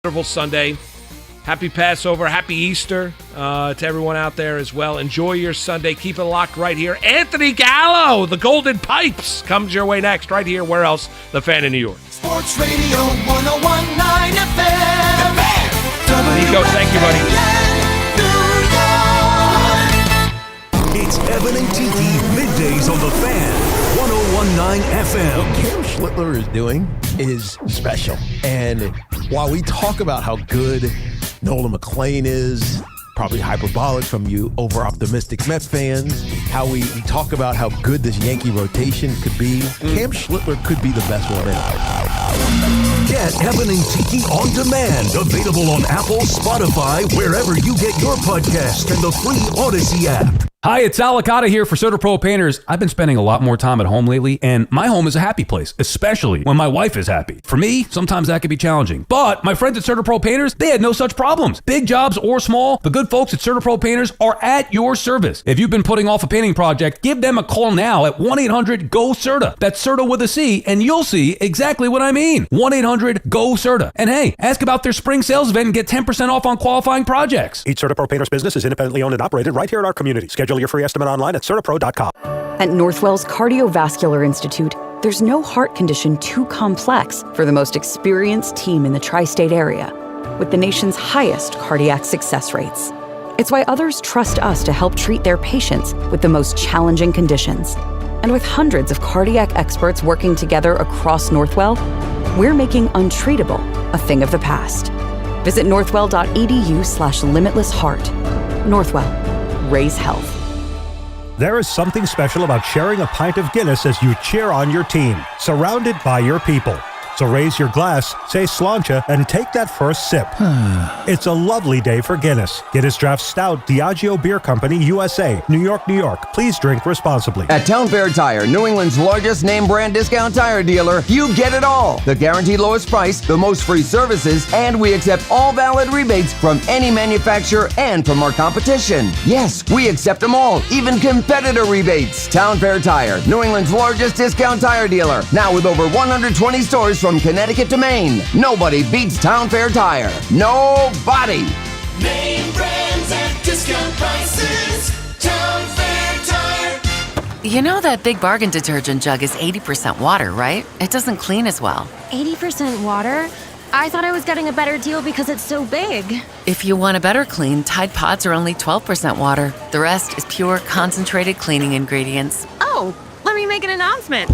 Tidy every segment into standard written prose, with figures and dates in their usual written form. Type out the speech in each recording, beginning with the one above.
Wonderful Sunday. Happy Passover. Happy Easter to everyone out there as well. Enjoy your Sunday. Keep it locked right here. Anthony Gallo, the Golden Pipes, comes your way next right here. Where else? The Fan in New York. Sports Radio 101.9 FM. Nico, thank you, buddy. It's Evan and Tiki middays on the Fan 101.9 FM. What Cam Schlittler is doing is special. And while we talk about how good Nolan McClain is, probably hyperbolic from you over-optimistic Mets fans, how we talk about how good this Yankee rotation could be, Cam Schlittler could be the best one in it. Get Evan and Tiki on demand. Available on Apple, Spotify, wherever you get your podcast, and the free Odyssey app. Hi, it's Alicata here for CertaPro Painters. I've been spending a lot more time at home lately, and my home is a happy place, especially when my wife is happy. For me, sometimes that can be challenging. But my friends at CertaPro Painters, they had no such problems. Big jobs or small, the good folks at CertaPro Painters are at your service. If you've been putting off a painting project, give them a call now at 1-800-GO-CERTA. That's CERTA with a C, and you'll see exactly what I mean. 1-800-GO-CERTA. And hey, ask about their spring sales event and get 10% off on qualifying projects. Each CertaPro Painters business is independently owned and operated right here in our community. Schedule your free estimate online at CertaPro.com. At Northwell's Cardiovascular Institute, there's no heart condition too complex for the most experienced team in the tri-state area, with the nation's highest cardiac success rates. It's why others trust us to help treat their patients with the most challenging conditions. And with hundreds of cardiac experts working together across Northwell, we're making untreatable a thing of the past. Visit northwell.edu/limitlessheart. Northwell. Raise health. There is something special about sharing a pint of Guinness as you cheer on your team, surrounded by your people. So raise your glass, say sláinte, and take that first sip. It's a lovely day for Guinness. Guinness Draft Stout, Diageo Beer Company, USA, New York, New York. Please drink responsibly. At Town Fair Tire, New England's largest name brand discount tire dealer, you get it all. The guaranteed lowest price, the most free services, and we accept all valid rebates from any manufacturer and from our competition. Yes, we accept them all, even competitor rebates. Town Fair Tire, New England's largest discount tire dealer, now with over 120 stores from Connecticut to Maine. Nobody beats Town Fair Tire. Nobody. Name brands at discount prices. Town Fair Tire. You know that Big Bargain detergent jug is 80% water, right? It doesn't clean as well. 80% water? I thought I was getting a better deal because it's so big. If you want a better clean, Tide Pods are only 12% water. The rest is pure, concentrated cleaning ingredients. Oh, let me make an announcement.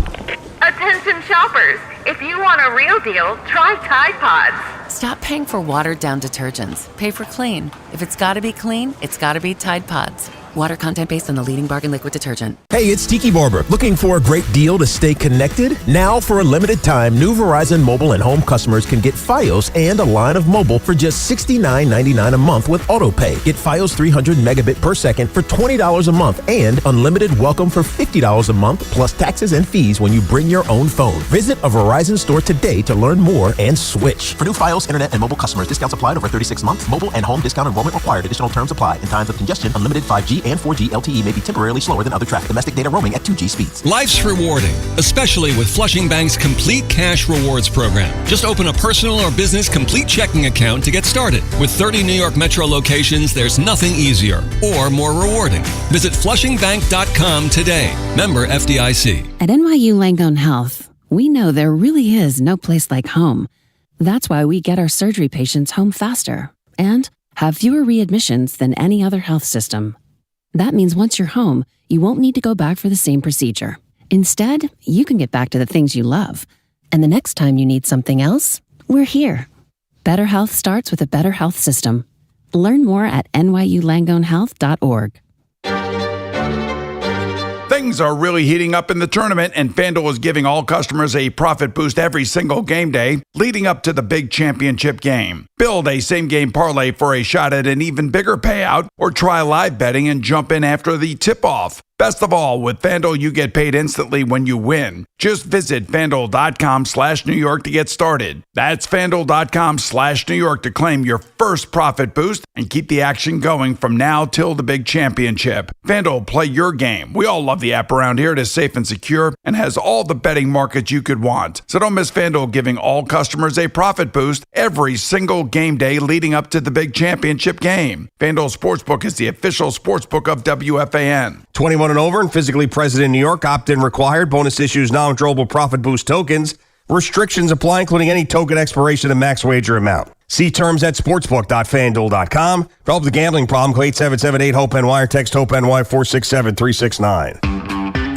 Attention shoppers, if you want a real deal, try Tide Pods. Stop paying for watered-down detergents. Pay for clean. If it's gotta be clean, it's gotta be Tide Pods. Water content based on the leading bargain liquid detergent. Hey, it's Tiki Barber. Looking for a great deal to stay connected? Now, for a limited time, new Verizon mobile and home customers can get Fios and a line of mobile for just $69.99 a month with AutoPay. Get Fios 300 megabit per second for $20 a month and unlimited welcome for $50 a month plus taxes and fees when you bring your own phone. Visit a Verizon store today to learn more and switch. For new Fios, internet, and mobile customers, discounts applied over 36 months. Mobile and home discount enrollment required. Additional terms apply. In times of congestion, unlimited 5G and 4G LTE may be temporarily slower than other traffic. Domestic data roaming at 2G speeds. Life's rewarding, especially with Flushing Bank's Complete Cash Rewards program. Just open a personal or business complete checking account to get started. With 30 New York Metro locations, there's nothing easier or more rewarding. Visit flushingbank.com today. Member FDIC. At NYU Langone Health, we know there really is no place like home. That's why we get our surgery patients home faster and have fewer readmissions than any other health system. That means once you're home, you won't need to go back for the same procedure. Instead, you can get back to the things you love. And the next time you need something else, we're here. Better health starts with a better health system. Learn more at nyulangonehealth.org. Things are really heating up in the tournament, and FanDuel is giving all customers a profit boost every single game day leading up to the big championship game. Build a same-game parlay for a shot at an even bigger payout, or try live betting and jump in after the tip-off. Best of all, with FanDuel, you get paid instantly when you win. Just visit FanDuel.com/New York to get started. That's FanDuel.com/New York to claim your first profit boost and keep the action going from now till the big championship. FanDuel, play your game. We all love the app around here. It is safe and secure and has all the betting markets you could want. So don't miss FanDuel giving all customers a profit boost every single game day leading up to the big championship game. FanDuel Sportsbook is the official sportsbook of WFAN. 21 and over and physically present in New York. Opt-in required. Bonus issues, non-withdrawable profit boost tokens. Restrictions apply, including any token expiration and max wager amount. See terms at sportsbook.fanduel.com. For help with the gambling problem, call 877-8-HOPE-NY or text HOPE-NY 467-369.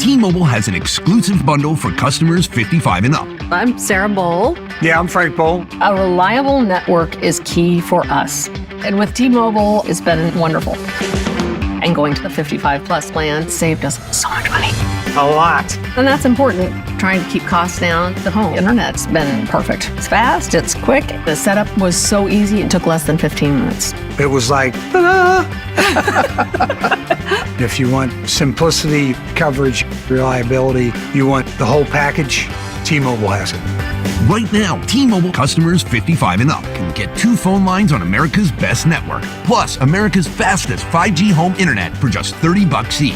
T-Mobile has an exclusive bundle for customers 55 and up. I'm Sarah Bowl. Yeah, I'm Frank Bowl. A reliable network is key for us. And with T-Mobile, it's been wonderful. And going to the 55 plus plan saved us so much money. A lot. And that's important. Trying to keep costs down. The home internet's been perfect. It's fast, it's quick. The setup was so easy, it took less than 15 minutes. It was like, ta-da! If you want simplicity, coverage, reliability, you want the whole package, T-Mobile has it. Right now, T-Mobile customers 55 and up can get 2 phone lines on America's best network, plus America's fastest 5G home internet for just $30 each.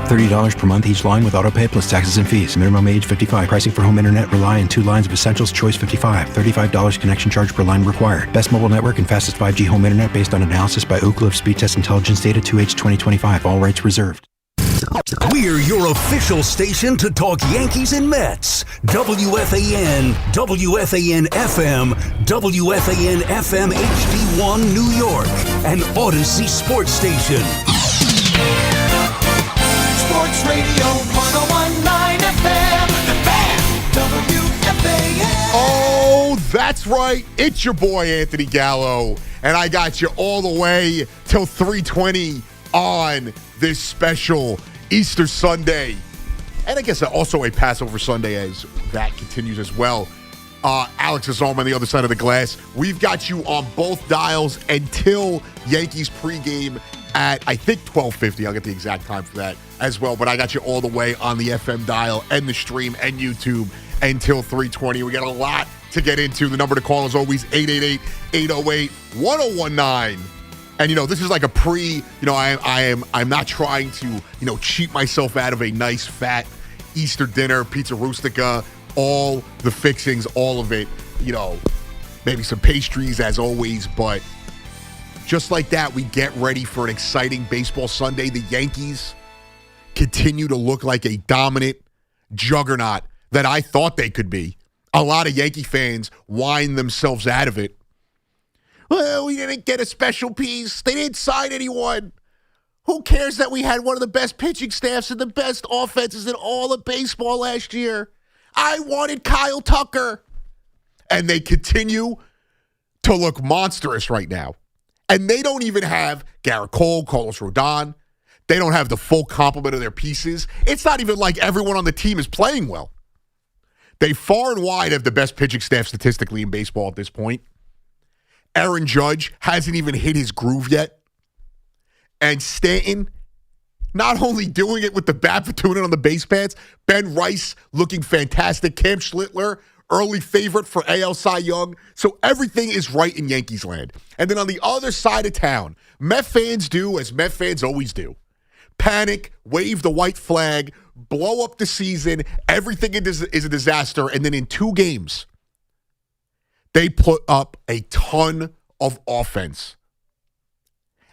$30 per month each line with autopay plus taxes and fees. Minimum age 55. Pricing for home internet rely on 2 lines of essentials. Choice 55. $35 connection charge per line required. Best mobile network and fastest 5G home internet based on analysis by Ookla of Speed Test Intelligence data 2H 2025. All rights reserved. We're your official station to talk Yankees and Mets. WFAN, WFAN FM, WFAN FM HD1 New York, and Odyssey Sports Station. Sports Radio 101.9 FM, The Fan, WFAN. Oh, that's right. It's your boy, Anthony Gallo, and I got you all the way till 3:20 on this special Easter Sunday. And I guess also a Passover Sunday as that continues as well. Alex is on the other side of the glass. We've got you on both dials until Yankees pregame at, I think, 12:50. I'll get the exact time for that as well. But I got you all the way on the FM dial and the stream and YouTube until 3:20. We got a lot to get into. The number to call is always 888-808-1019. And, this is like a I'm not trying to, cheat myself out of a nice, fat Easter dinner, pizza rustica, all the fixings, all of it, maybe some pastries as always. But just like that, we get ready for an exciting baseball Sunday. The Yankees continue to look like a dominant juggernaut that I thought they could be. A lot of Yankee fans whine themselves out of it. Well, we didn't get a special piece. They didn't sign anyone. Who cares that we had one of the best pitching staffs and the best offenses in all of baseball last year? I wanted Kyle Tucker. And they continue to look monstrous right now. And they don't even have Garrett Cole, Carlos Rodon. They don't have the full complement of their pieces. It's not even like everyone on the team is playing well. They far and wide have the best pitching staff statistically in baseball at this point. Aaron Judge hasn't even hit his groove yet. And Stanton, not only doing it with the bat for tuning on the base pads, Ben Rice looking fantastic. Cam Schlittler, early favorite for AL Cy Young. So everything is right in Yankees land. And then on the other side of town, Met fans do as Met fans always do. Panic, wave the white flag, blow up the season. Everything is a disaster. And then in 2 games, they put up a ton of offense.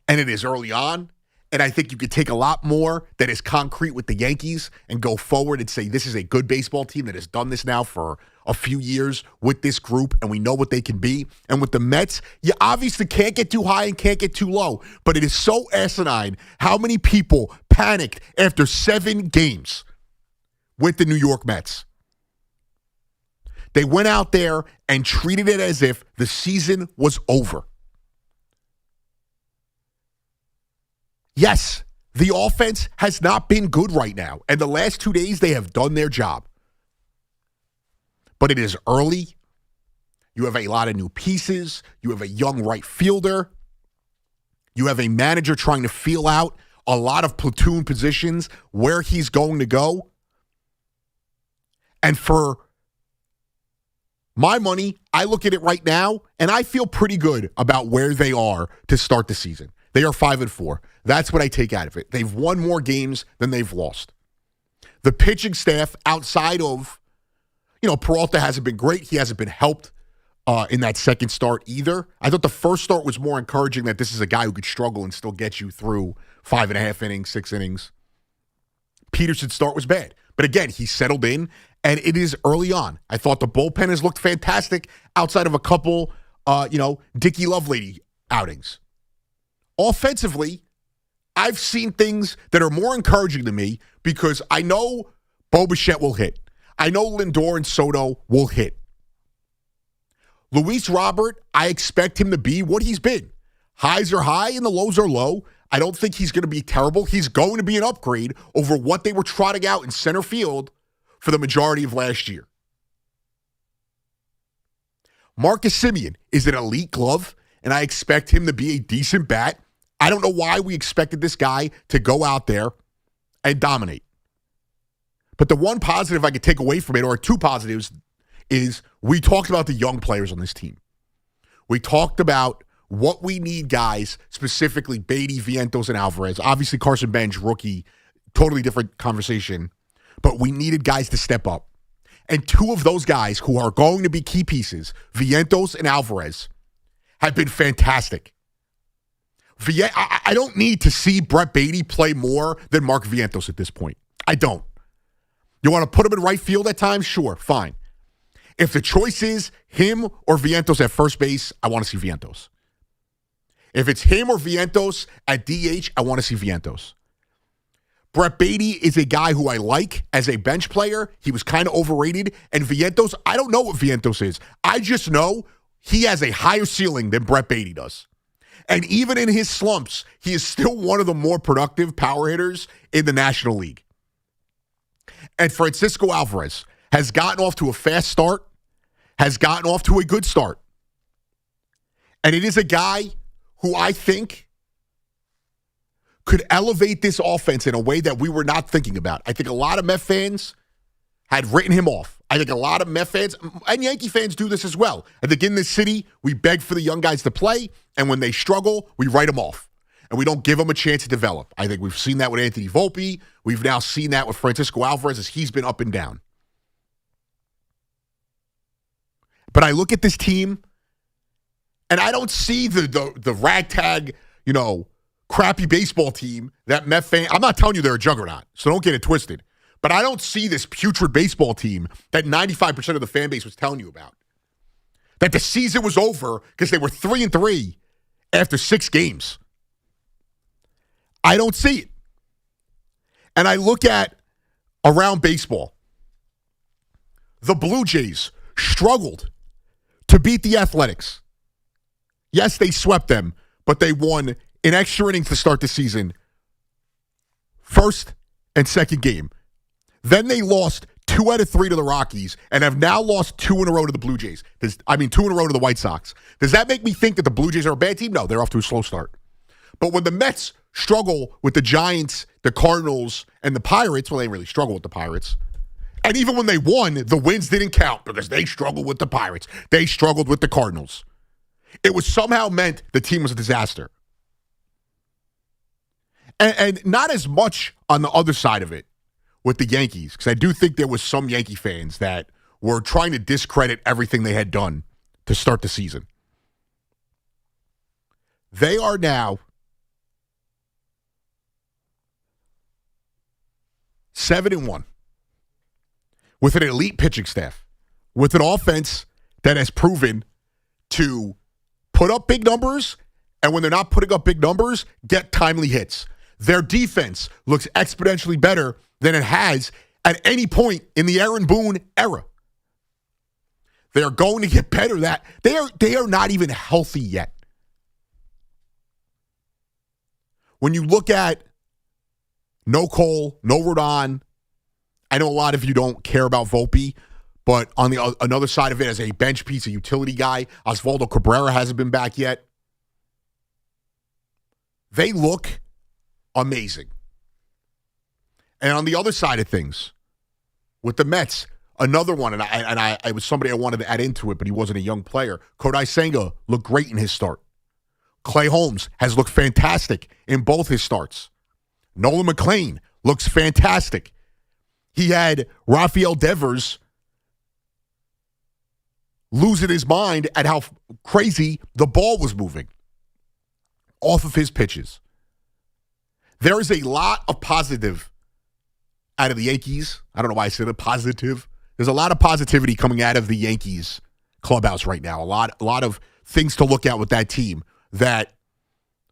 And it is early on. And I think you could take a lot more that is concrete with the Yankees and go forward and say this is a good baseball team that has done this now for a few years with this group, and we know what they can be. And with the Mets, you obviously can't get too high and can't get too low. But it is so asinine how many people panicked after 7 games with the New York Mets. They went out there and treated it as if the season was over. Yes, the offense has not been good right now. And the last 2 days, they have done their job. But it is early. You have a lot of new pieces. You have a young right fielder. You have a manager trying to feel out a lot of platoon positions where he's going to go. And for my money, I look at it right now, and I feel pretty good about where they are to start the season. They are 5-4. That's what I take out of it. They've won more games than they've lost. The pitching staff outside of, Peralta hasn't been great. He hasn't been helped in that second start either. I thought the first start was more encouraging that this is a guy who could struggle and still get you through 5.5 innings, 6 innings. Peterson's start was bad. But again, he settled in, and it is early on. I thought the bullpen has looked fantastic outside of a couple, Dickie Lovelady outings. Offensively, I've seen things that are more encouraging to me because I know Bo Bichette will hit. I know Lindor and Soto will hit. Luis Robert, I expect him to be what he's been. Highs are high and the lows are low. I don't think he's going to be terrible. He's going to be an upgrade over what they were trotting out in center field for the majority of last year. Marcus Semien is an elite glove, and I expect him to be a decent bat. I don't know why we expected this guy to go out there and dominate. But the one positive I could take away from it, or two positives, is we talked about the young players on this team. We talked about what we need guys, specifically Beatty, Vientos, and Alvarez. Obviously, Carson Bench, rookie, totally different conversation. But we needed guys to step up. And two of those guys who are going to be key pieces, Vientos and Alvarez, have been fantastic. I don't need to see Brett Beatty play more than Mark Vientos at this point. I don't. You want to put him in right field at times? Sure, fine. If the choice is him or Vientos at first base, I want to see Vientos. If it's him or Vientos at DH, I want to see Vientos. Brett Beatty is a guy who I like as a bench player. He was kind of overrated. And Vientos, I don't know what Vientos is. I just know he has a higher ceiling than Brett Beatty does. And even in his slumps, he is still one of the more productive power hitters in the National League. And Francisco Alvarez has gotten off to a fast start, has gotten off to a good start. And it is a guy who I think could elevate this offense in a way that we were not thinking about. I think a lot of Met fans had written him off. I think a lot of Met fans and Yankee fans do this as well. I think in this city, we beg for the young guys to play, and when they struggle, we write them off. And we don't give them a chance to develop. I think we've seen that with Anthony Volpe. We've now seen that with Francisco Alvarez as he's been up and down. But I look at this team, and I don't see the ragtag, crappy baseball team that Met fan. I'm not telling you they're a juggernaut, so don't get it twisted. But I don't see this putrid baseball team that 95% of the fan base was telling you about. That the season was over because they were 3-3 after 6 games. I don't see it. And I look at around baseball. The Blue Jays struggled to beat the Athletics. Yes, they swept them, but they won in extra innings to start the season. First and second game. Then they lost 2 out of 3 to the Rockies and have now lost 2 in a row to the Blue Jays. 2 in a row to the White Sox. Does that make me think that the Blue Jays are a bad team? No, they're off to a slow start. But when the Mets struggle with the Giants, the Cardinals, and the Pirates, well, they didn't really struggle with the Pirates. And even when they won, the wins didn't count because they struggled with the Pirates. They struggled with the Cardinals. It was somehow meant the team was a disaster. And not as much on the other side of it with the Yankees, because I do think there was some Yankee fans that were trying to discredit everything they had done to start the season. They are now 7-1 with an elite pitching staff, with an offense that has proven to put up big numbers, and when they're not putting up big numbers, get timely hits. Their defense looks exponentially better than it has at any point in the Aaron Boone era. They are going to get better. That they are not even healthy yet. When you look at no Cole, no Rodon, I know a lot of you don't care about Volpe, but on the another side of it, as a bench piece, a utility guy, Osvaldo Cabrera hasn't been back yet. They look amazing. And on the other side of things, with the Mets, another one, and I was somebody I wanted to add into it, but he wasn't a young player. Kodai Senga looked great in his start. Clay Holmes has looked fantastic in both his starts. Nolan McLean looks fantastic. He had Rafael Devers losing his mind at how crazy the ball was moving off of his pitches. There is a lot of positive out of the Yankees. I don't know why I said a positive. There's a lot of positivity coming out of the Yankees clubhouse right now. A lot of things to look at with that team, that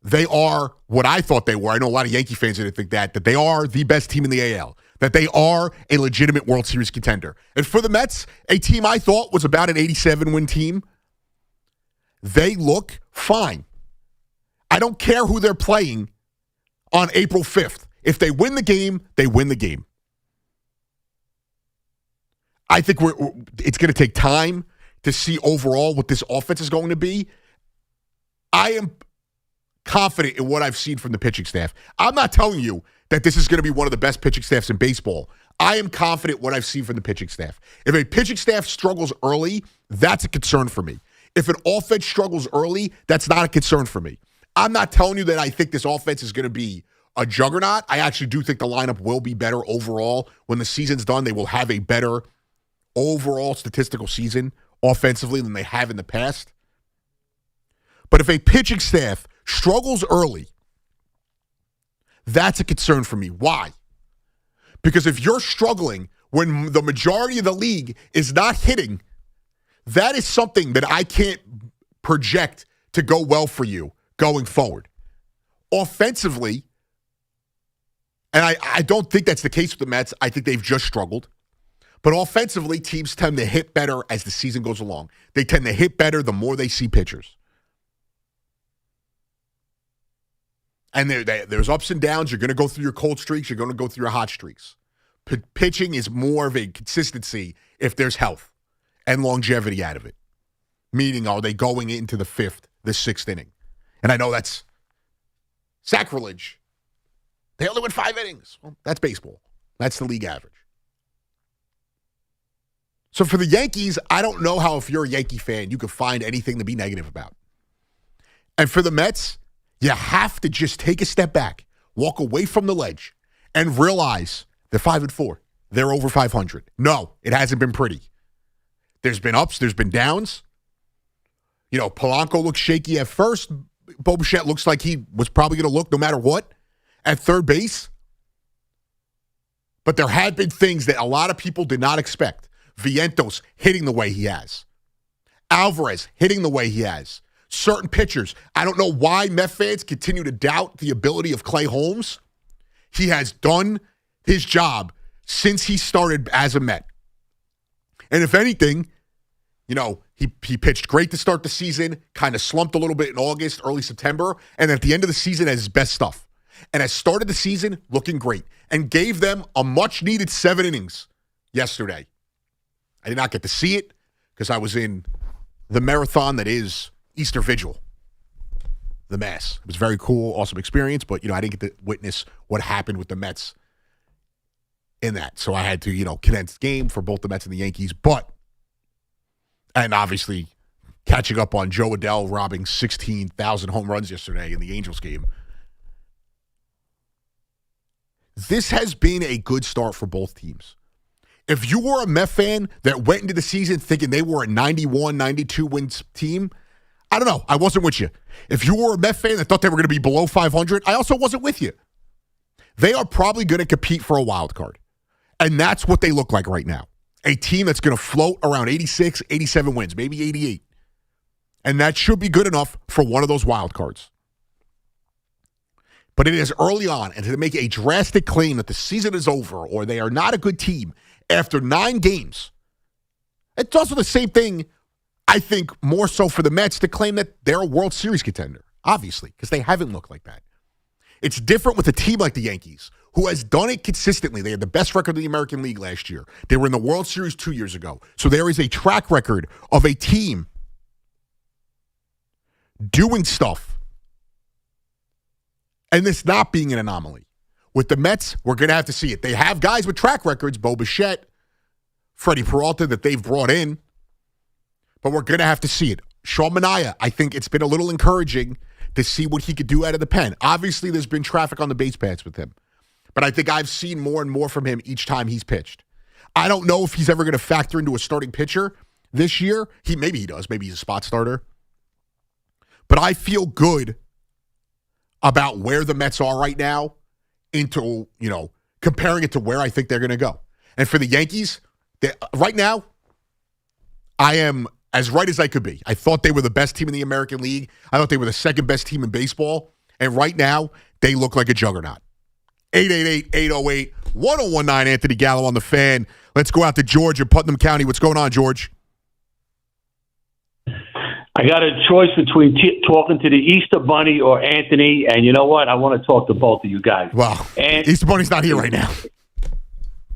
they are what I thought they were. I know a lot of Yankee fans didn't think that they are the best team in the AL, that they are a legitimate World Series contender. And for the Mets, a team I thought was about an 87-win team, they look fine. I don't care who they're playing on April 5th. If they win the game, they win the game. I think it's going to take time to see overall what this offense is going to be. I am confident in what I've seen from the pitching staff. I'm not telling you that this is going to be one of the best pitching staffs in baseball. I am confident what I've seen from the pitching staff. If a pitching staff struggles early, that's a concern for me. If an offense struggles early, that's not a concern for me. I'm not telling you that I think this offense is going to be a juggernaut. I actually do think the lineup will be better overall. When the season's done, they will have a better overall statistical season offensively than they have in the past. But if a pitching staff struggles early, that's a concern for me. Why? Because if you're struggling when the majority of the league is not hitting, that is something that I can't project to go well for you going forward. Offensively, and I don't think that's the case with the Mets. I think they've just struggled. But offensively, teams tend to hit better as the season goes along. They tend to hit better the more they see pitchers. And there's ups and downs. You're going to go through your cold streaks. You're going to go through your hot streaks. Pitching is more of a consistency if there's health and longevity out of it. Meaning, are they going into the fifth, the sixth inning? And I know that's sacrilege. They only went 5 innings. Well, that's baseball. That's the league average. So for the Yankees, I don't know how, if you're a Yankee fan, you could find anything to be negative about. And for the Mets, you have to just take a step back, walk away from the ledge, and realize they're 5-4. They're over 500. No, it hasn't been pretty. There's been ups, there's been downs. You know, Polanco looks shaky at first. Bo Bichette looks like he was probably going to look no matter what at third base. But there had been things that a lot of people did not expect. Vientos hitting the way he has. Alvarez hitting the way he has. Certain pitchers. I don't know why Met fans continue to doubt the ability of Clay Holmes. He has done his job since he started as a Met. And if anything, you know, he pitched great to start the season, kind of slumped a little bit in August, early September, and at the end of the season has his best stuff. And has started the season looking great and gave them a much-needed 7 innings yesterday. I did not get to see it because I was in the marathon that is Easter Vigil, the Mass. It was very cool, awesome experience, but, you know, I didn't get to witness what happened with the Mets in that. So I had to, you know, condense the game for both the Mets and the Yankees. And obviously catching up on Joe Adell robbing 16,000 home runs yesterday in the Angels game. This has been a good start for both teams. If you were a Met fan that went into the season thinking they were a 91, 92 wins team, I don't know. I wasn't with you. If you were a Met fan that thought they were going to be below 500, I also wasn't with you. They are probably going to compete for a wild card. And that's what they look like right now. A team that's going to float around 86, 87 wins, maybe 88. And that should be good enough for one of those wild cards. But it is early on, and to make a drastic claim that the season is over or they are not a good team after 9 games, it's also the same thing, I think, more so for the Mets to claim that they're a World Series contender, obviously, because they haven't looked like that. It's different with a team like the Yankees, who has done it consistently. They had the best record in the American League last year. They were in the World Series 2 years ago. So there is a track record of a team doing stuff and this not being an anomaly. With the Mets, we're going to have to see it. They have guys with track records, Bo Bichette, Freddie Peralta, that they've brought in, but we're going to have to see it. Sean Manaea, I think it's been a little encouraging to see what he could do out of the pen. Obviously, there's been traffic on the base paths with him, but I think I've seen more and more from him each time he's pitched. I don't know if he's ever going to factor into a starting pitcher this year. Maybe he does. Maybe he's a spot starter. But I feel good about where the Mets are right now into, comparing it to where I think they're going to go. And for the Yankees, right now, I am as right as I could be. I thought they were the best team in the American League. I thought they were the second best team in baseball. And right now, they look like a juggernaut. 888-808-1019, Anthony Gallo on the Fan. Let's go out to George in Putnam County. What's going on, George? I got a choice between talking to the Easter Bunny or Anthony, and you know what? I want to talk to both of you guys. Wow. And Easter Bunny's not here right now.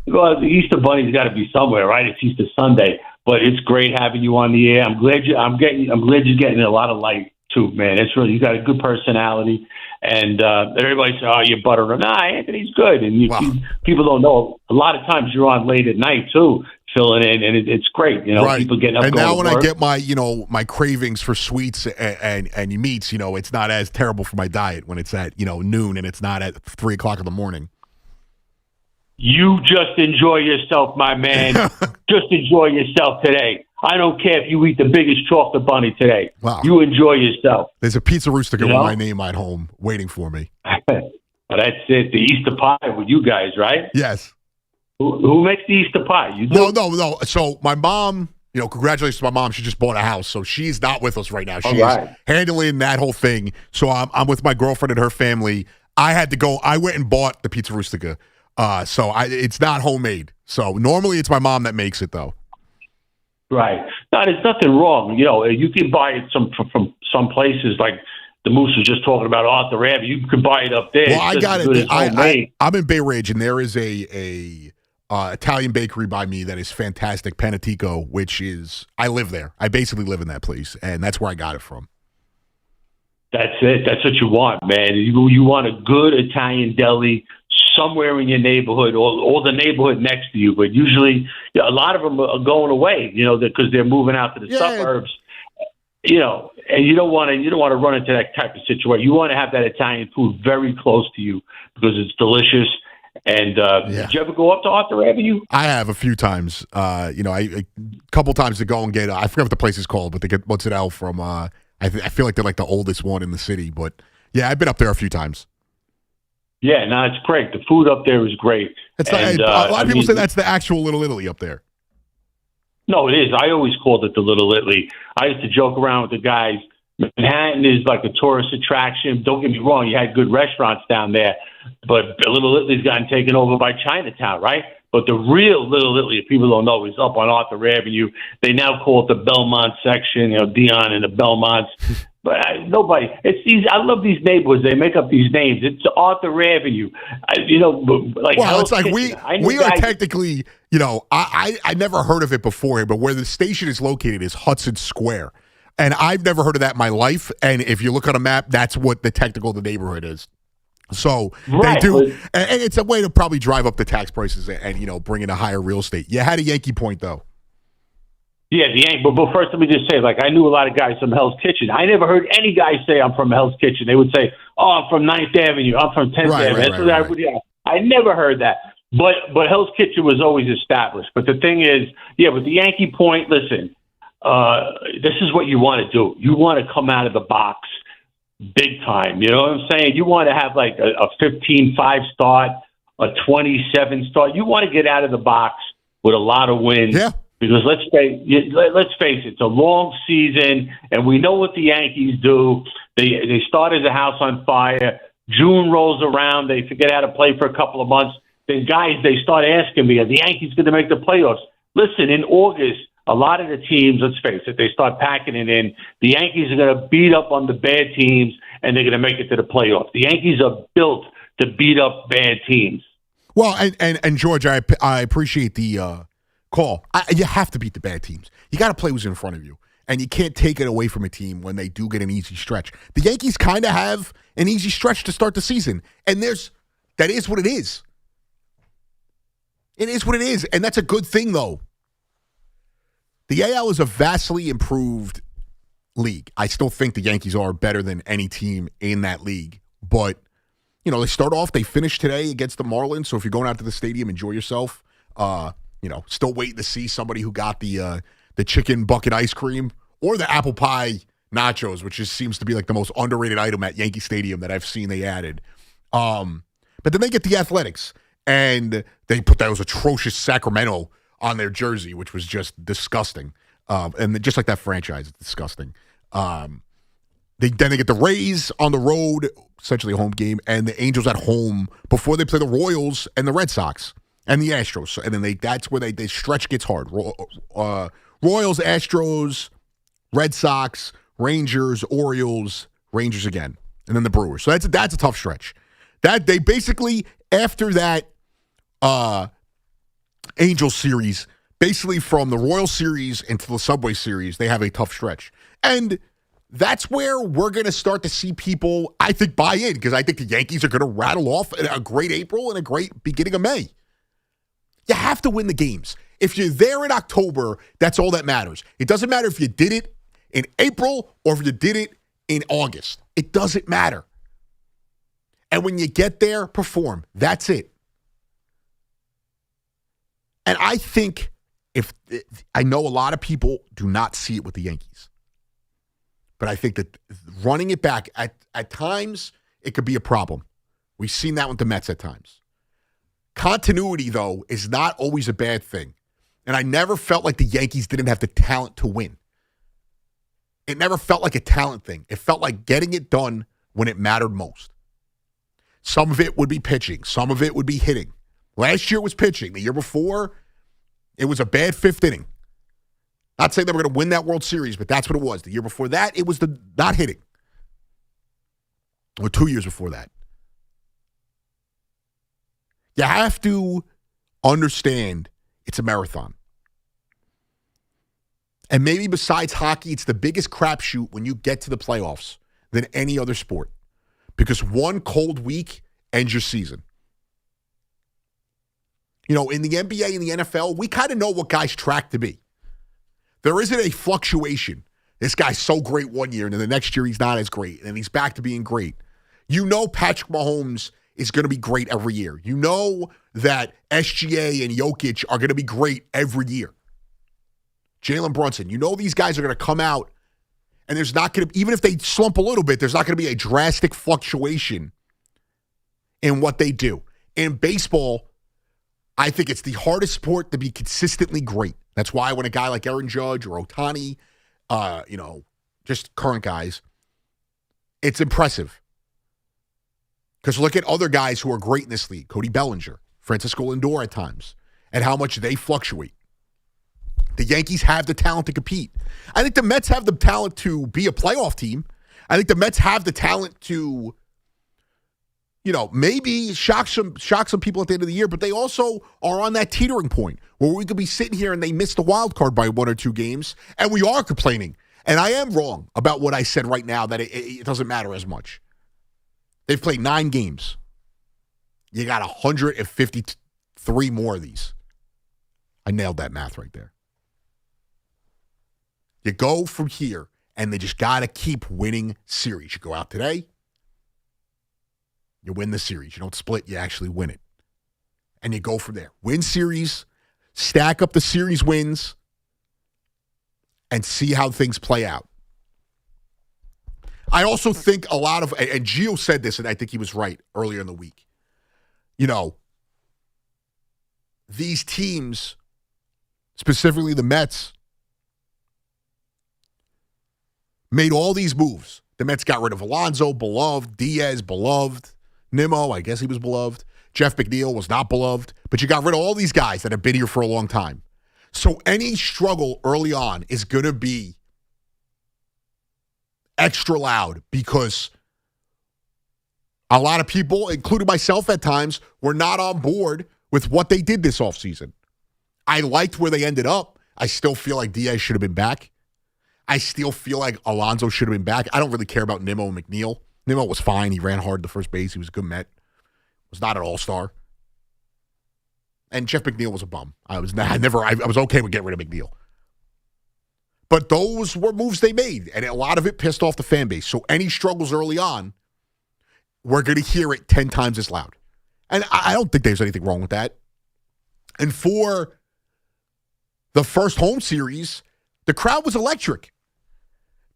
Well, the Easter Bunny's got to be somewhere, right? It's Easter Sunday, but it's great having you on the air. I'm glad you're getting a lot of light too, man. It's really, you got a good personality, and everybody says, "Oh, you're buttering him." Nah, Anthony's good, and people don't know. A lot of times you're on late at night too, filling in, and it's great. Right. People getting up. And going now to when work. I get my, my cravings for sweets and meats, it's not as terrible for my diet when it's at, noon and it's not at 3:00 in the morning. You just enjoy yourself, my man. Just enjoy yourself today. I don't care if you eat the biggest chocolate bunny today. Wow. You enjoy yourself. There's a pizza rooster with my name at home waiting for me. Well, that's it. The Easter pie with you guys, right? Yes. Who makes the Easter pie? You do? No. So my mom, congratulations to my mom. She just bought a house, so she's not with us right now. She's handling that whole thing. So I'm with my girlfriend and her family. I had to go. I went and bought the pizza rustica. So it's not homemade. So normally it's my mom that makes it, though. Right. No, there's nothing wrong. You can buy it from some places like the Moose was just talking about Arthur Avenue. You could buy it up there. Well, I got it. I'm in Bay Ridge, and there is a Italian bakery by me that is fantastic, Panatico, which is, I live there. I basically live in that place, and that's where I got it from. That's it. That's what you want, man. You want a good Italian deli somewhere in your neighborhood or the neighborhood next to you. But usually, a lot of them are going away, because they're moving out to the suburbs. And you don't want to run into that type of situation. You want to have that Italian food very close to you because it's delicious. And did you ever go up to Arthur Avenue? I have a few times. A couple times to go and get. I forget what the place is called, but they get mozzarella from. I feel like they're like the oldest one in the city. But yeah, I've been up there a few times. Yeah, no, it's great. The food up there is great. A lot of people say that's the actual Little Italy up there. No, it is. I always called it the Little Italy. I used to joke around with the guys. Manhattan is like a tourist attraction. Don't get me wrong. You had good restaurants down there, but Little Italy's gotten taken over by Chinatown, right? But the real Little Italy, if people don't know, is up on Arthur Avenue. They now call it the Belmont section, Dion and the Belmonts. But nobody. It's these. I love these neighborhoods. They make up these names. It's Arthur Avenue. Well, it's like we are technically. I never heard of it before, but where the station is located is Hudson Square, and I've never heard of that in my life. And if you look on a map, that's what the neighborhood is. So they do, and it's a way to probably drive up the tax prices and bring in a higher real estate. You had a Yankee point though. Yeah, but first let me just say, I knew a lot of guys from Hell's Kitchen. I never heard any guy say I'm from Hell's Kitchen. They would say, "Oh, I'm from 9th Avenue. I'm from 10th Avenue." I never heard that. But Hell's Kitchen was always established. But the thing is, with the Yankee point, listen, this is what you want to do. You want to come out of the box big time. You know what I'm saying? You want to have like a 15-5 start, a 27 start. You want to get out of the box with a lot of wins. Yeah. Because let's face it, it's a long season, and we know what the Yankees do. They start as a house on fire. June rolls around, they forget how to play for a couple of months. Then guys, they start asking me, are the Yankees going to make the playoffs? Listen, in August, a lot of the teams, let's face it, they start packing it in. The Yankees are going to beat up on the bad teams, and they're going to make it to the playoffs. The Yankees are built to beat up bad teams. Well, and George, I appreciate the call. You have to beat the bad teams. You got to play who's in front of you. And you can't take it away from a team when they do get an easy stretch. The Yankees kind of have an easy stretch to start the season. And that is what it is. It is what it is. And that's a good thing, though. The AL is a vastly improved league. I still think the Yankees are better than any team in that league. But, they start off, they finish today against the Marlins. So if you're going out to the stadium, enjoy yourself. Still waiting to see somebody who got the chicken bucket ice cream or the apple pie nachos, which just seems to be like the most underrated item at Yankee Stadium that I've seen they added. But then they get the Athletics, and they put those atrocious Sacramento on their jersey, which was just disgusting. And just like that franchise, it's disgusting. Then they get the Rays on the road, essentially a home game, and the Angels at home before they play the Royals and the Red Sox and the Astros. And then that's where they stretch gets hard. Royals, Astros, Red Sox, Rangers, Orioles, Rangers again, and then the Brewers. So that's a tough stretch. That they basically, after that Angels series, basically from the Royal series into the Subway series, they have a tough stretch. And that's where we're going to start to see people, I think, buy in, because I think the Yankees are going to rattle off a great April and a great beginning of May. You have to win the games. If you're there in October, that's all that matters. It doesn't matter if you did it in April or if you did it in August. It doesn't matter. And when you get there, perform. That's it. And I think I know a lot of people do not see it with the Yankees. But I think that running it back, at times, it could be a problem. We've seen that with the Mets at times. Continuity, though, is not always a bad thing. And I never felt like the Yankees didn't have the talent to win. It never felt like a talent thing. It felt like getting it done when it mattered most. Some of it would be pitching. Some of it would be hitting. Last year was pitching. The year before, it was a bad fifth inning. Not saying they were going to win that World Series, but that's what it was. The year before that, it was the not hitting. Or 2 years before that. You have to understand it's a marathon. And maybe besides hockey, it's the biggest crapshoot when you get to the playoffs than any other sport. Because one cold week ends your season. In the NBA and the NFL, we kind of know what guys track to be. There isn't a fluctuation. This guy's so great one year, and then the next year he's not as great, and then he's back to being great. Patrick Mahomes is going to be great every year. You know that SGA and Jokic are going to be great every year. Jalen Brunson, these guys are going to come out, and there's not going to, even if they slump a little bit, there's not going to be a drastic fluctuation in what they do. In baseball, I think it's the hardest sport to be consistently great. That's why when a guy like Aaron Judge or Ohtani, just current guys, it's impressive. Because look at other guys who are great in this league. Cody Bellinger, Francisco Lindor at times, and how much they fluctuate. The Yankees have the talent to compete. I think the Mets have the talent to be a playoff team. I think the Mets have the talent to, maybe shock some people at the end of the year, but they also are on that teetering point where we could be sitting here and they miss the wild card by 1 or 2 games, and we are complaining. And I am wrong about what I said right now, that it doesn't matter as much. They've played 9 games. You got 153 more of these. I nailed that math right there. You go from here, and they just got to keep winning series. You go out today, you win the series. You don't split, you actually win it. And you go from there. Win series, stack up the series wins, and see how things play out. I also think a lot of, and Gio said this, and I think he was right earlier in the week. These teams, specifically the Mets, made all these moves. The Mets got rid of Alonso, beloved. Diaz, beloved. Nimmo, I guess he was beloved. Jeff McNeil was not beloved. But you got rid of all these guys that have been here for a long time. So any struggle early on is going to be extra loud because a lot of people, including myself at times, were not on board with what they did this offseason. I liked where they ended up. I still feel like Diaz should have been back. I still feel like Alonso should have been back. I don't really care about Nimmo and McNeil. Nimmo was fine. He ran hard to first base. He was a good Met. Was not an all-star. And Jeff McNeil was a bum. I was okay with getting rid of McNeil. But those were moves they made, and a lot of it pissed off the fan base. So any struggles early on, we're going to hear it 10 times as loud. And I don't think there's anything wrong with that. And for the first home series, the crowd was electric.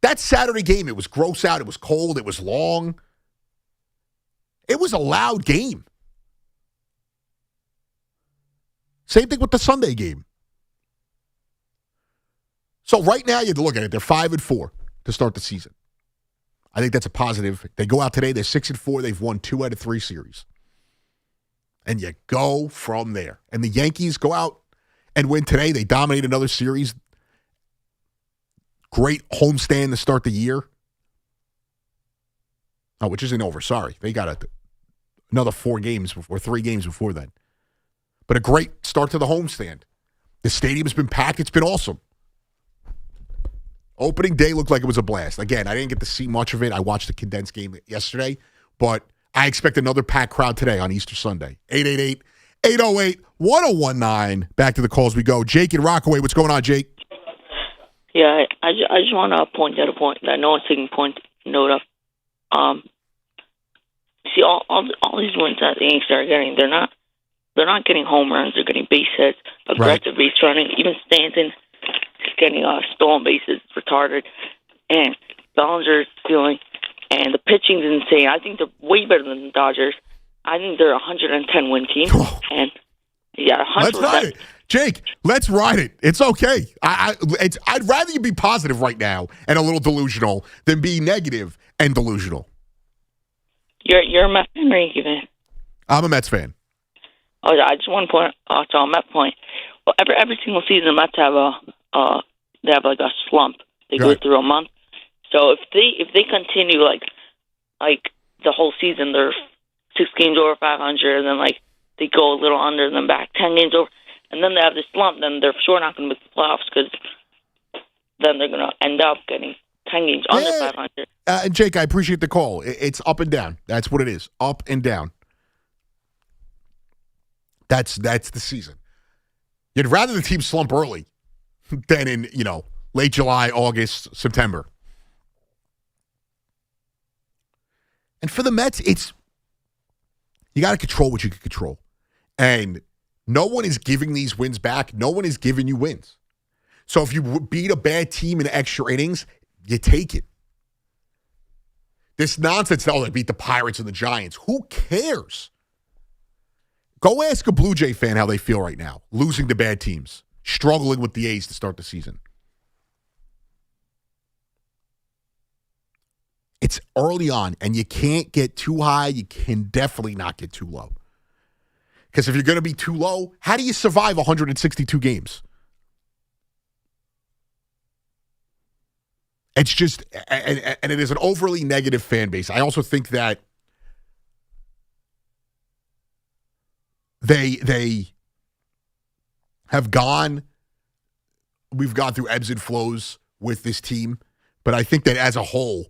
That Saturday game, it was gross out. It was cold. It was long. It was a loud game. Same thing with the Sunday game. So right now, you have to look at it. They're 5-4 to start the season. I think that's a positive. They go out today. They're 6-4. They've won 2 out of 3 series. And you go from there. And the Yankees go out and win today. They dominate another series. Great homestand to start the year. Oh, which isn't over. Sorry. They got another 3 games before then. But a great start to the homestand. The stadium's been packed. It's been awesome. Opening day looked like it was a blast. Again, I didn't get to see much of it. I watched the condensed game yesterday. But I expect another packed crowd today on Easter Sunday. 888-808-1019. Back to the calls we go. Jake in Rockaway. What's going on, Jake? Yeah, I just want to point out a point that no one's taking note of. See, all these wins that the Yankees are getting, they're not getting home runs. They're getting base hits, aggressive base running. Even Stanton is getting stolen bases, retarded. And Bellinger's stealing. And the pitching's insane. I think they're way better than the Dodgers. I think they're a 110-win team. And yeah, 100%. Let's ride it. Jake, let's ride it. It's okay. I'd rather you be positive right now and a little delusional than be negative and delusional. You're a Mets fan, or Yankee fan? I'm a Mets fan. Oh, I just want to point out to a Mets point. Well, every single season, the Mets have like a slump. They go through a month. So if they continue like the whole season, they're 6 games over 500, and then they go a little under, then back 10 games over, and then they have this slump, then they're sure not going to make the playoffs because then they're going to end up getting 10 games under 500. Jake, I appreciate the call. It's up and down. That's what it is. Up and down. That's the season. You'd rather the team slump early than in, late July, August, September. And for the Mets, you got to control what you can control. And no one is giving these wins back. No one is giving you wins. So if you beat a bad team in extra innings, you take it. This nonsense, they beat the Pirates and the Giants. Who cares? Go ask a Blue Jay fan how they feel right now, losing to bad teams, struggling with the A's to start the season. It's early on, and you can't get too high. You can definitely not get too low. Because if you're going to be too low, how do you survive 162 games? It's just, and it is an overly negative fan base. I also think that they have we've gone through ebbs and flows with this team, but I think that as a whole,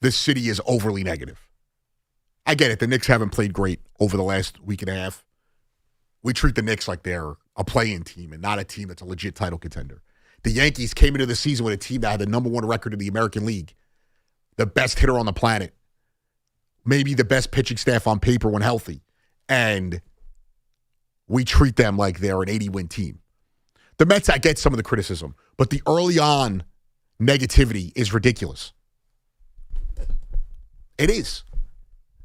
this city is overly negative. I get it. The Knicks haven't played great over the last week and a half. We treat the Knicks like they're a play-in team and not a team that's a legit title contender. The Yankees came into the season with a team that had the number 1 record in the American League, the best hitter on the planet, maybe the best pitching staff on paper when healthy, and we treat them like they're an 80-win team. The Mets, I get some of the criticism, but the early on negativity is ridiculous. It is.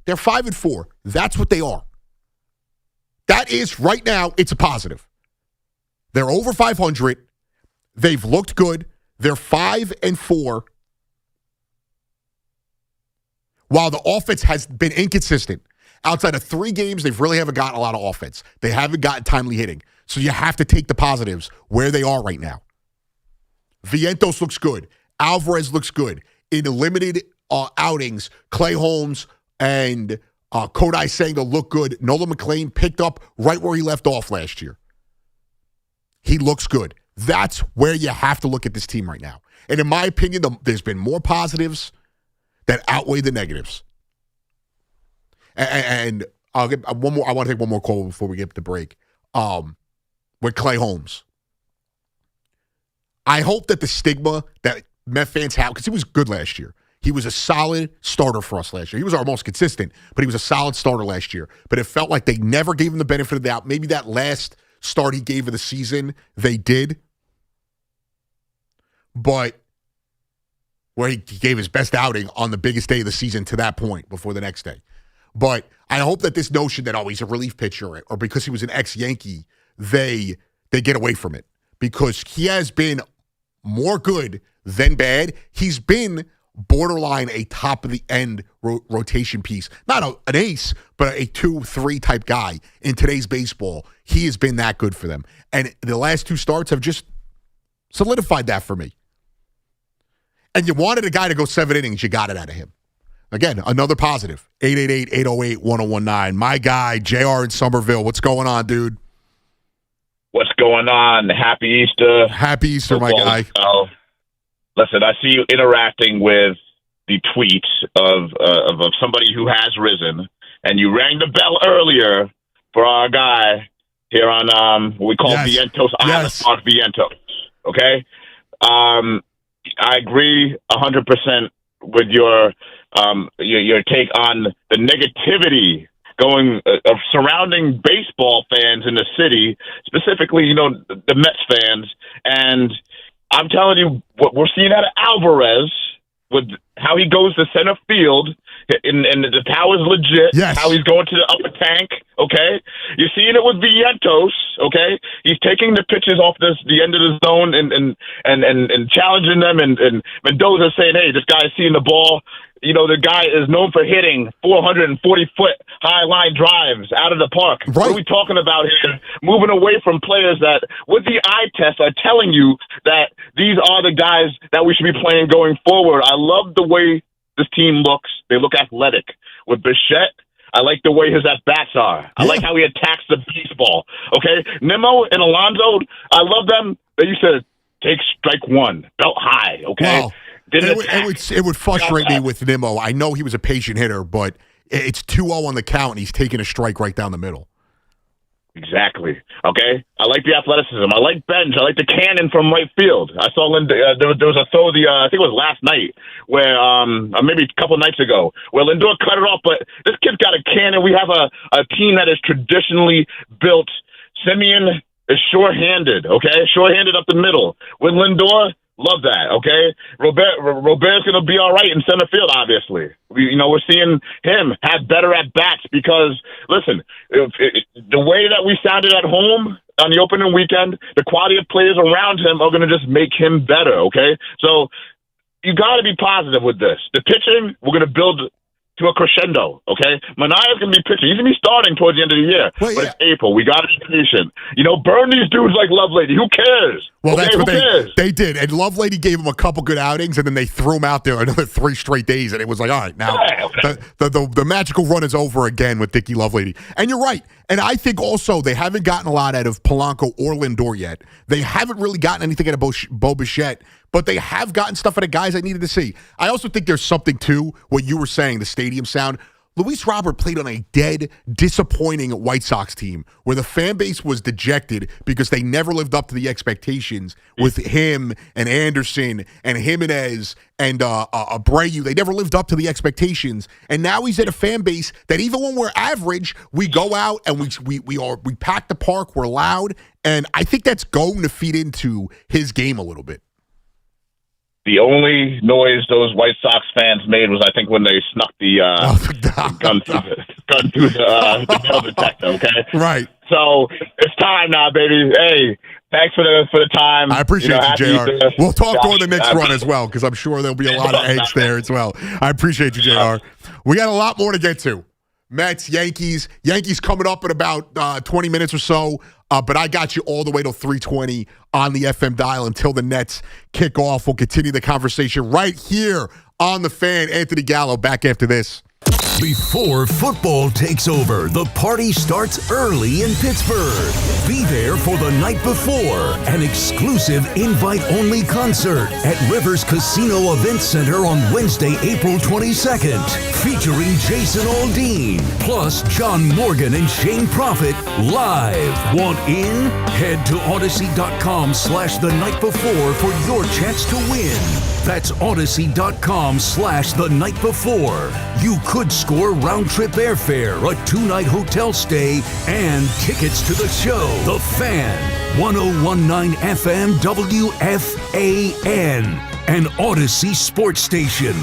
They're 5-4. That's what they are. That is, right now, it's a positive. They're over 500. They've looked good. They're 5-4. While the offense has been inconsistent. Outside of 3 games, they really haven't gotten a lot of offense. They haven't gotten timely hitting. So you have to take the positives where they are right now. Vientos looks good. Alvarez looks good. In limited outings, Clay Holmes and Kodai Senga look good. Nolan McLean picked up right where he left off last year. He looks good. That's where you have to look at this team right now. And in my opinion, there's been more positives that outweigh the negatives. And I'll get one more. I want to take one more call before we get to break. With Clay Holmes, I hope that the stigma that Met fans have, because he was good last year. He was a solid starter for us last year. He was our most consistent, but he was a solid starter last year. But it felt like they never gave him the benefit of the doubt. Maybe that last start he gave of the season, they did. But where he gave his best outing on the biggest day of the season to that point before the next day. But I hope that this notion that, he's a relief pitcher or because he was an ex-Yankee, they get away from it. Because he has been more good than bad. He's been borderline a top-of-the-end rotation piece. Not an ace, but a 2-3 type guy in today's baseball. He has been that good for them. And the last 2 starts have just solidified that for me. And you wanted a guy to go 7 innings, you got it out of him. Again, another positive. 888-808-1019. My guy, JR in Somerville. What's going on, dude? What's going on? Happy Easter. Happy Easter, my guy. Listen, I see you interacting with the tweets of somebody who has risen, and you rang the bell earlier for our guy here on what we call Vientos Island on Vientos. Okay? I agree 100% with your take on the negativity surrounding baseball fans in the city, specifically, the Mets fans. And I'm telling you, what we're seeing out of Alvarez with how he goes to center field, and the power is legit. Yes. How he's going to the upper tank. Okay, you're seeing it with Vientos. Okay, he's taking the pitches off the end of the zone and challenging them. And Mendoza saying, "Hey, this guy's seeing the ball." The guy is known for hitting 440-foot high line drives out of the park. Right. What are we talking about here? Moving away from players that, with the eye test, are telling you that these are the guys that we should be playing going forward. I love the way this team looks. They look athletic. With Bichette, I like the way his at-bats are. I like how he attacks the baseball. Okay? Nimmo and Alonso, I love them. They used to take strike one, belt high. Okay? Wow. It would frustrate me with Nimmo. I know he was a patient hitter, but it's 2-0 on the count, and he's taking a strike right down the middle. Exactly. Okay? I like the athleticism. I like Benj. I like the cannon from right field. I saw Lindor. There was a throw, I think it was last night, where or maybe a couple nights ago, where Lindor cut it off. But this kid's got a cannon. We have a team that is traditionally built. Simeon is short-handed, okay? Short-handed up the middle. With Lindor, love that, okay? Robert's going to be all right in center field, obviously. We're seeing him have better at-bats because, listen, the way that we sounded at home on the opening weekend, the quality of players around him are going to just make him better, okay? So you got to be positive with this. The pitching, we're going to build to a crescendo, okay? Manaya's going to be pitching. He's going to be starting towards the end of the year. But it's April. We got to be patient. Burn these dudes like Lovelady. Who cares? Well, okay? that's what they did. And Lovelady gave him a couple good outings, and then they threw him out there another 3 straight days, and it was like, all right, now the magical run is over again with Dickie Lovelady. And you're right. And I think also they haven't gotten a lot out of Polanco or Lindor yet. They haven't really gotten anything out of Bo Bichette, but they have gotten stuff out of guys I needed to see. I also think there's something to what you were saying, the stadium sound. Luis Robert played on a dead, disappointing White Sox team where the fan base was dejected because they never lived up to the expectations with him and Anderson and Jimenez and Abreu. They never lived up to the expectations. And now he's at a fan base that even when we're average, we go out and we pack the park, we're loud. And I think that's going to feed into his game a little bit. The only noise those White Sox fans made was, I think, when they snuck the gun through the metal detector. Okay, right. So it's time now, baby. Hey, thanks for the time. I appreciate you, JR. We'll talk during the Knicks run as well, because I'm sure there'll be a lot of angst there as well. I appreciate you, JR. We got a lot more to get to. Mets, Yankees coming up in about 20 minutes or so. But I got you all the way till 3:20 on the FM dial until the Nets kick off. We'll continue the conversation right here on the Fan. Anthony Gallo back after this. Before football takes over, the party starts early in Pittsburgh. Be there for the night before, an exclusive invite-only concert at Rivers Casino Event Center on Wednesday, April 22nd, featuring Jason Aldean, plus John Morgan and Shane Prophet live. Want in? Head to Odyssey.com/the night before for your chance to win. That's Odyssey.com/the night before. You could score round-trip airfare, a 2-night hotel stay, and tickets to the show. The Fan, 1019 FM WFAN, an Odyssey sports station.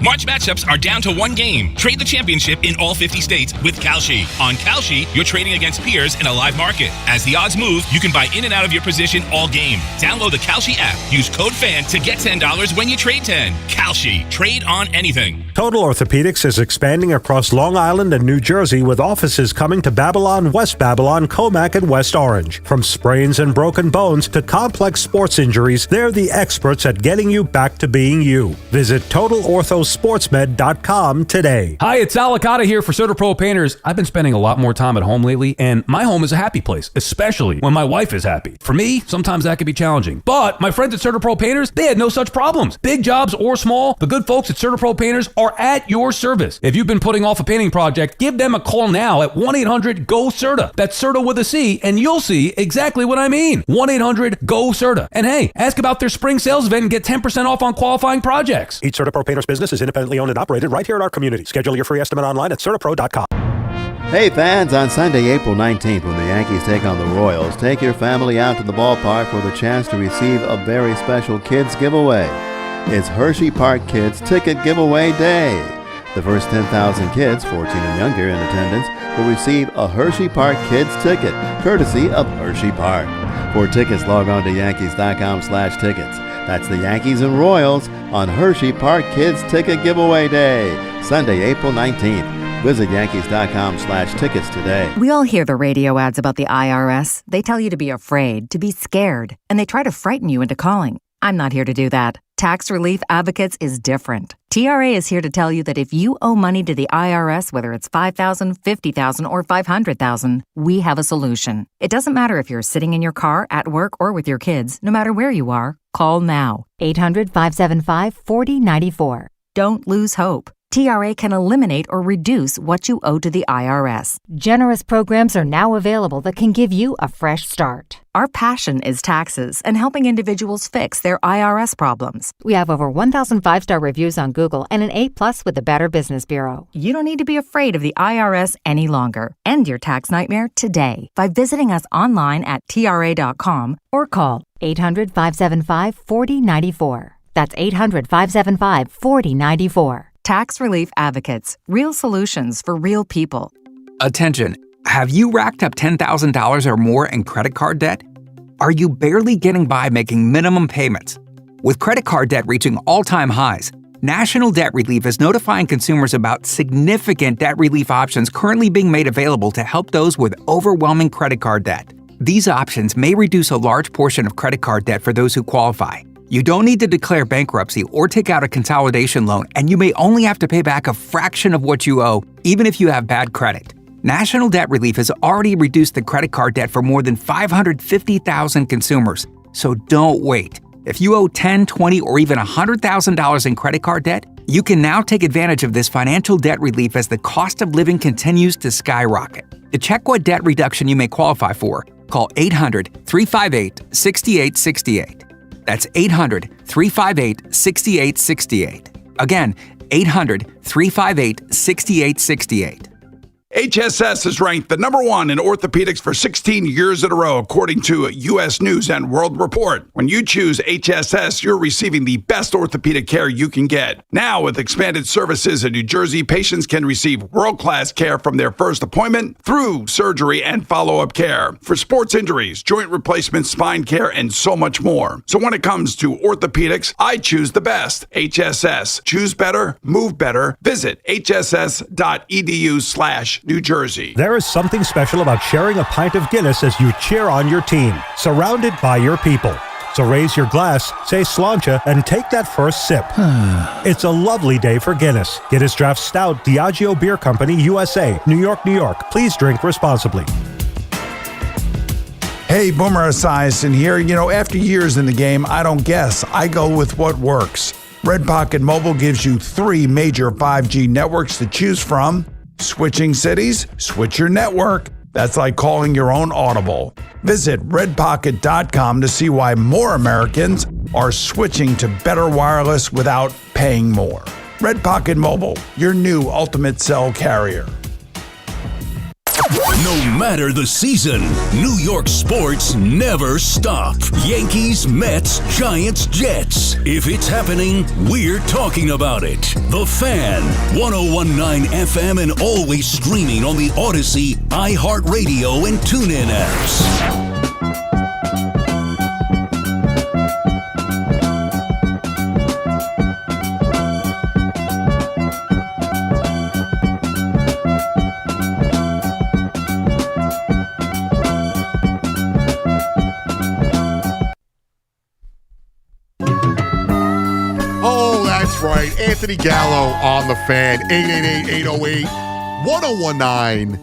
March matchups are down to one game. Trade the championship in all 50 states with Kalshi. On Kalshi, you're trading against peers in a live market. As the odds move, you can buy in and out of your position all game. Download the Kalshi app. Use code FAN to get $10 when you trade 10. Kalshi. Trade on anything. Total Orthopedics is expanding across Long Island and New Jersey with offices coming to Babylon, West Babylon, Comac, and West Orange. From sprains and broken bones to complex sports injuries, they're the experts at getting you back to being you. Visit TotalOrthoSportsMed.com today. Hi, it's Alicata here for CertaPro Painters. I've been spending a lot more time at home lately, and my home is a happy place, especially when my wife is happy. For me, sometimes that can be challenging. But my friends at CertaPro Painters, they had no such problems. Big jobs or small, the good folks at CertaPro Painters are at your service. If you've been putting off a painting project, give them a call now at 1-800-GO-CERTA. That's CERTA with a C, and you'll see exactly what I mean. 1-800-GO-CERTA. And hey, ask about their spring sales event and get 10% off on qualifying projects. Each CertaPro Painters business is independently owned and operated right here in our community. Schedule your free estimate online at CertaPro.com. Hey fans, on Sunday, April 19th, when the Yankees take on the Royals, take your family out to the ballpark for the chance to receive a very special kids giveaway. It's Hershey Park Kids Ticket Giveaway Day. The first 10,000 kids, 14 and younger in attendance, will receive a Hershey Park Kids ticket, courtesy of Hershey Park. For tickets, log on to Yankees.com/tickets. That's the Yankees and Royals on Hershey Park Kids Ticket Giveaway Day, Sunday, April 19th. Visit Yankees.com/tickets today. We all hear the radio ads about the IRS. They tell you to be afraid, to be scared, and they try to frighten you into calling. I'm not here to do that. Tax Relief Advocates is different. TRA is here to tell you that if you owe money to the IRS, whether it's $5,000, $50,000, or $500,000, we have a solution. It doesn't matter if you're sitting in your car, at work, or with your kids. No matter where you are, call now. 800-575-4094. Don't lose hope. TRA can eliminate or reduce what you owe to the IRS. Generous programs are now available that can give you a fresh start. Our passion is taxes and helping individuals fix their IRS problems. We have over 1,000 5-star reviews on Google and an A+ with the Better Business Bureau. You don't need to be afraid of the IRS any longer. End your tax nightmare today by visiting us online at TRA.com or call 800-575-4094. That's 800-575-4094. Tax Relief Advocates. Real solutions for real people. Attention. Have you racked up $10,000 or more in credit card debt? Are you barely getting by making minimum payments? With credit card debt reaching all-time highs, National Debt Relief is notifying consumers about significant debt relief options currently being made available to help those with overwhelming credit card debt. These options may reduce a large portion of credit card debt for those who qualify. You don't need to declare bankruptcy or take out a consolidation loan, and you may only have to pay back a fraction of what you owe, even if you have bad credit. National Debt Relief has already reduced the credit card debt for more than 550,000 consumers, so don't wait. If you owe $10,000, $20,000, or even $100,000 in credit card debt, you can now take advantage of this financial debt relief as the cost of living continues to skyrocket. To check what debt reduction you may qualify for, call 800-358-6868. That's 800-358-6868. Again, 800-358-6868. HSS is ranked the #1 in orthopedics for 16 years in a row, according to U.S. News and World Report. When you choose HSS, you're receiving the best orthopedic care you can get. Now, with expanded services in New Jersey, patients can receive world-class care from their first appointment through surgery and follow-up care for sports injuries, joint replacement, spine care, and so much more. So when it comes to orthopedics, I choose the best. HSS. Choose better, move better. Visit hss.edu/New Jersey. There is something special about sharing a pint of Guinness as you cheer on your team, surrounded by your people. So raise your glass, say sláinte, and take that first sip. It's a lovely day for Guinness. Guinness Draft Stout, Diageo Beer Company, USA, New York, New York. Please drink responsibly. Hey, Boomer Esiason here. You know, after years in the game, I don't guess. I go with what works. Red Pocket Mobile gives you 3 major 5G networks to choose from. Switching cities? Switch your network. That's like calling your own Audible. Visit redpocket.com to see why more Americans are switching to better wireless without paying more. Red Pocket Mobile, your new ultimate cell carrier. No matter the season, New York sports never stop. Yankees, Mets, Giants, Jets. If it's happening, we're talking about it. The Fan, 101.9 FM, and always streaming on the Odyssey, iHeartRadio, and TuneIn apps. Right, Anthony Gallo on the Fan, 888-808-1019.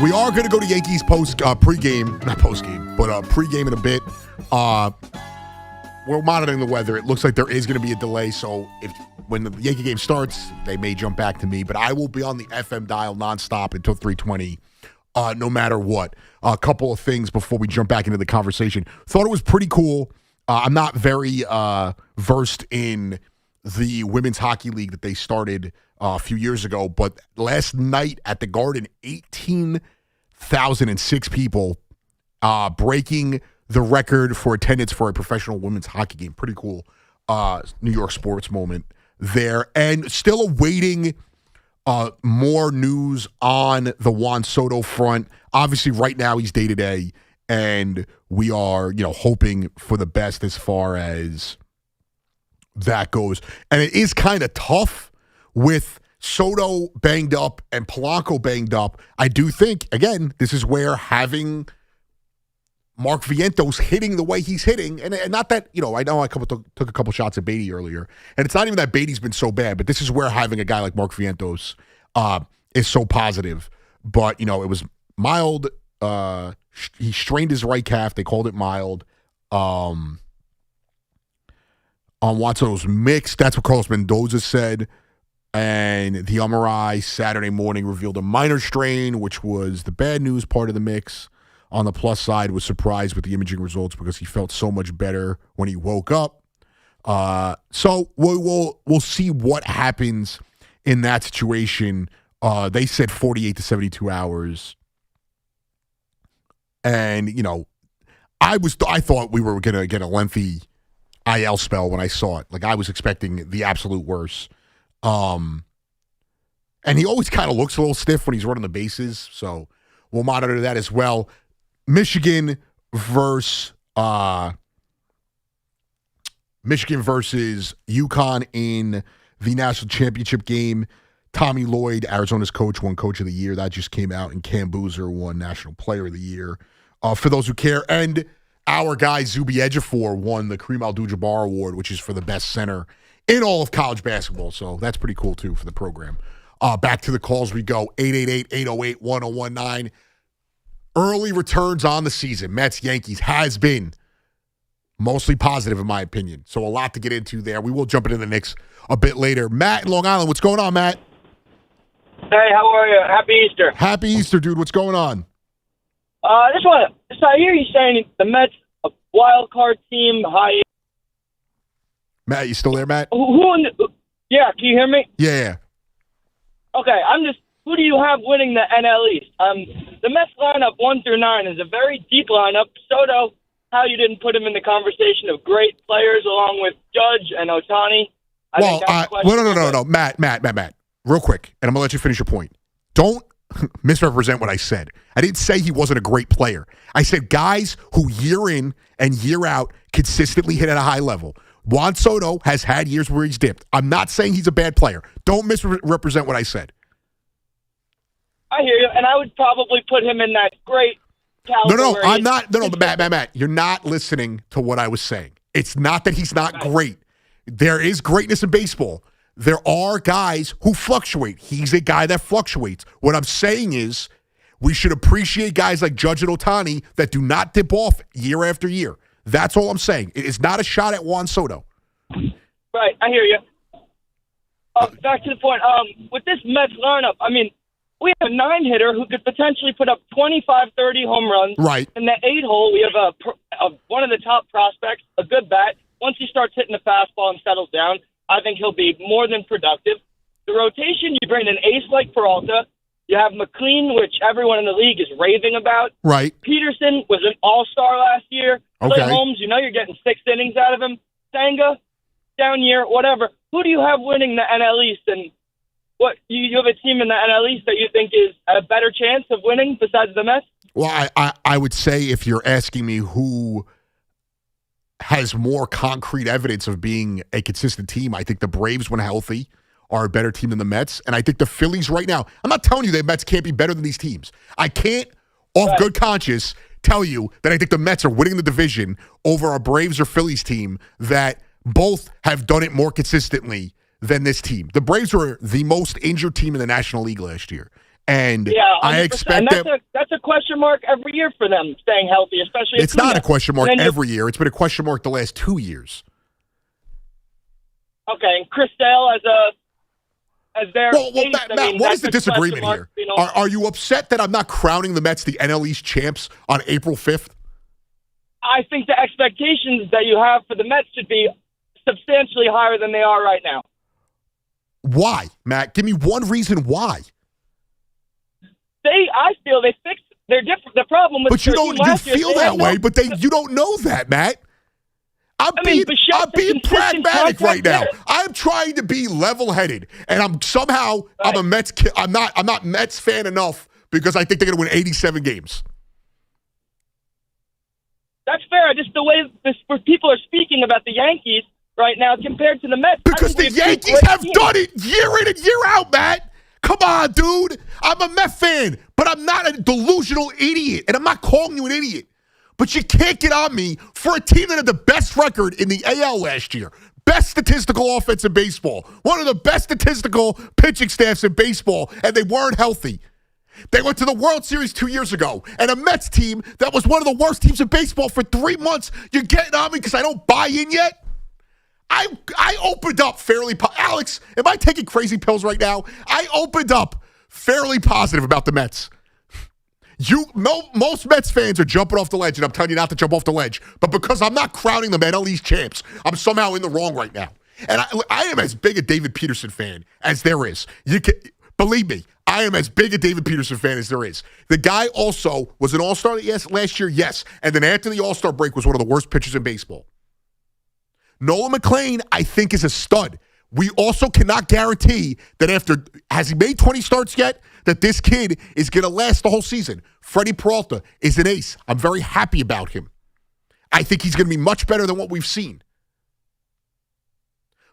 We are going to go to Yankees pregame, not postgame, but pregame in a bit. We're monitoring the weather. It looks like there is going to be a delay, so when the Yankee game starts, they may jump back to me. But I will be on the FM dial nonstop until 3:20, no matter what. A couple of things before we jump back into the conversation. Thought it was pretty cool. I'm not very versed in the women's hockey league that they started a few years ago. But last night at the Garden, 18,006 people, breaking the record for attendance for a professional women's hockey game. Pretty cool New York sports moment there. And still awaiting more news on the Juan Soto front. Obviously, right now he's day-to-day, and we are, hoping for the best as far as that goes. And it is kind of tough with Soto banged up and Polanco banged up. I do think, again, this is where having Mark Vientos hitting the way he's hitting, and not that, I know I took a couple shots at Beatty earlier, and it's not even that Beatty's been so bad, but this is where having a guy like Mark Vientos is so positive. But, it was mild. He strained his right calf. They called it mild. On Juan Soto's mixed. That's what Carlos Mendoza said. And the MRI Saturday morning revealed a minor strain, which was the bad news part of the mix. On the plus side, was surprised with the imaging results because he felt so much better when he woke up. So we'll see what happens in that situation. They said 48 to 72 hours. And, I thought we were going to get a lengthy IL spell when I saw it. Like, I was expecting the absolute worst. And he always kind of looks a little stiff when he's running the bases, so we'll monitor that as well. Michigan versus UConn in the national championship game. Tommy Lloyd, Arizona's coach, won Coach of the Year. That just came out, and Cam Boozer won National Player of the Year. For those who care, and our guy Zuby Ejiofor won the Kareem Abdul-Jabbar Award, which is for the best center in all of college basketball. So that's pretty cool, too, for the program. Back to the calls we go. 888-808-1019. Early returns on the season. Mets, Yankees has been mostly positive, in my opinion. So a lot to get into there. We will jump into the Knicks a bit later. Matt in Long Island. What's going on, Matt? Hey, how are you? Happy Easter. Happy Easter, dude. What's going on? I hear you saying the Mets, a wild card team, high. Matt, you still there, Matt? Yeah, can you hear me? Yeah. Okay, who do you have winning the NL East? The Mets lineup 1 through 9 is a very deep lineup. Soto, how you didn't put him in the conversation of great players along with Judge and Ohtani. No. Matt. Real quick, and I'm going to let you finish your point. Don't misrepresent what I said. I didn't say he wasn't a great player. I said guys who year in and year out consistently hit at a high level. Juan Soto has had years where he's dipped. I'm not saying he's a bad player. Don't misrepresent what I said. I hear you, and I would probably put him in that great No, I'm not. No, Matt, you're not listening to what I was saying. It's not that he's not great. There is greatness in baseball. There are guys who fluctuate. He's a guy that fluctuates. What I'm saying is we should appreciate guys like Judge and Ohtani that do not dip off year after year. That's all I'm saying. It is not a shot at Juan Soto. Right, I hear you. Back to the point. With this Mets lineup, I mean, we have a 9-hitter who could potentially put up 25, 30 home runs. Right. In the 8-hole, we have one of the top prospects, a good bat. Once he starts hitting the fastball and settles down, I think he'll be more than productive. The rotation, you bring an ace like Peralta. You have McLean, which everyone in the league is raving about. Right. Peterson was an all-star last year. Okay. Clay Holmes, you know you're getting 6 innings out of him. Senga, down year, whatever. Who do you have winning the NL East? And what you have a team in the NL East that you think is a better chance of winning besides the Mets? Well, I would say if you're asking me who has more concrete evidence of being a consistent team, I think the Braves, when healthy, are a better team than the Mets. And I think the Phillies right now, I'm not telling you the Mets can't be better than these teams. I can't, off good conscience, tell you that I think the Mets are winning the division over a Braves or Phillies team that both have done it more consistently than this team. The Braves were the most injured team in the National League last year. And I expect that's a question mark every year for them staying healthy, especially. It's not a question mark every year. It's been a question mark the last 2 years. Okay, and Chris Sale as their Matt, what is the disagreement here? Are you upset that I'm not crowning the Mets the NL East champs on April 5th? I think the expectations that you have for the Mets should be substantially higher than they are right now. Why, Matt? Give me one reason why. I feel they fixed. They're different. The problem with but you don't. You feel that way, but you don't know that, Matt. I'm being pragmatic right now. I'm trying to be level-headed, and I'm a Mets. I'm not Mets fan enough because I think they're going to win 87 games. That's fair. Just the way people are speaking about the Yankees right now compared to the Mets. Because the Yankees have done it year in and year out, Matt. Come on, dude. I'm a Met fan, but I'm not a delusional idiot, and I'm not calling you an idiot. But you can't get on me for a team that had the best record in the AL last year. Best statistical offense in baseball. One of the best statistical pitching staffs in baseball, and they weren't healthy. They went to the World Series 2 years ago, and a Mets team that was one of the worst teams in baseball for 3 months. You're getting on me because I don't buy in yet? I opened up fairly Alex, am I taking crazy pills right now? I opened up fairly positive about the Mets. Most Mets fans are jumping off the ledge, and I'm telling you not to jump off the ledge. But because I'm not crowning them NL East champs, I'm somehow in the wrong right now. And I am as big a David Peterson fan as there is. Believe me, I am as big a David Peterson fan as there is. The guy also was an all-star last year, yes. And then after the all-star break was one of the worst pitchers in baseball. Nolan McLean, I think, is a stud. We also cannot guarantee that has he made 20 starts yet, that this kid is going to last the whole season. Freddie Peralta is an ace. I'm very happy about him. I think he's going to be much better than what we've seen.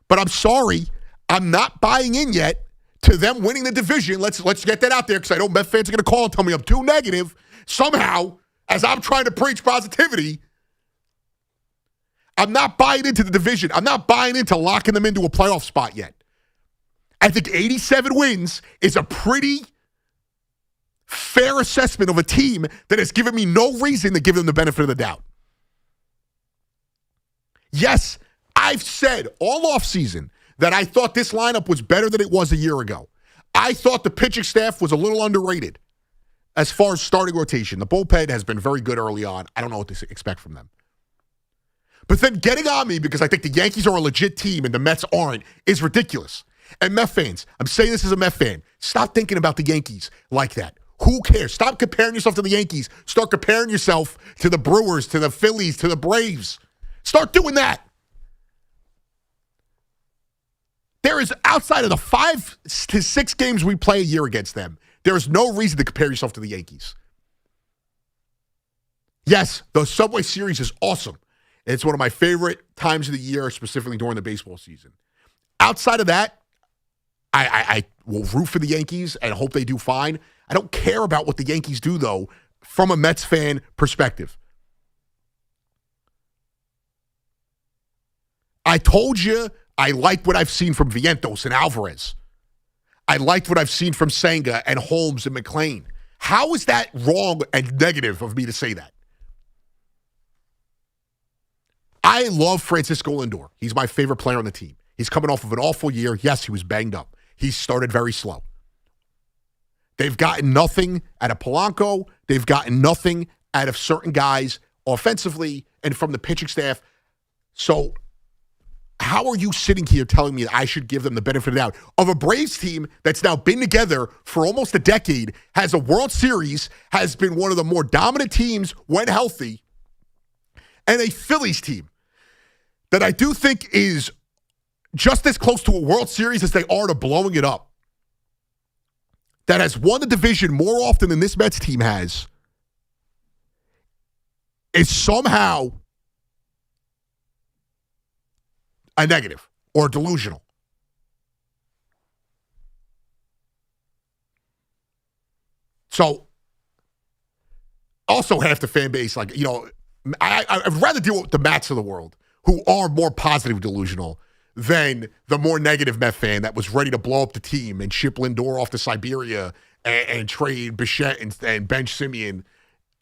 But I'm sorry, I'm not buying in yet to them winning the division. Let's get that out there because I know Met fans are going to call and tell me I'm too negative. Somehow, as I'm trying to preach positivity, I'm not buying into the division. I'm not buying into locking them into a playoff spot yet. I think 87 wins is a pretty fair assessment of a team that has given me no reason to give them the benefit of the doubt. Yes, I've said all offseason that I thought this lineup was better than it was a year ago. I thought the pitching staff was a little underrated as far as starting rotation. The bullpen has been very good early on. I don't know what to expect from them. But then getting on me because I think the Yankees are a legit team and the Mets aren't is ridiculous. And Met fans, I'm saying this as a Met fan, stop thinking about the Yankees like that. Who cares? Stop comparing yourself to the Yankees. Start comparing yourself to the Brewers, to the Phillies, to the Braves. Start doing that. There is, outside of the 5 to 6 games we play a year against them, there is no reason to compare yourself to the Yankees. Yes, the Subway Series is awesome. It's one of my favorite times of the year, specifically during the baseball season. Outside of that, I will root for the Yankees and hope they do fine. I don't care about what the Yankees do, though, from a Mets fan perspective. I told you I like what I've seen from Vientos and Alvarez. I liked what I've seen from Senga and Holmes and McClain. How is that wrong and negative of me to say that? I love Francisco Lindor. He's my favorite player on the team. He's coming off of an awful year. Yes, he was banged up. He started very slow. They've gotten nothing out of Polanco. They've gotten nothing out of certain guys offensively and from the pitching staff. So how are you sitting here telling me that I should give them the benefit of the doubt of a Braves team that's now been together for almost a decade, has a World Series, has been one of the more dominant teams when healthy, and a Phillies team that I do think is just as close to a World Series as they are to blowing it up, that has won the division more often than this Mets team has, is somehow a negative or delusional. So, also half the fan base, like, you know, I'd rather deal with the Mats of the world who are more positive delusional than the more negative Met fan that was ready to blow up the team and ship Lindor off to Siberia and trade Bichette and bench Simeon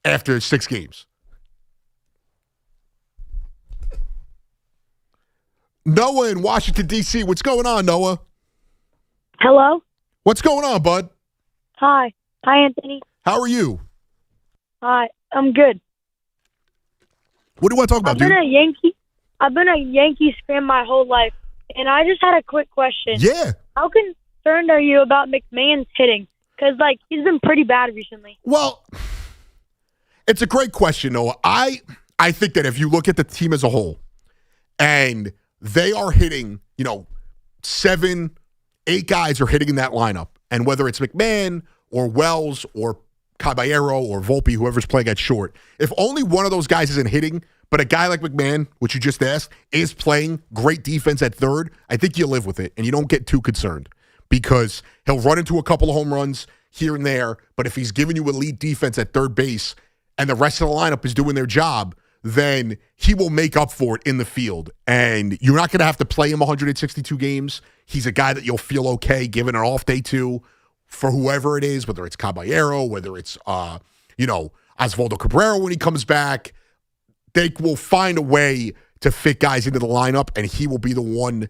after 6 games. Noah in Washington, D.C. What's going on, Noah? Hello? What's going on, bud? Hi. Hi, Anthony. How are you? Hi. I'm good. What do you want to talk about, I've been a Yankees fan my whole life, and I just had a quick question. Yeah. How concerned are you about McMahon's hitting? Because, like, he's been pretty bad recently. Well, it's a great question, Noah. I think that if you look at the team as a whole, and they are hitting, 7, 8 guys are hitting in that lineup. And whether it's McMahon or Wells or Caballero or Volpe, whoever's playing at short, if only one of those guys isn't hitting, but a guy like McMahon, which you just asked, is playing great defense at third, I think you live with it and you don't get too concerned because he'll run into a couple of home runs here and there. But if he's giving you elite defense at third base and the rest of the lineup is doing their job, then he will make up for it in the field. And you're not going to have to play him 162 games. He's a guy that you'll feel okay giving an off day to for whoever it is, whether it's Caballero, whether it's, Osvaldo Cabrera when he comes back. They will find a way to fit guys into the lineup, and he will be the one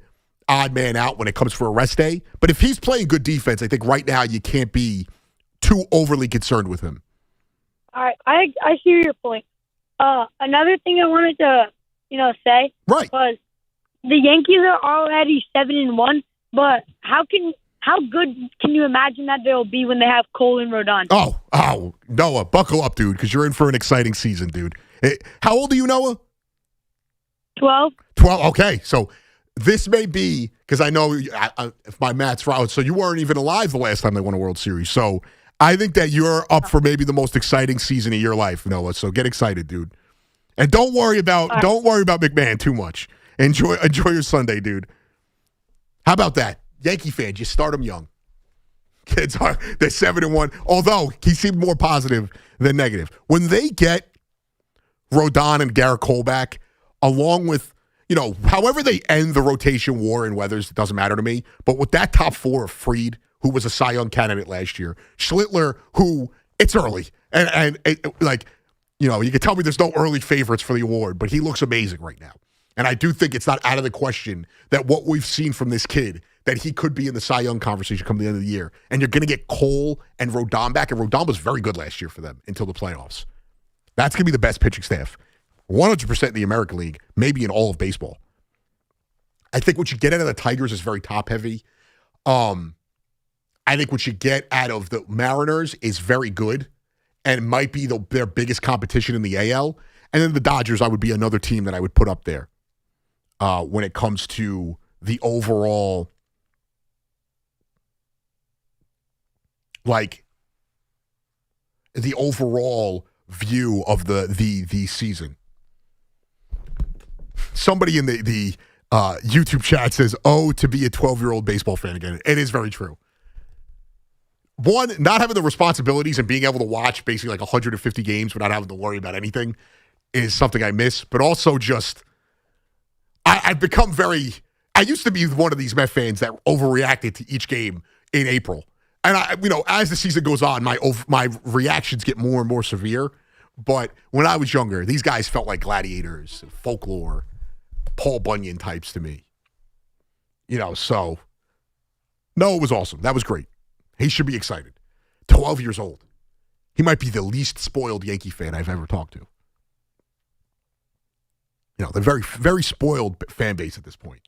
odd man out when it comes for a rest day. But if he's playing good defense, I think right now you can't be too overly concerned with him. All right. I hear your point. Another thing I wanted to, say was the Yankees are already 7-1, but how good can you imagine that they'll be when they have Cole and Rodon? Oh, Noah, buckle up, dude, because you're in for an exciting season, dude. How old are you, Noah? 12. 12, okay. So this may be, because I know if my math's right, so you weren't even alive the last time they won a World Series. So I think that you're up for maybe the most exciting season of your life, Noah. So get excited, dude. And don't worry about McMahon too much. Enjoy your Sunday, dude. How about that? Yankee fans, you start them young. Kids they're 7-1. Although he seemed more positive than negative. When they get Rodon and Garrett Cole back, along with, however they end the rotation war in Weathers, it doesn't matter to me. But with that top 4 of Fried, who was a Cy Young candidate last year, Schlittler, who it's early, and you can tell me there's no early favorites for the award, but he looks amazing right now. And I do think it's not out of the question that what we've seen from this kid, that he could be in the Cy Young conversation come the end of the year. And you're going to get Cole and Rodon back. And Rodon was very good last year for them until the playoffs. That's going to be the best pitching staff. 100% in the American League, maybe in all of baseball. I think what you get out of the Tigers is very top-heavy. I think what you get out of the Mariners is very good and might be their biggest competition in the AL. And then the Dodgers, I would be another team that I would put up there when it comes to the overall, view of the season. Somebody in the YouTube chat says, "Oh, to be a 12-year-old baseball fan again." It is very true. one, not having the responsibilities and being able to watch basically like 150 games without having to worry about anything is something I miss. But also just, I've become I used to be one of these Met fans that overreacted to each game in April. And as the season goes on, my reactions get more and more severe. But when I was younger, these guys felt like gladiators, folklore, Paul Bunyan types to me. So no, it was awesome. That was great. He should be excited. 12 years old. He might be the least spoiled Yankee fan I've ever talked to. The very, very spoiled fan base at this point.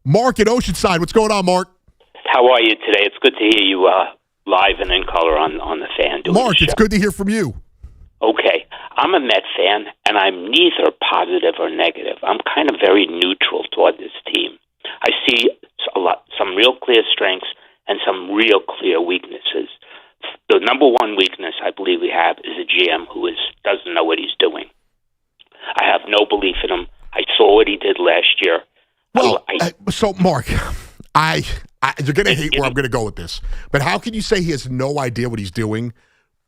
Mark at Oceanside. What's going on, Mark? How are you today? It's good to hear you live and in color on the fan. Mark, it's good to hear from you. Okay. I'm a Met fan, and I'm neither positive or negative. I'm kind of very neutral toward this team. I see some real clear strengths and some real clear weaknesses. The number one weakness I believe we have is a GM who doesn't know what he's doing. I have no belief in him. I saw what he did last year. Well, so Mark, you're going to hate where I'm going to go with this, but how can you say he has no idea what he's doing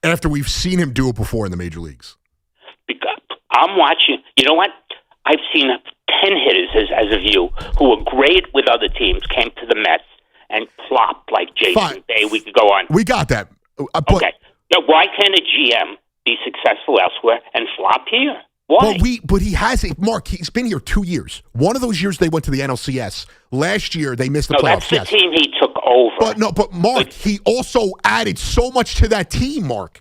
after we've seen him do it before in the major leagues? Because I'm watching. You know what? I've seen 10 hitters as of you who were great with other teams, came to the Mets and flopped like Jason Day. We could go on. We got that. Okay. Now, why can't a GM be successful elsewhere and flop here? Why? But he hasn't. Mark, he's been here 2 years. One of those years they went to the NLCS. Last year they missed the playoffs. That's the team he took over. But Mark, he also added so much to that team, Mark.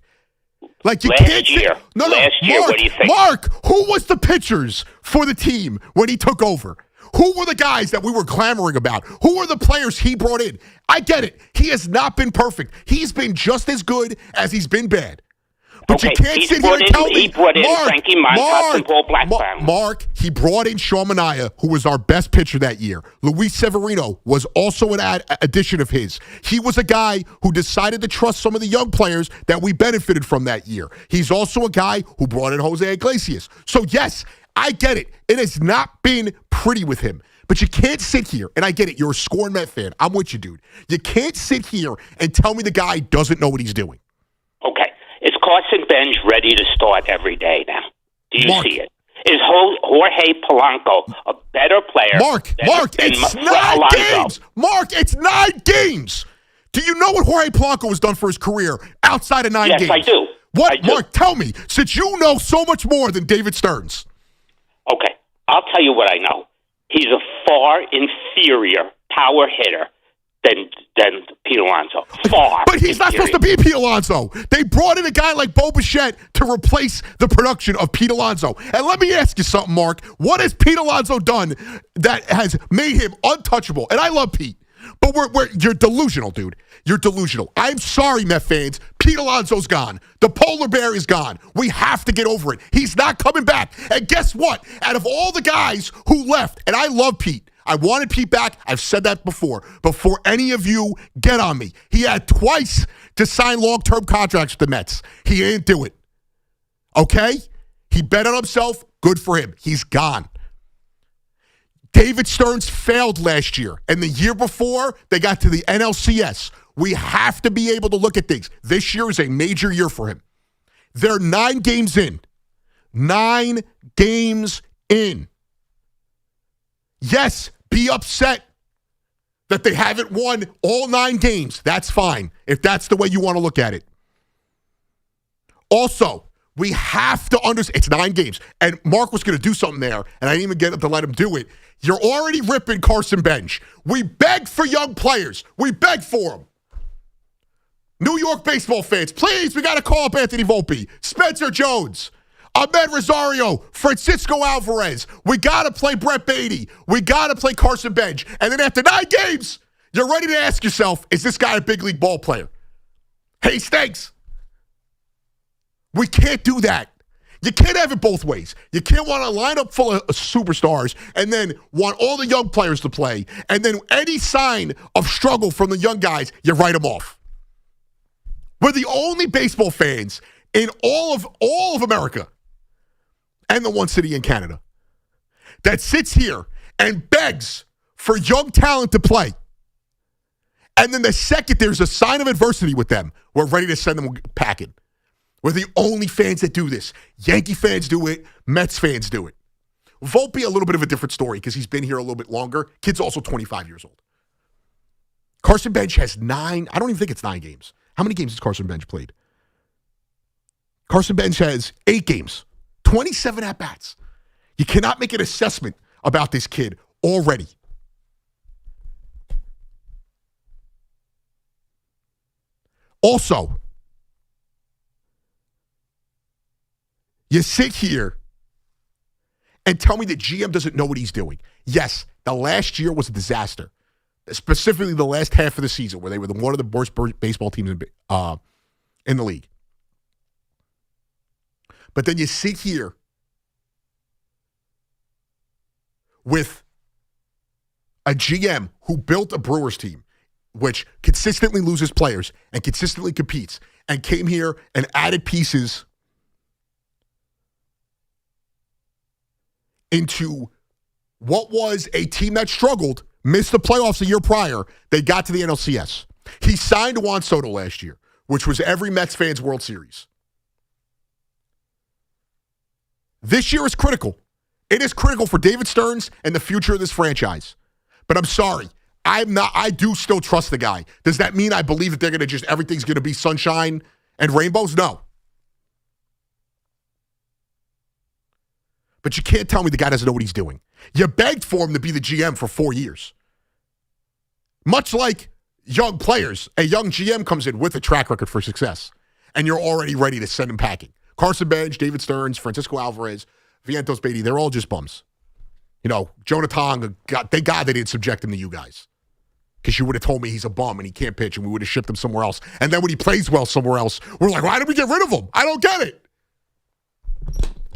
Like you last can't year. say, no, last year, Mark, what do you think? Mark, who was the pitchers for the team when he took over? Who were the guys that we were clamoring about? Who were the players he brought in? I get it. He has not been perfect. He's been just as good as he's been bad. But you can't sit here and tell me. He brought in Frankie Montas and Paul Blackburn. Mark, he brought in Sean Manaea, who was our best pitcher that year. Luis Severino was also an addition of his. He was a guy who decided to trust some of the young players that we benefited from that year. He's also a guy who brought in Jose Iglesias. So, yes, I get it. It has not been pretty with him. But you can't sit here, and I get it, you're a scorn Met fan. I'm with you, dude. You can't sit here and tell me the guy doesn't know what he's doing. Okay. Is Carson Bench ready to start every day now? Do you see it? Is Jorge Polanco a better player? Mark, it's 9 games. Mark, it's 9 games. Do you know what Jorge Polanco has done for his career outside of 9 games? Yes, I do. What, Mark, tell me, since you know so much more than David Stearns. Okay, I'll tell you what I know. He's a far inferior power hitter than Pete Alonso. Far. But he's not supposed to be Pete Alonso. They brought in a guy like Bo Bichette to replace the production of Pete Alonso. And let me ask you something, Mark. What has Pete Alonso done that has made him untouchable? And I love Pete. But you're delusional, dude. You're delusional. I'm sorry, Met fans. Pete Alonso's gone. The polar bear is gone. We have to get over it. He's not coming back. And guess what? Out of all the guys who left, and I love Pete, I wanted Pete back. I've said that before any of you get on me. He had twice to sign long-term contracts with the Mets. He didn't do it. Okay? He bet on himself. Good for him. He's gone. David Stearns failed last year. And the year before, they got to the NLCS. We have to be able to look at things. This year is a major year for him. They're 9 games in. 9 games in. Yes, be upset that they haven't won all 9 games. That's fine, if that's the way you want to look at it. Also, we have to understand, it's 9 games. And Mark was going to do something there, and I didn't even get to let him do it. You're already ripping Carson Bench. We beg for young players. We beg for them. New York baseball fans, please, we got to call up Anthony Volpe, Spencer Jones, Ahmed Rosario, Francisco Alvarez. We got to play Brett Beatty. We got to play Carson Bench. And then after 9 games, you're ready to ask yourself, is this guy a big league ball player? Hey, stinks. We can't do that. You can't have it both ways. You can't want a lineup full of superstars and then want all the young players to play, and then any sign of struggle from the young guys, you write them off. We're the only baseball fans in all of America and the one city in Canada that sits here and begs for young talent to play. And then the second there's a sign of adversity with them, we're ready to send them packing. We're the only fans that do this. Yankee fans do it. Mets fans do it. Volpe, a little bit of a different story because he's been here a little bit longer. Kid's also 25 years old. Carson Bench has 9. I don't even think it's 9 games. How many games has Carson Bench played? Carson Bench has 8 games, 27 at-bats. You cannot make an assessment about this kid already. Also, you sit here and tell me the GM doesn't know what he's doing. Yes, the last year was a disaster, specifically the last half of the season where they were one of the worst baseball teams in the league. But then you sit here with a GM who built a Brewers team, which consistently loses players and consistently competes, and came here and added pieces into what was a team that struggled, missed the playoffs a year prior. They got to the NLCS. He signed Juan Soto last year, which was every Mets fan's World Series. This year is critical. It is critical for David Stearns and the future of this franchise. But I'm sorry. I do still trust the guy. Does that mean I believe that they're going to everything's going to be sunshine and rainbows? No. But you can't tell me the guy doesn't know what he's doing. You begged for him to be the GM for 4 years. Much like young players, a young GM comes in with a track record for success, and you're already ready to send him packing. Carson Bench, David Stearns, Francisco Alvarez, Vientos Beatty, they're all just bums. You know, Jonah Tong, thank God they didn't subject him to you guys. Because you would have told me he's a bum and he can't pitch, and we would have shipped him somewhere else. And then when he plays well somewhere else, we're like, why did we get rid of him? I don't get it.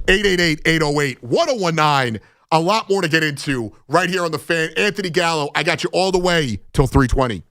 888-808-1019. A lot more to get into right here on The Fan. Anthony Gallo, I got you all the way till 3:20.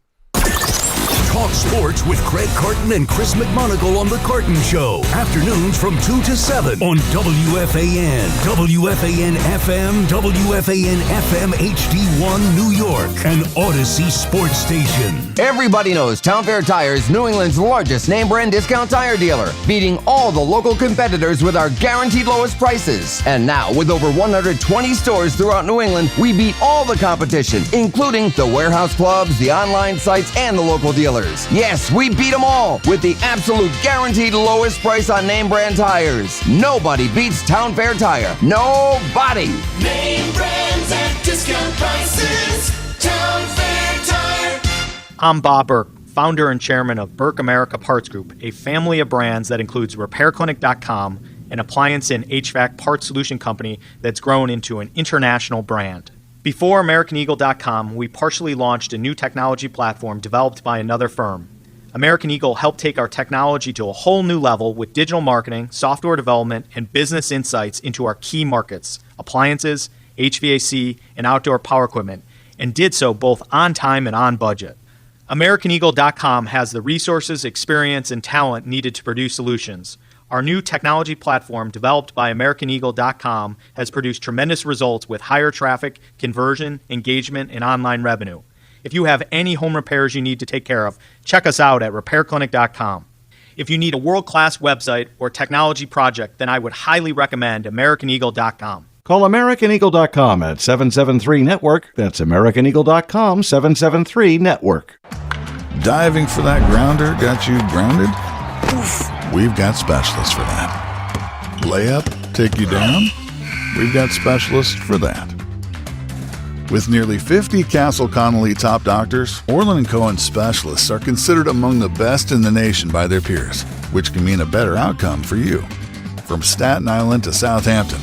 Talk sports with Craig Carton and Chris McMonagle on The Carton Show. Afternoons from 2 to 7 on WFAN, WFAN FM, WFAN FM HD1 New York, and Odyssey Sports Station. Everybody knows Town Fair Tire is New England's largest name brand discount tire dealer, beating all the local competitors with our guaranteed lowest prices. And now, with over 120 stores throughout New England, we beat all the competition, including the warehouse clubs, the online sites, and the local dealers. Yes, we beat them all with the absolute guaranteed lowest price on name brand tires. Nobody beats Town Fair Tire. Nobody. Name brands at discount prices. Town Fair Tire. I'm Bob Burke, founder and chairman of Burke America Parts Group, a family of brands that includes RepairClinic.com, an appliance and HVAC parts solution company that's grown into an international brand. Before AmericanEagle.com, we partially launched a new technology platform developed by another firm. American Eagle helped take our technology to a whole new level with digital marketing, software development, and business insights into our key markets, appliances, HVAC, and outdoor power equipment, and did so both on time and on budget. AmericanEagle.com has the resources, experience, and talent needed to produce solutions. Our new technology platform, developed by AmericanEagle.com, has produced tremendous results with higher traffic, conversion, engagement, and online revenue. If you have any home repairs you need to take care of, check us out at RepairClinic.com. If you need a world-class website or technology project, then I would highly recommend AmericanEagle.com. Call AmericanEagle.com at 773-NETWORK. That's AmericanEagle.com, 773-NETWORK. Diving for that grounder got you grounded? Oof. We've got specialists for that. Layup, take you down? We've got specialists for that. With nearly 50 Castle Connolly top doctors, Orland & Cohen specialists are considered among the best in the nation by their peers, which can mean a better outcome for you. From Staten Island to Southampton,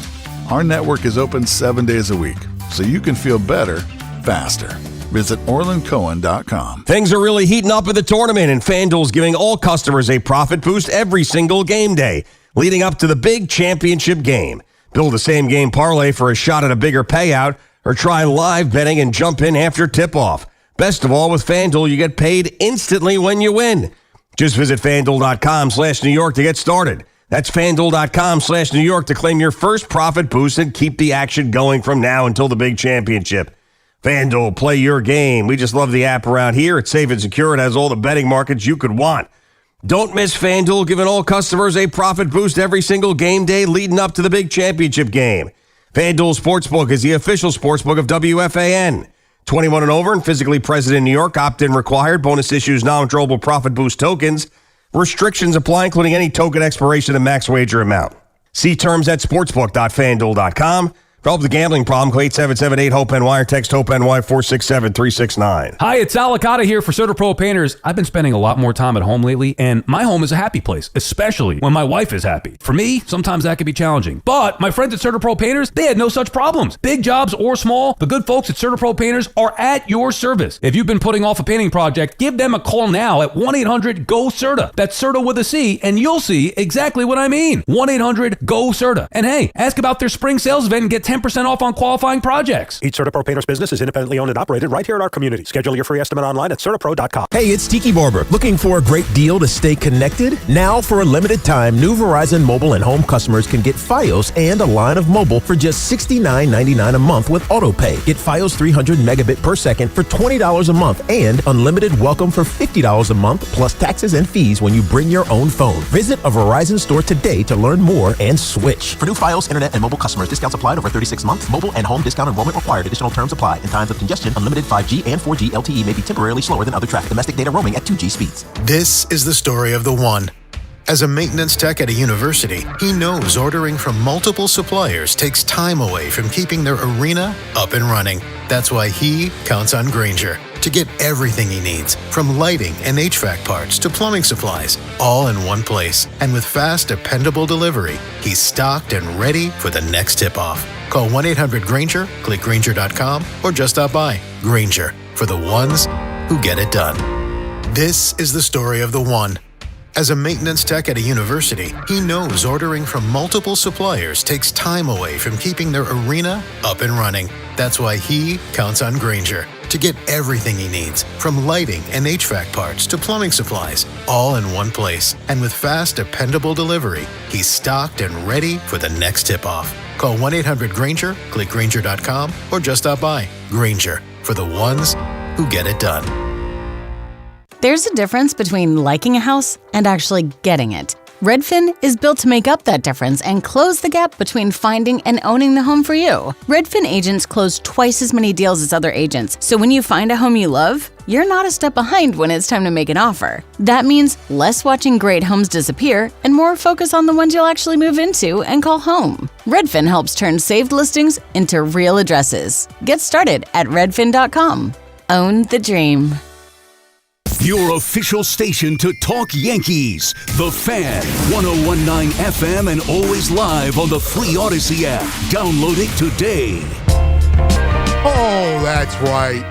our network is open 7 days a week, so you can feel better, faster. Visit OrlandCohen.com. Things are really heating up in the tournament, and FanDuel's giving all customers a profit boost every single game day, leading up to the big championship game. Build a same-game parlay for a shot at a bigger payout, or try live betting and jump in after tip-off. Best of all, with FanDuel, you get paid instantly when you win. Just visit FanDuel.com/New York to get started. That's FanDuel.com/New York to claim your first profit boost and keep the action going from now until the big championship. FanDuel, play your game. We just love the app around here. It's safe and secure. It has all the betting markets you could want. Don't miss FanDuel, giving all customers a profit boost every single game day leading up to the big championship game. FanDuel Sportsbook is the official sportsbook of WFAN. 21 and over and physically present in New York. Opt-in required. Bonus issues, non-withdrawable profit boost tokens. Restrictions apply, including any token expiration and max wager amount. See terms at sportsbook.fanduel.com. For help with the gambling problem, call 877-8-HOPE-NY or text HOPE-NY 467-369. Hi, it's Alicata here for Soda Pro Painters. I've been spending a lot more time at home lately, and my home is a happy place, especially when my wife is happy. For me, sometimes that can be challenging. But my friends at Soda Pro Painters, they had no such problems. Big jobs or small, the good folks at Soda Pro Painters are at your service. If you've been putting off a painting project, give them a call now at 1-800-GO-CERTA. That's CERTA with a C, and you'll see exactly what I mean. 1-800-GO-CERTA. And hey, ask about their spring sales event and get 10% off on qualifying projects. Each Soda Pro Painters business is independently owned and operated right here in our community. Schedule your free estimate online at CertaPro.com. Hey, it's Tiki Barber. Looking for a great deal to stay connected? Now, for a limited time, new Verizon mobile and home customers can get Fios and a line of mobile for just $69.99 a month with AutoPay. Get Fios 300 megabit per second for $20 a month and unlimited welcome for $50 a month plus taxes and fees when you bring your own phone. Visit a Verizon store today to learn more and switch. For new Fios, internet, and mobile customers, discounts applied over 36 months. Mobile and home discount enrollment required. Additional terms apply. In times of congestion, unlimited 5G and 4G LTE may be temporarily slower than other traffic. Domestic data roaming at 2G speeds. This is the story of the one. As a maintenance tech at a university, he knows ordering from multiple suppliers takes time away from keeping their arena up and running. That's why he counts on Grainger to get everything he needs, from lighting and HVAC parts to plumbing supplies, all in one place. And with fast, dependable delivery, he's stocked and ready for the next tip-off. Call 1-800-GRAINGER, click Grainger.com, or just stop by. Grainger, for the ones who get it done. This is the story of the one. As a maintenance tech at a university, he knows ordering from multiple suppliers takes time away from keeping their arena up and running. That's why he counts on Grainger to get everything he needs, from lighting and HVAC parts to plumbing supplies, all in one place. And with fast, dependable delivery, he's stocked and ready for the next tip-off. Call 1-800-GRAINGER, click Grainger.com, or just stop by. Grainger, for the ones who get it done. There's a difference between liking a house and actually getting it. Redfin is built to make up that difference and close the gap between finding and owning the home for you. Redfin agents close twice as many deals as other agents, so when you find a home you love, you're not a step behind when it's time to make an offer. That means less watching great homes disappear and more focus on the ones you'll actually move into and call home. Redfin helps turn saved listings into real addresses. Get started at redfin.com. Own the dream. Your official station to talk Yankees. The Fan, 101.9 FM, and always live on the free Odyssey app. Download it today. Oh, that's right.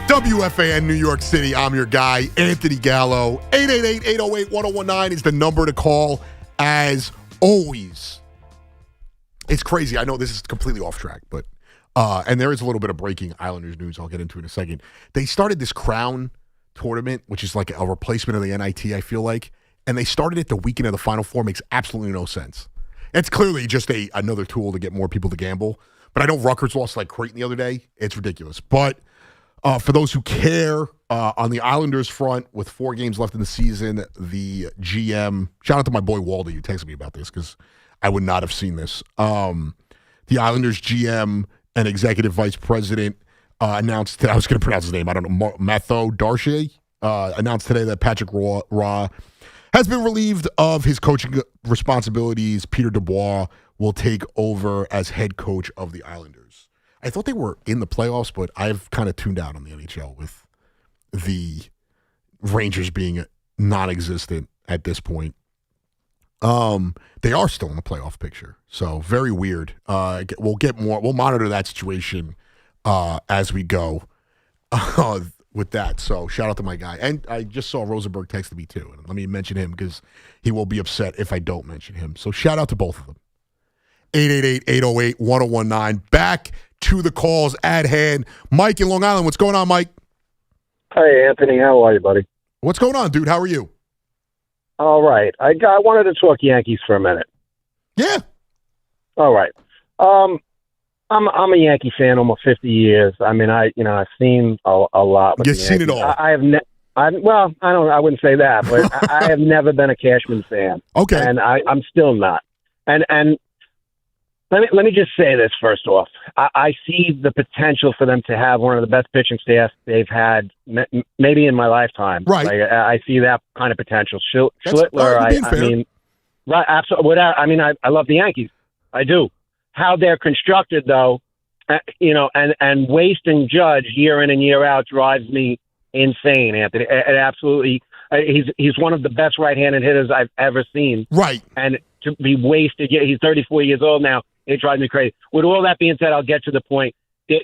WFAN New York City. I'm your guy, Anthony Gallo. 888-808-1019 is the number to call, as always. It's crazy. I know this is completely off track, but and there is a little bit of breaking Islanders news I'll get into in a second. They started this Crown tournament, which is like a replacement of the NIT, I feel like, and they started it the weekend of the Final Four. Makes absolutely no sense. It's clearly just another tool to get more people to gamble. But I know Rutgers lost like Creighton the other day. It's ridiculous. But for those who care, on the Islanders front, with 4 games left in the season, the GM, shout out to my boy Waldy, who texted me about this because I would not have seen this. The Islanders GM and executive vice president announced today, I was going to pronounce his name, I don't know, Matho Darche, announced today that Patrick Raw has been relieved of his coaching responsibilities. Peter Dubois will take over as head coach of the Islanders. I thought they were in the playoffs, but I've kind of tuned out on the NHL with the Rangers being non-existent at this point. They are still in the playoff picture, so very weird. We'll get more. We'll monitor that situation as we go with that. So shout out to my guy. And I just saw Rosenberg texted me too. And let me mention him because he will be upset if I don't mention him. So shout out to both of them. 888-808-1019. Back to the calls at hand. Mike in Long Island. What's going on, Mike? Hey, Anthony. How are you, buddy? What's going on, dude? How are you? All right. I wanted to talk Yankees for a minute. Yeah. All right. I'm a Yankee fan almost 50 years. I mean, I've seen a lot. With You've the seen it Yankees. all. I wouldn't say that, but I have never been a Cashman fan. Okay. And I'm still not. And let me just say this first off. I see the potential for them to have one of the best pitching staffs they've had maybe in my lifetime. Right. Like, I see that kind of potential. Schlittler, right, absolutely. I love the Yankees. I do. How they're constructed, though, and Waste and Judge year in and year out drives me insane, Anthony. It absolutely. He's one of the best right-handed hitters I've ever seen. Right. And to be wasted, he's 34 years old now. It drives me crazy. With all that being said, I'll get to the point.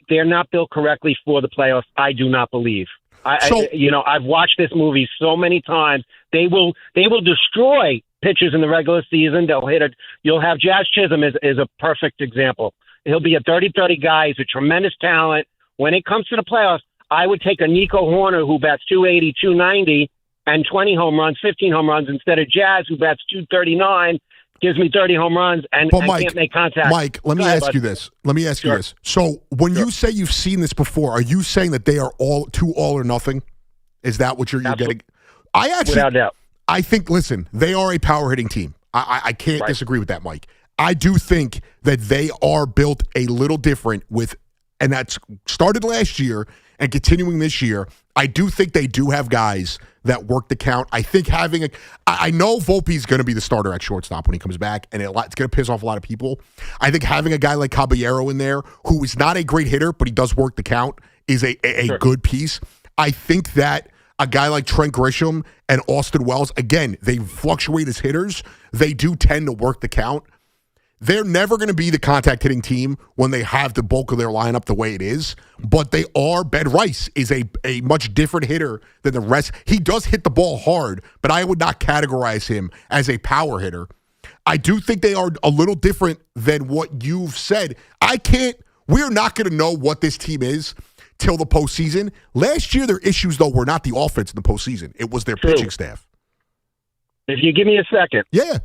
They're not built correctly for the playoffs. I do not believe. I've watched this movie so many times. They will destroy pitchers in the regular season. They'll hit it. You'll have Jazz Chisholm is a perfect example. He'll be a 30-30 guy. He's a tremendous talent. When it comes to the playoffs, I would take a Nico Horner who bats 280, 290, and 20 home runs, 15 home runs, instead of Jazz who bats 239, gives me 30 home runs, and can't make contact. Mike, let me ask you this. So when you say you've seen this before, are you saying that they are all or nothing? Is that what you're getting? Without doubt. I think, listen, they are a power hitting team. I can't disagree with that, Mike. I do think that they are built a little different and that's started last year and continuing this year. I do think they do have guys that work the count. I think I know Volpe's going to be the starter at shortstop when he comes back, and it's going to piss off a lot of people. I think having a guy like Caballero in there, who is not a great hitter, but he does work the count, is a good piece. I think that a guy like Trent Grisham and Austin Wells, again, they fluctuate as hitters. They do tend to work the count. They're never going to be the contact hitting team when they have the bulk of their lineup the way it is, but they are. Ben Rice is a much different hitter than the rest. He does hit the ball hard, but I would not categorize him as a power hitter. I do think they are a little different than what you've said. We're not going to know what this team is till the postseason. Last year, their issues, though, were not the offense in the postseason. It was their pitching staff. If you give me a second. Yeah.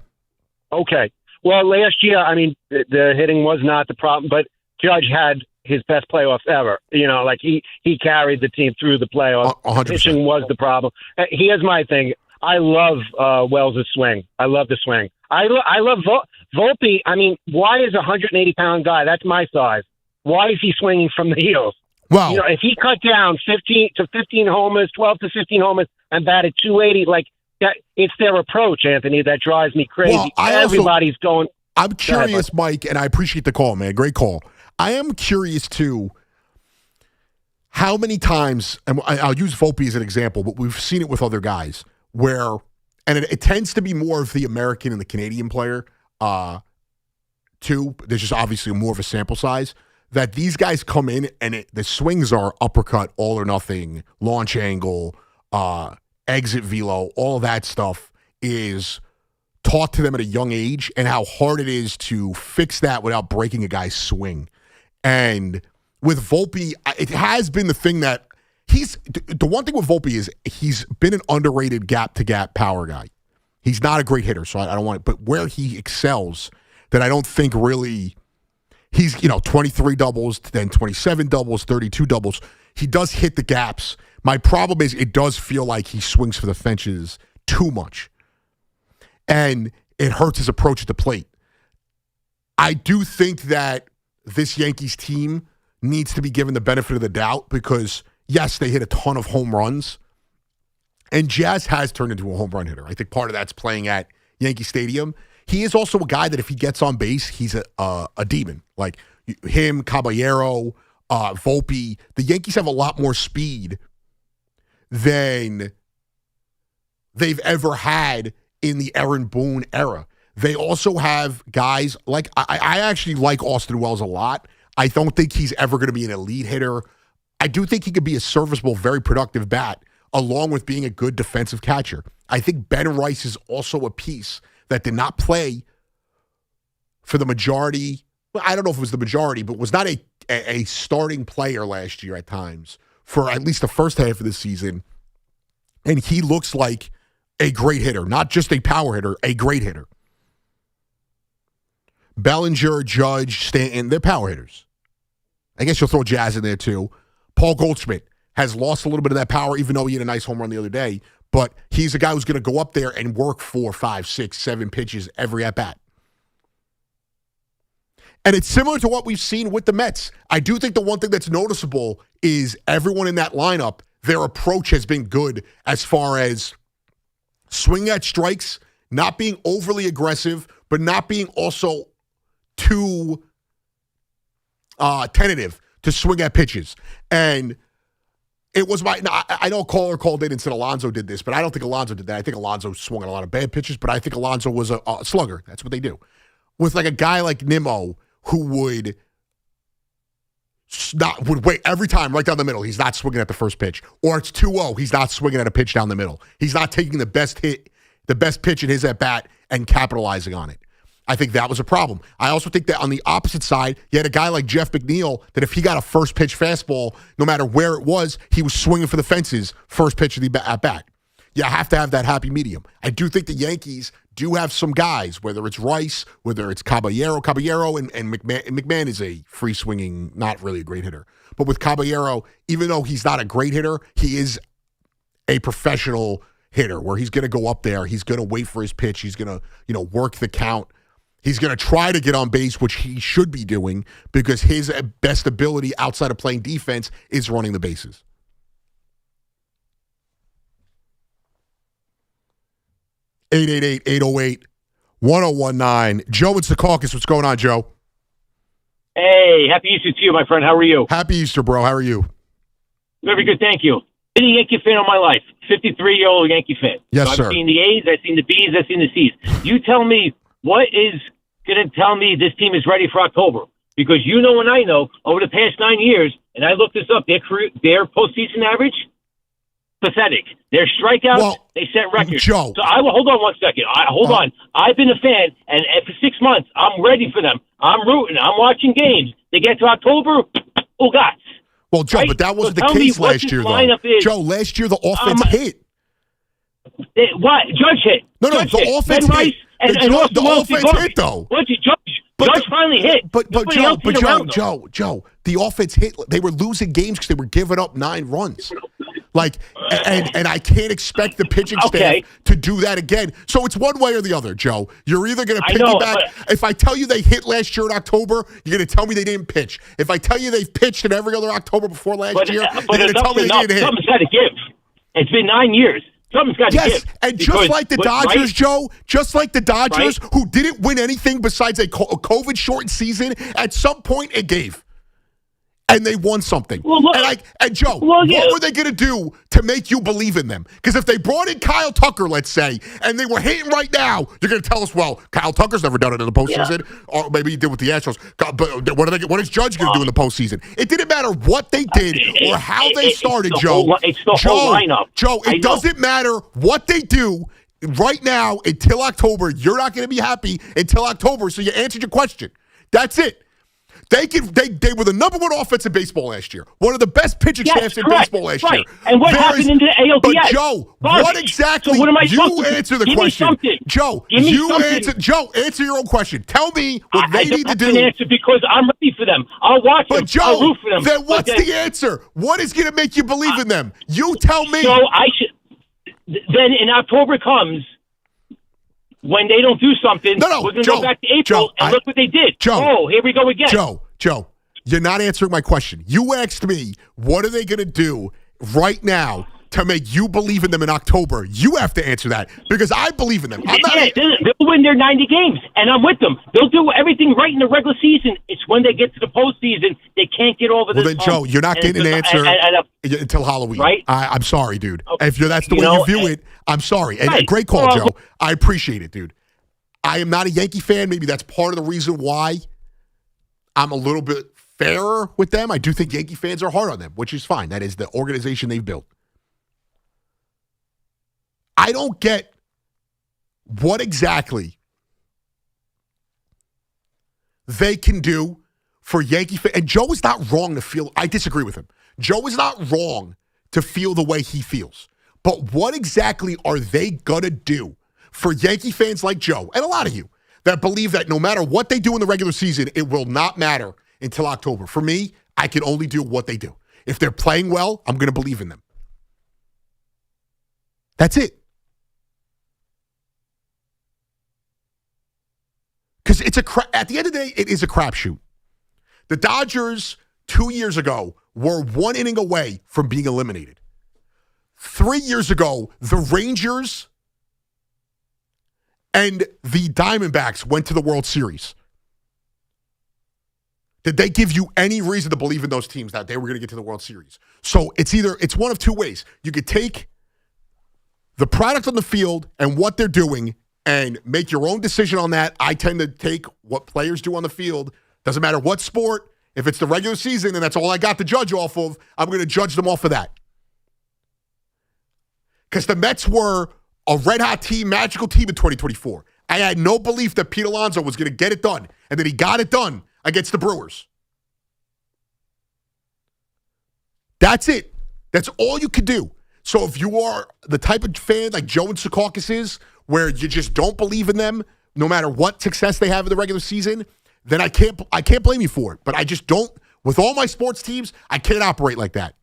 Okay. Well, last year, the hitting was not the problem, but Judge had his best playoffs ever. He carried the team through the playoffs. 100%. Pitching was the problem. Here's my thing. I love Wells' swing. I love the swing. I love Volpe. Why is a 180-pound guy, that's my size, why is he swinging from the heels? Well, if he cut down 15 homers, 12 to 15 homers, and batted 280, that, it's their approach, Anthony, that drives me crazy. Well, Everybody's going. I'm curious, Mike, and I appreciate the call, man. Great call. I am curious, too, how many times, and I'll use Volpe as an example, but we've seen it with other guys, where, and it tends to be more of the American and the Canadian player, too. There's just obviously more of a sample size, that these guys come in and the swings are uppercut, all or nothing, launch angle, exit velo, all of that stuff is taught to them at a young age, and how hard it is to fix that without breaking a guy's swing. And with Volpe, it has been the thing that the one thing with Volpe is he's been an underrated gap-to-gap power guy. He's not a great hitter, so I don't want it. But where he excels, that I don't think really, he's 23 doubles, then 27 doubles, 32 doubles. He does hit the gaps. My problem is it does feel like he swings for the fences too much. And it hurts his approach at the plate. I do think that this Yankees team needs to be given the benefit of the doubt because, yes, they hit a ton of home runs. And Jazz has turned into a home run hitter. I think part of that's playing at Yankee Stadium. He is also a guy that if he gets on base, he's a demon. Like him, Caballero, Volpe. The Yankees have a lot more speed than they've ever had in the Aaron Boone era. They also have guys like, I actually like Austin Wells a lot. I don't think he's ever going to be an elite hitter. I do think he could be a serviceable, very productive bat, along with being a good defensive catcher. I think Ben Rice is also a piece that did not play for the majority. Well, I don't know if it was the majority, but was not a starting player last year at times for at least the first half of the season. And he looks like a great hitter, not just a power hitter, a great hitter. Bellinger, Judge, Stanton, they're power hitters. I guess you'll throw Jazz in there too. Paul Goldschmidt has lost a little bit of that power, even though he had a nice home run the other day. But he's a guy who's going to go up there and work 4, 5, 6, 7 pitches every at-bat. And it's similar to what we've seen with the Mets. I do think the one thing that's noticeable is everyone in that lineup, their approach has been good as far as swinging at strikes, not being overly aggressive, but not being also too tentative to swing at pitches. And it was I know a caller called in and said Alonso did this, but I don't think Alonso did that. I think Alonso swung at a lot of bad pitches, but I think Alonso was a slugger. That's what they do. With like a guy like Nimmo who would wait every time right down the middle. He's not swinging at the first pitch. Or it's 2-0. He's not swinging at a pitch down the middle. He's not taking the best pitch in his at-bat and capitalizing on it. I think that was a problem. I also think that on the opposite side, you had a guy like Jeff McNeil that if he got a first pitch fastball, no matter where it was, he was swinging for the fences first pitch of the at-bat. You have to have that happy medium. I do think the Yankees do have some guys, whether it's Rice, whether it's Caballero, and McMahon is a free-swinging, not really a great hitter. But with Caballero, even though he's not a great hitter, he is a professional hitter where he's going to go up there, he's going to wait for his pitch, he's going to, work the count. He's going to try to get on base, which he should be doing because his best ability outside of playing defense is running the bases. (888-808-1019) Joe, it's the caucus. What's going on, Joe? Hey, happy Easter to you, my friend. How are you? Happy Easter, bro. How are you? Very good, thank you. Been a Yankee fan all my life. 53-year-old Yankee fan. Yes, so sir. I've seen the A's, I've seen the B's, I've seen the C's. You tell me what is going to tell me this team is ready for October. Because you know and I know, over the past 9 years, and I looked this up, their postseason average, pathetic. Their strikeouts, they set records. Joe. So I will hold on one second. Hold on. I've been a fan, and for 6 months, I'm ready for them. I'm rooting. I'm watching games. They get to October, oh, God. Well, Joe, right? But that wasn't the case last year, though. Joe, last year the offense hit. What? Judge hit. No, Judge the hit. offense Ben hit. Rice and the offense Garbage. hit, though. Judge finally hit. But Joe, the offense hit. They were losing games because they were giving up 9 runs. And I can't expect the pitching staff to do that again. So it's one way or the other, Joe. You're either going to piggyback. If I tell you they hit last year in October, you're going to tell me they didn't pitch. If I tell you they've pitched in every other October before last year, you're going to tell me they didn't hit. Something's got to give. It's been 9 years. Something's got to give. Yes, and just like the Dodgers, Joe, who didn't win anything besides a COVID-shortened season, at some point it gave. And they won something. And Joe, what were they going to do to make you believe in them? Because if they brought in Kyle Tucker, let's say, and they were hitting right now, you're going to tell us, well, Kyle Tucker's never done it in the postseason, or maybe he did with the Astros. But what is Judge going to do in the postseason? It didn't matter what they did or how they started, Joe. It's the whole lineup. Joe, it doesn't matter what they do right now until October. You're not going to be happy until October, so you answered your question. That's it. They were the number 1 offense in baseball last year. One of the best pitching staffs in baseball last year. And what happened in the ALDS? But Joe, what exactly? So what am I you answer the question. Joe, answer your own question. Tell me what they need to do. I don't have an answer because I'm ready for them. I'll watch them. Joe, I'll root for them. Then what's the answer? What is going to make you believe in them? You tell me. So I should. Then in October comes. When they don't do something, we're going to go back to April and look what they did. Joe, here we go again. Joe, you're not answering my question. You asked me, what are they going to do right now to make you believe in them in October? You have to answer that because I believe in them. They'll win their 90 games, and I'm with them. They'll do everything right in the regular season. It's when they get to the postseason, they can't get over this. Well, then, Joe, you're not getting an answer until Halloween. Right? I'm sorry, dude. Okay. If that's the way you view it, I'm sorry. And great call, Joe. I appreciate it, dude. I am not a Yankee fan. Maybe that's part of the reason why I'm a little bit fairer with them. I do think Yankee fans are hard on them, which is fine. That is the organization they've built. I don't get what exactly they can do for Yankee fans. And Joe is not wrong to feel. I disagree with him. Joe is not wrong to feel the way he feels. But what exactly are they going to do for Yankee fans like Joe and a lot of you that believe that no matter what they do in the regular season, it will not matter until October? For me, I can only do what they do. If they're playing well, I'm going to believe in them. That's it. Because at the end of the day, it is a crapshoot. The Dodgers 2 years ago were 1 inning away from being eliminated. 3 years ago, the Rangers and the Diamondbacks went to the World Series. Did they give you any reason to believe in those teams that they were going to get to the World Series? So it's one of two ways. You could take the product on the field and what they're doing and make your own decision on that. I tend to take what players do on the field. Doesn't matter what sport. If it's the regular season and that's all I got to judge off of, I'm going to judge them off of that. Because the Mets were a red-hot team, magical team in 2024. I had no belief that Pete Alonso was going to get it done, and that he got it done against the Brewers. That's it. That's all you can do. So if you are the type of fan like Joe and Secaucus is, where you just don't believe in them, no matter what success they have in the regular season, then I can't blame you for it. But I just don't. With all my sports teams, I can't operate like that.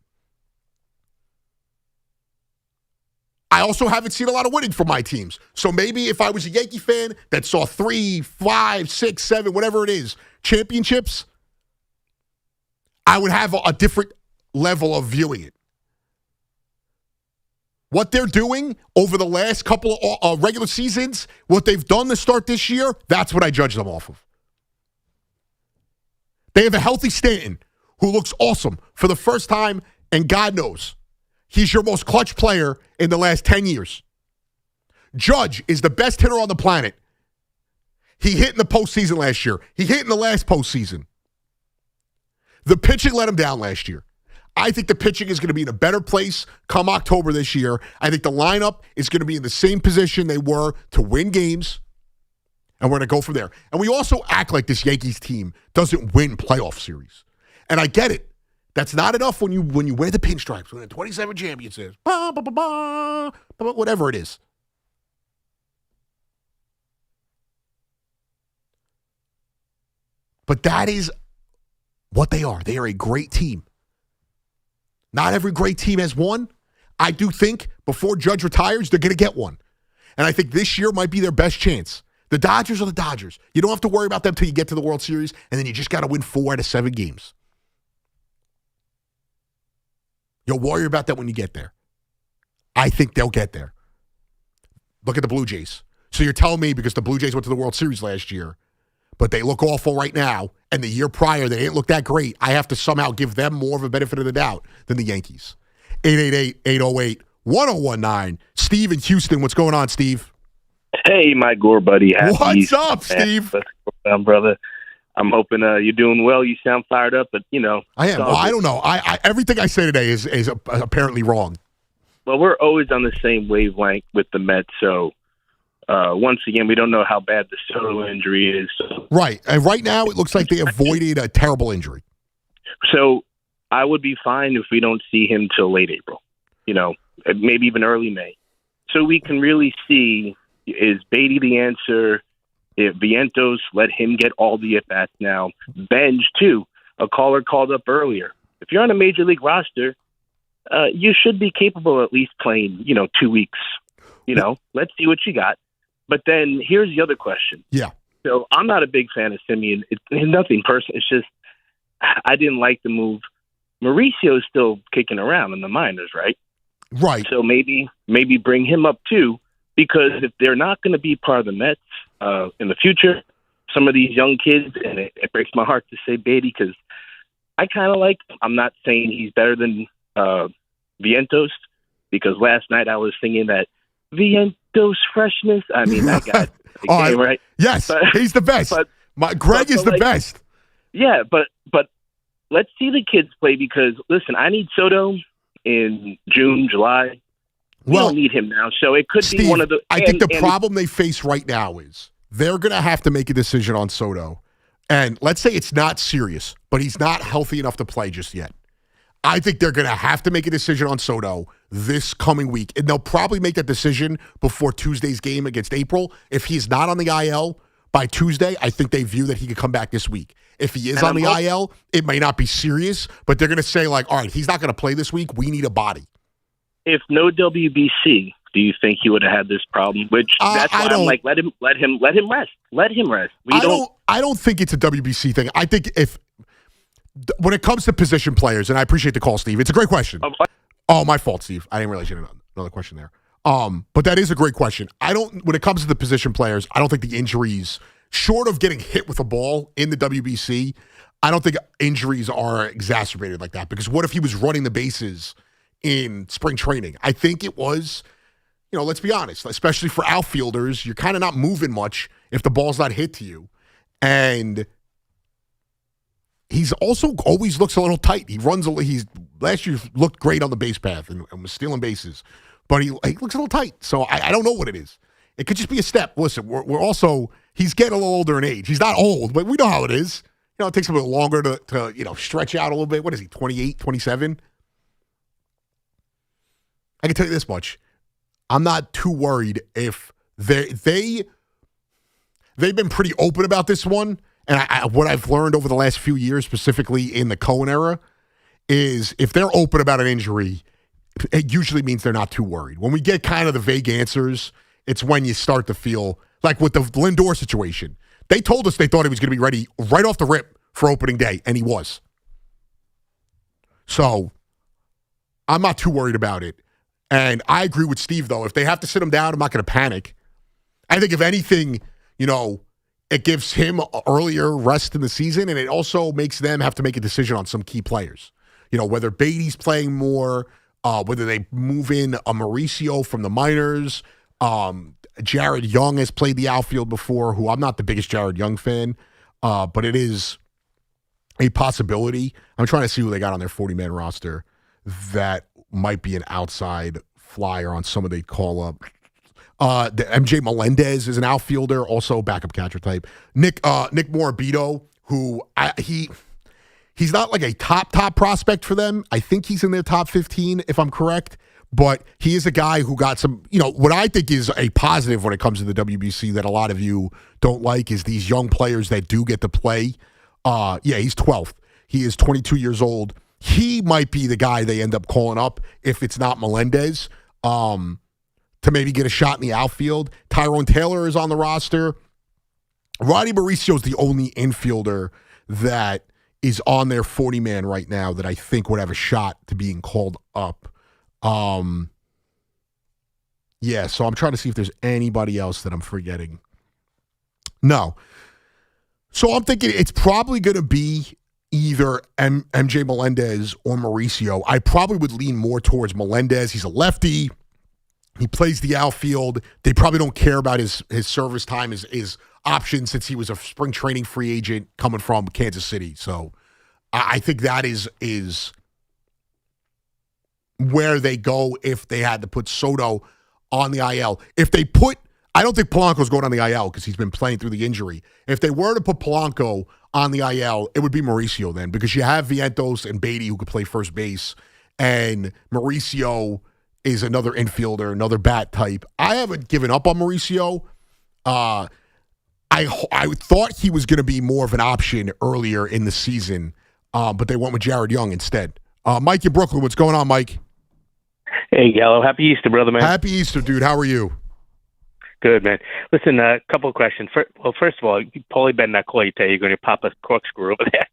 I also haven't seen a lot of winning from my teams. So maybe if I was a Yankee fan that saw 3, 5, 6, 7, whatever it is, championships, I would have a different level of viewing it. What they're doing over the last couple of regular seasons, what they've done to start this year, that's what I judge them off of. They have a healthy Stanton who looks awesome for the first time, and God knows, he's your most clutch player in the last 10 years. Judge is the best hitter on the planet. He hit in the postseason last year. He hit in the last postseason. The pitching let him down last year. I think the pitching is going to be in a better place come October this year. I think the lineup is going to be in the same position they were to win games, and we're going to go from there. And we also act like this Yankees team doesn't win playoff series. And I get it. That's not enough when you wear the pinstripes, when the 27 championships, whatever it is. But that is what they are. They are a great team. Not every great team has won. I do think before Judge retires, they're going to get one. And I think this year might be their best chance. The Dodgers are the Dodgers. You don't have to worry about them until you get to the World Series, and then you just got to win 4 out of 7 games. You'll worry about that when you get there. I think they'll get there. Look at the Blue Jays. So you're telling me because the Blue Jays went to the World Series last year, but they look awful right now, and the year prior they didn't look that great, I have to somehow give them more of a benefit of the doubt than the Yankees. 888-808-1019. Steve in Houston. What's going on, Steve? Hey, my Gore buddy. What's up, Steve? What's going on, brother? I'm hoping you're doing well. You sound fired up, but, you know. I am. Well, I don't know. I everything I say today is apparently wrong. Well, we're always on the same wavelength with the Mets, so once again, we don't know how bad the Soto injury is. Right. And right now, it looks like they avoided a terrible injury. So I would be fine if we don't see him till late April, you know, maybe even early May. So we can really see, is Beatty the answer? If Vientos, let him get all the at-bats now. Benj, too. A caller called up earlier. If you're on a major league roster, you should be capable of at least playing, 2 weeks. Let's see what you got. But then here's the other question. Yeah. So I'm not a big fan of Simeon. It's nothing personal. It's just I didn't like the move. Mauricio's still kicking around in the minors, right? Right. So maybe bring him up too, because if they're not going to be part of the Mets in the future, some of these young kids, and it breaks my heart to say Beatty because I kind of like him. I'm not saying he's better than Vientos, because last night I was singing that Vientos freshness. I mean, that guy, right? Yes, but he's the best. Greg is the best. Yeah, but let's see the kids play, because listen, I need Soto in June, July. We don't need him now, so it could Steve, be one of the. I think the problem they face right now is they're going to have to make a decision on Soto, and let's say it's not serious, but he's not healthy enough to play just yet. I think they're going to have to make a decision on Soto this coming week, and they'll probably make that decision before Tuesday's game against April. If he's not on the IL by Tuesday, I think they view that he could come back this week. if he is And on I'm the IL, it may not be serious, but they're going to say, like, all right, he's not going to play this week. We need a body. If no WBC, do you think he would have had this problem? Which that's why I'm like, let him rest. Let him rest. I don't think it's a WBC thing. I think when it comes to position players, and I appreciate the call, Steve. It's a great question. Oh, my fault, Steve. I didn't realize you had another question there. But that is a great question. When it comes to the position players, I don't think the injuries, short of getting hit with a ball in the WBC, I don't think injuries are exacerbated like that. Because what if he was running the bases in spring training? I think it was, let's be honest, especially for outfielders, you're kind of not moving much if the ball's not hit to you. And he's also always looks a little tight. Last year looked great on the base path and was stealing bases. But he looks a little tight. So I don't know what it is. It could just be a step. Listen, we're also, he's getting a little older in age. He's not old, but we know how it is. It takes him a little longer to stretch out a little bit. What is he, 28, 27? I can tell you this much. I'm not too worried if they've been pretty open about this one. And what I've learned over the last few years, specifically in the Cohen era, is if they're open about an injury, it usually means they're not too worried. When we get kind of the vague answers, it's when you start to feel like with the Lindor situation. They told us they thought he was going to be ready right off the rip for opening day, and he was. So I'm not too worried about it. And I agree with Steve, though. If they have to sit him down, I'm not going to panic. I think if anything, it gives him earlier rest in the season, and it also makes them have to make a decision on some key players. Whether Beatty's playing more, whether they move in a Mauricio from the minors. Jared Young has played the outfield before, who I'm not the biggest Jared Young fan, but it is a possibility. I'm trying to see who they got on their 40-man roster that might be an outside flyer on someone they call up. The MJ Melendez is an outfielder, also backup catcher type. Nick Morabito, who he's not like a top prospect for them. I think he's in their top 15, if I'm correct. But he is a guy who got some, what I think is a positive when it comes to the WBC that a lot of you don't like is these young players that do get to play. He's 12th. He is 22 years old. He might be the guy they end up calling up if it's not Melendez to maybe get a shot in the outfield. Tyrone Taylor is on the roster. Roddy Mauricio is the only infielder that is on their 40-man right now that I think would have a shot to being called up. So I'm trying to see if there's anybody else that I'm forgetting. No. So I'm thinking it's probably going to be either MJ Melendez or Mauricio. I probably would lean more towards Melendez. He's a lefty. He plays the outfield. They probably don't care about his service time, his option, since he was a spring training free agent coming from Kansas City. So I think that is where they go if they had to put Soto on the IL. I don't think Polanco's going on the IL because he's been playing through the injury. If they were to put Polanco on the IL, it would be Mauricio then, because you have Vientos and Beatty who could play first base, and Mauricio is another infielder, another bat type. I haven't given up on Mauricio. I thought he was going to be more of an option earlier in the season, but they went with Jared Young instead. Mike in Brooklyn, what's going on, Mike? Hey, Gallo. Happy Easter, brother, man. Happy Easter, dude. How are you? Good, man. Listen, a couple of questions. First of all, Paulie better not call you, tell you you're going to pop a corkscrew over there.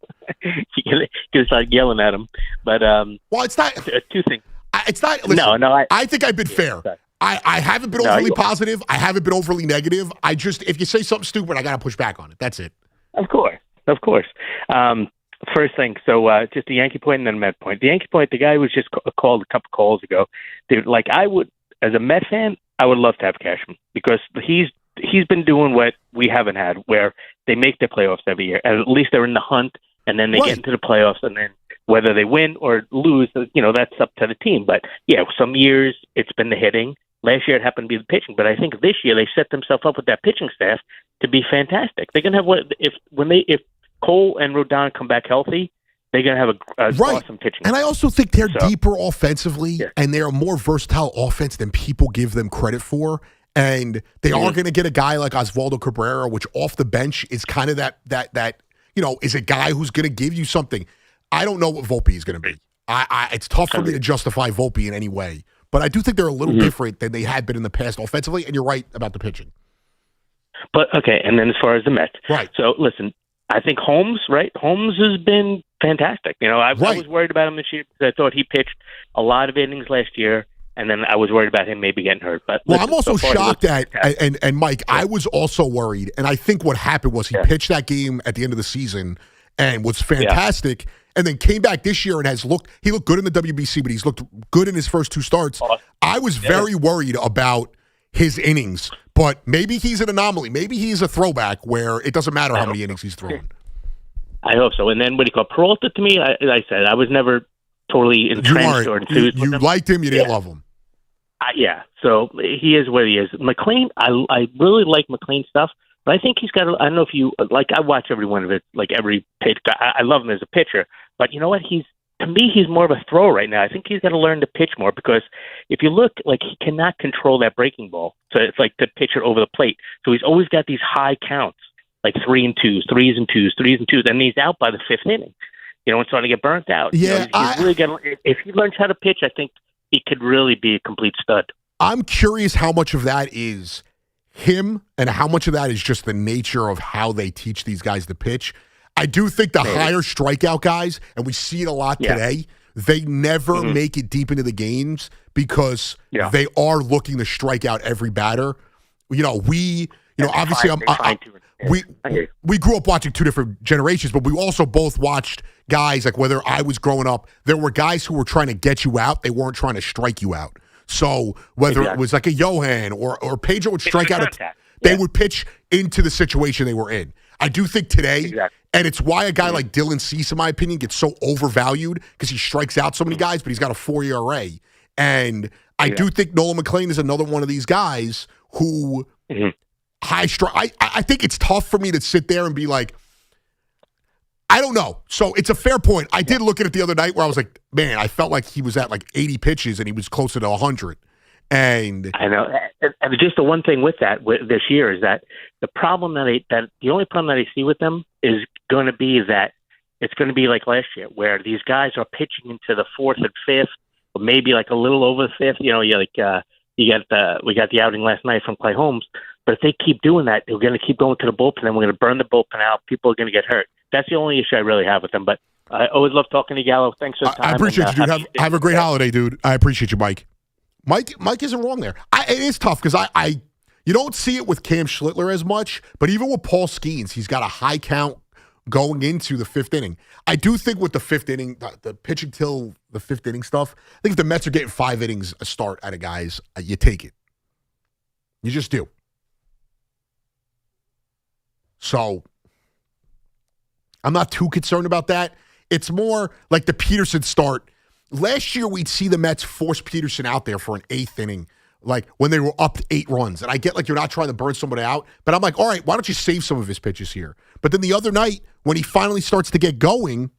You're going to start yelling at him. But well, it's not two things. It's not. Listen, no. I think I've been fair. I haven't been overly positive. I haven't been overly negative. If you say something stupid, I got to push back on it. That's it. Of course. First thing, so just a Yankee point and then a Met point. The Yankee point, the guy was just called a couple calls ago. Dude, like I would, as a Met fan, I would love to have Cashman because he's been doing what we haven't had, where they make the playoffs every year. At least they're in the hunt, and then they get into the playoffs, and then whether they win or lose, that's up to the team. But yeah, some years it's been the hitting. Last year it happened to be the pitching, but I think this year they set themselves up with that pitching staff to be fantastic. They're gonna have if Cole and Rodon come back healthy, they're going to have a awesome pitching. And I also think they're deeper offensively, and they're a more versatile offense than people give them credit for. And they are going to get a guy like Osvaldo Cabrera, which off the bench is kind of that is a guy who's going to give you something. I don't know what Volpe is going to be. It's tough for me to justify Volpe in any way, but I do think they're a little different than they had been in the past offensively, and you're right about the pitching. But, okay, and then as far as the Mets. Right. So, listen, I think Holmes has been fantastic. I was worried about him this year because I thought he pitched a lot of innings last year, and then I was worried about him maybe getting hurt. But I'm also shocked at, and Mike, I was also worried, and I think what happened was he pitched that game at the end of the season and was fantastic, and then came back this year and he looked good in the WBC, but he's looked good in his first 2 starts. I was very worried about his innings, but maybe he's an anomaly. Maybe he's a throwback where it doesn't matter how many innings he's throwing. I hope so. And then Peralta, to me, I said, I was never totally entrenched or enthused. You liked him, you didn't love him. So he is what he is. McLean, I really like McLean's stuff, but I think he's got, I don't know if you, I watch every one of it, every pitch. I love him as a pitcher, but you know what? To me, he's more of a thrower right now. I think he's got to learn to pitch more because if you look, he cannot control that breaking ball. So it's like the pitcher over the plate. So he's always got these high counts, 3 and 2s, 3s and 2s, 3s and 2s, and he's out by the 5th inning. And starting to get burnt out. Yeah, he's really got. If he learns how to pitch, I think he could really be a complete stud. I'm curious how much of that is him and how much of that is just the nature of how they teach these guys to pitch. I do think the higher strikeout guys, and we see it a lot today, they never make it deep into the games because they are looking to strike out every batter. Obviously, we grew up watching 2 different generations, but we also both watched guys, whether I was growing up, there were guys who were trying to get you out. They weren't trying to strike you out. So whether it was a Johan or Pedro would strike out, they would pitch into the situation they were in. I do think today, and it's why a guy like Dylan Cease, in my opinion, gets so overvalued because he strikes out so many guys, but he's got a 4 ERA. And I do think Nolan McLean is another one of these guys who high strike. I think it's tough for me to sit there and be like, I don't know. So it's a fair point. I did look at it the other night where I was like, man, I felt like he was at 80 pitches and he was closer to 100. And I know. And just the one thing with that this year is that the problem the only problem that I see with them is going to be that it's going to be like last year where these guys are pitching into the 4th and 5th, or maybe a little over the 5th. We got the outing last night from Clay Holmes. But if they keep doing that, they're going to keep going to the bullpen, and we're going to burn the bullpen out. People are going to get hurt. That's the only issue I really have with them. But I always love talking to Gallo. Thanks for the time. I appreciate you, dude. Have a great holiday, dude. I appreciate you, Mike. Mike isn't wrong there. It is tough because you don't see it with Cam Schlittler as much, but even with Paul Skeens, he's got a high count going into the 5th inning. I do think with the 5th inning, the pitching till the 5th inning stuff, I think if the Mets are getting 5 innings a start out of guys, you take it. You just do. So I'm not too concerned about that. It's more like the Peterson start. Last year, we'd see the Mets force Peterson out there for an 8th inning, when they were up 8 runs. And I get you're not trying to burn somebody out, but I'm like, all right, why don't you save some of his pitches here? But then the other night, when he finally starts to get going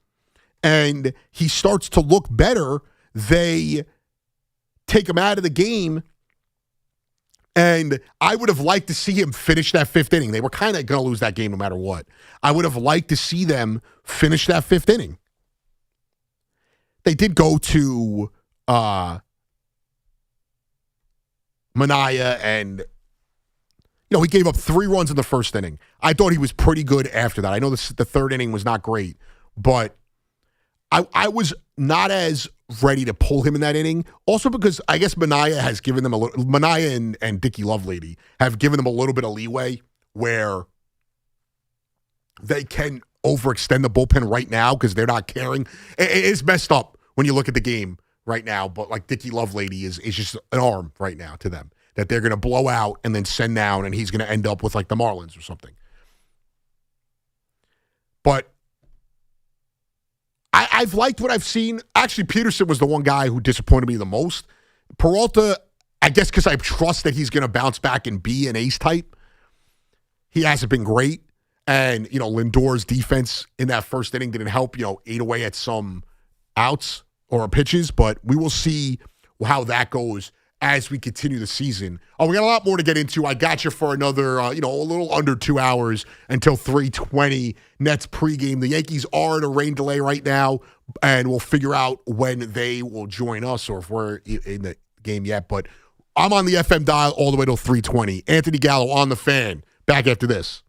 and he starts to look better, they take him out of the game. And I would have liked to see him finish that 5th inning. They were kind of going to lose that game no matter what. I would have liked to see them finish that 5th inning. They did go to Minaya, and he gave up 3 runs in the 1st inning. I thought he was pretty good after that. I know the 3rd inning was not great, but I was not as ready to pull him in that inning. Also because I guess Minaya has given them Minaya and Dickie Lovelady have given them a little bit of leeway where they can overextend the bullpen right now because they're not caring. It is messed up when you look at the game right now, but Dickie Lovelady is just an arm right now to them that they're going to blow out and then send down, and he's going to end up with the Marlins or something. But I've liked what I've seen. Actually, Peterson was the one guy who disappointed me the most. Peralta, I guess because I trust that he's going to bounce back and be an ace type. He hasn't been great. And, Lindor's defense in that 1st inning didn't help, ate away at some outs or pitches. But we will see how that goes as we continue the season. We got a lot more to get into. I got you for another, a little under 2 hours until 3:20 Nets pregame. The Yankees are in a rain delay right now, and we'll figure out when they will join us or if we're in the game yet. But I'm on the FM dial all the way till 3:20. Anthony Gallo on the Fan. Back after this.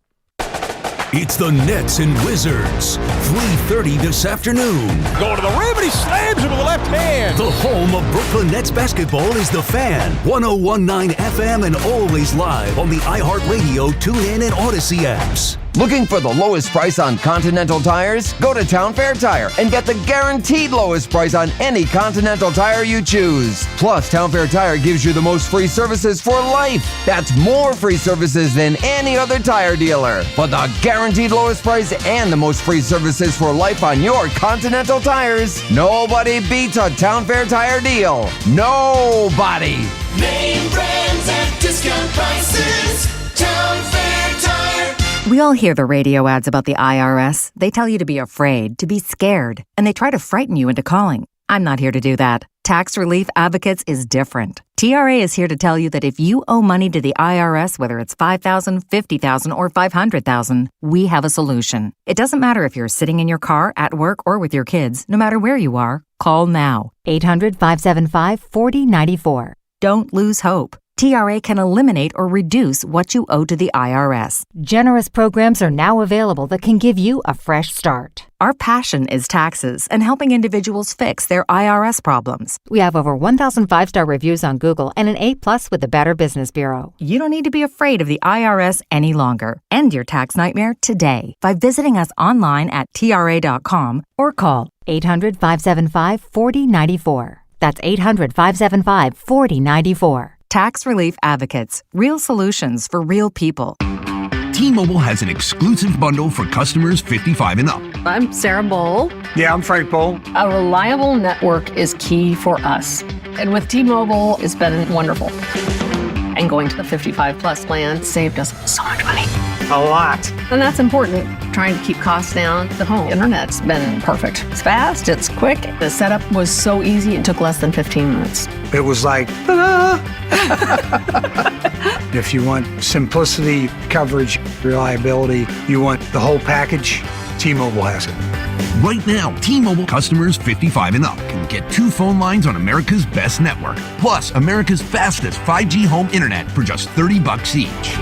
It's the Nets and Wizards. 3:30 this afternoon. Going to the rim, and he slams him with the left hand. The home of Brooklyn Nets basketball is the Fan. 101.9 FM and always live on the iHeartRadio, TuneIn, and Odyssey apps. Looking for the lowest price on Continental tires? Go to Town Fair Tire and get the guaranteed lowest price on any Continental tire you choose. Plus, Town Fair Tire gives you the most free services for life. That's more free services than any other tire dealer. For the guaranteed lowest price and the most free services for life on your Continental tires, nobody beats a Town Fair Tire deal. Nobody. Name brands at discount prices. Town Fair Tire. We all hear the radio ads about the IRS. They tell you to be afraid, to be scared, and they try to frighten you into calling. I'm not here to do that. Tax Relief Advocates is different. TRA is here to tell you that if you owe money to the IRS, whether it's $5,000, $50,000, or $500,000, we have a solution. It doesn't matter if you're sitting in your car, at work, or with your kids. No matter where you are, call now. 800-575-4094. Don't lose hope. TRA can eliminate or reduce what you owe to the IRS. Generous programs are now available that can give you a fresh start. Our passion is taxes and helping individuals fix their IRS problems. We have over 1,000 5-star reviews on Google and an A+ with the Better Business Bureau. You don't need to be afraid of the IRS any longer. End your tax nightmare today by visiting us online at TRA.com or call 800-575-4094. That's 800-575-4094. Tax Relief Advocates. Real solutions for real people. T-Mobile has an exclusive bundle for customers 55 and up. I'm Sarah Bowl. Yeah, I'm Frank Bowl. A reliable network is key for us. And with T-Mobile, it's been wonderful. And going to the 55 plus plan saved us so much money. A lot. And that's important. Trying to keep costs down. The home internet's been perfect. It's fast, it's quick. The setup was so easy, it took less than 15 minutes. It was like, ta-da! If you want simplicity, coverage, reliability, you want the whole package, T-Mobile has it. Right now, T-Mobile customers 55 and up can get 2 phone lines on America's best network, plus America's fastest 5G home internet for just $30 each.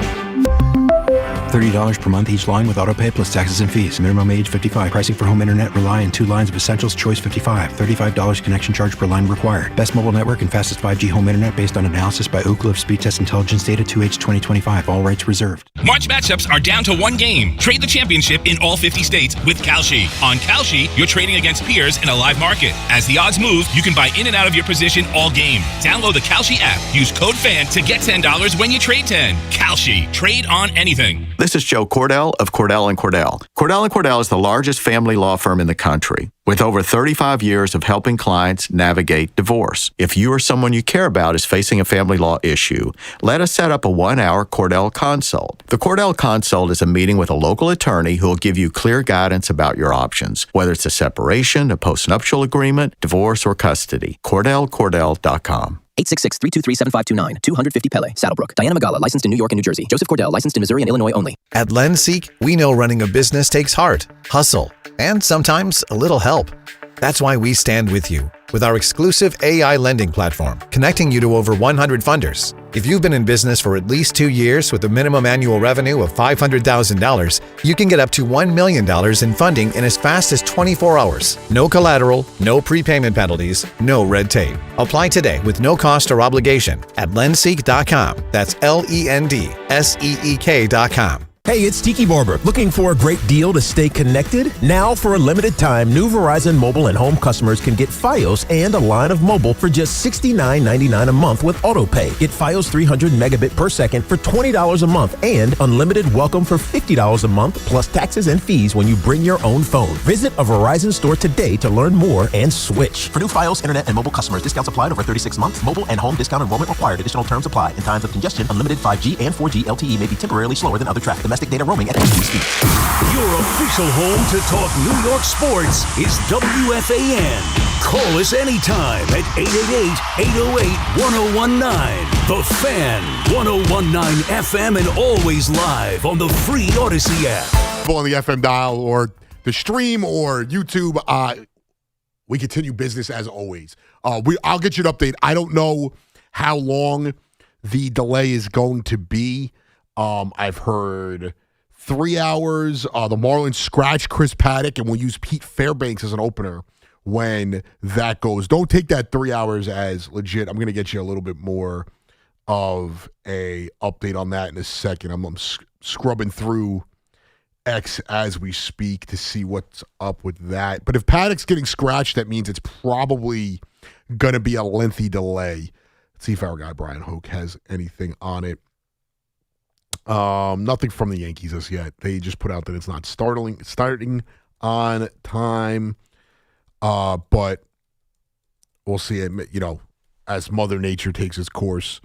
$30 per month each line with autopay plus taxes and fees. Minimum age 55. Pricing for home internet rely on 2 lines of Essentials Choice 55. $35 connection charge per line required. Best mobile network and fastest 5G home internet based on analysis by Ookla of Speed Test Intelligence Data 2H 2025. All rights reserved. March matchups are down to 1 game. Trade the championship in all 50 states with Kalshi. On Kalshi, you're trading against peers in a live market. As the odds move, you can buy in and out of your position all game. Download the Kalshi app. Use code FAN to get $10 when you trade 10. Kalshi. Trade on anything. This is Joe Cordell of Cordell & Cordell. Cordell & Cordell is the largest family law firm in the country with over 35 years of helping clients navigate divorce. If you or someone you care about is facing a family law issue, let us set up a 1-hour Cordell Consult. The Cordell Consult is a meeting with a local attorney who will give you clear guidance about your options, whether it's a separation, a postnuptial agreement, divorce, or custody. CordellCordell.com. 866-323-7529. 250 Pele, Saddlebrook. Diana Magala, licensed in New York and New Jersey. Joseph Cordell, licensed in Missouri and Illinois only. At LendSeek, we know running a business takes heart, hustle, and sometimes a little help. That's why we stand with you with our exclusive AI lending platform, connecting you to over 100 funders. If you've been in business for at least 2 years with a minimum annual revenue of $500,000, you can get up to $1 million in funding in as fast as 24 hours. No collateral, no prepayment penalties, no red tape. Apply today with no cost or obligation at lendseek.com. That's LENDSEEK.com. Hey, it's Tiki Barber. Looking for a great deal to stay connected? Now, for a limited time, new Verizon mobile and home customers can get Fios and a line of mobile for just $69.99 a month with AutoPay. Get Fios 300 megabit per second for $20 a month and unlimited welcome for $50 a month plus taxes and fees when you bring your own phone. Visit a Verizon store today to learn more and switch. For new Fios, internet, and mobile customers, discounts applied over 36 months. Mobile and home discount enrollment required. Additional terms apply. In times of congestion, unlimited 5G and 4G LTE may be temporarily slower than other traffic. Domestic data roaming at 2G speeds. Your official home to talk New York sports is WFAN. Call us anytime at 888-808-1019. The Fan, 1019 FM, and always live on the free Odyssey app. On the FM dial or the stream or YouTube, we continue business as always. I'll get you an update. I don't know how long the delay is going to be. I've heard 3 hours. The Marlins scratch Chris Paddock, and we'll use Pete Fairbanks as an opener when that goes. Don't take that 3 hours as legit. I'm going to get you a little bit more of a update on that in a second. I'm scrubbing through X as we speak to see what's up with that. But if Paddock's getting scratched, that means it's probably going to be a lengthy delay. Let's see if our guy Brian Hoke has anything on it. Nothing from the Yankees as yet. They just put out that it's not starting on time. But we'll see it, as Mother Nature takes its course.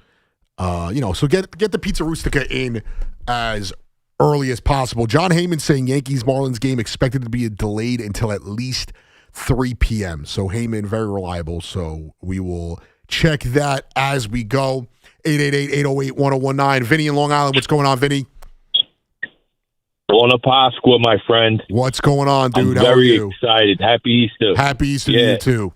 So get the Pizza Rustica in as early as possible. John Heyman saying Yankees-Marlins game expected to be delayed until at least 3 p.m. So Heyman, very reliable. So we will check that as we go. 888-808-1019. Vinny in Long Island. What's going on, Vinny? Buona Pasqua, my friend. What's going on, dude? I'm How are very you? excited. Happy Easter. Happy Easter to you, too.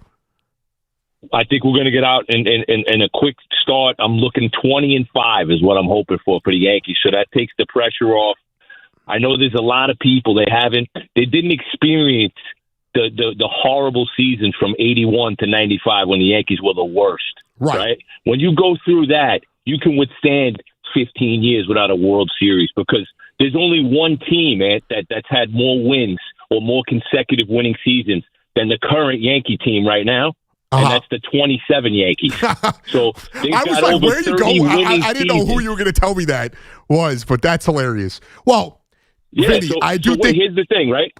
I think we're going to get out in a quick start. I'm looking 20-5 is what I'm hoping for the Yankees. So that takes the pressure off. I know there's a lot of people they didn't experience the horrible season from 81 to 95 when the Yankees were the worst. Right? When you go through that, you can withstand 15 years without a World Series because there's only one team, man, that's had more wins or more consecutive winning seasons than the current Yankee team right now. And that's the 27 Yankees. So I was like, where are you going? I didn't know who you were going to tell me that was, but that's hilarious. Well, Vinny, I do think... Here's the thing, right?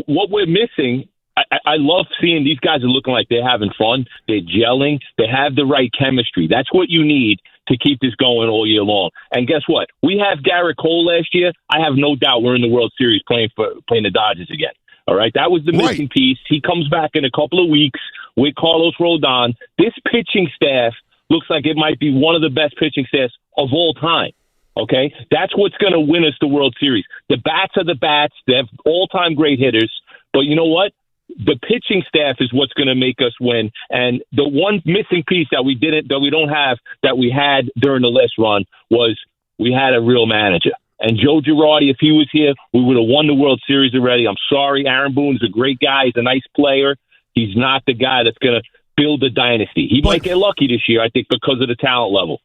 What we're missing, I love seeing these guys are looking like they're having fun. They're gelling. They have the right chemistry. That's what you need to keep this going all year long. And guess what? We have Garrett Cole last year. I have no doubt we're in the World Series playing the Dodgers again. All right? That was the missing piece. He comes back in a couple of weeks with Carlos Rodon. This pitching staff looks like it might be one of the best pitching staffs of all time. Okay? That's what's going to win us the World Series. The bats are the bats. They have all-time great hitters. But you know what? The pitching staff is what's going to make us win. And the one missing piece that we don't have that we had during the last run was we had a real manager. And Joe Girardi, if he was here, we would have won the World Series already. I'm sorry. Aaron Boone's a great guy. He's a nice player. He's not the guy that's going to build a dynasty. He might get lucky this year, I think, because of the talent level.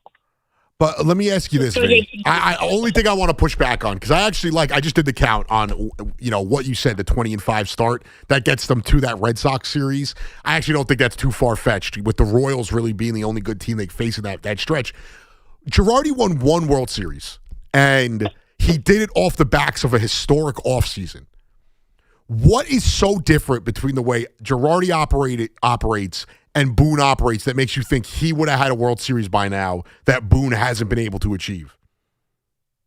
But let me ask you this, Vinny. I only thing I want to push back on, because I just did the count on, what you said, the 20-5 start. That gets them to that Red Sox series. I actually don't think that's too far-fetched, with the Royals really being the only good team they face in that stretch. Girardi won one World Series, and he did it off the backs of a historic offseason. What is so different between the way Girardi operates and Boone operates that makes you think he would have had a World Series by now that Boone hasn't been able to achieve?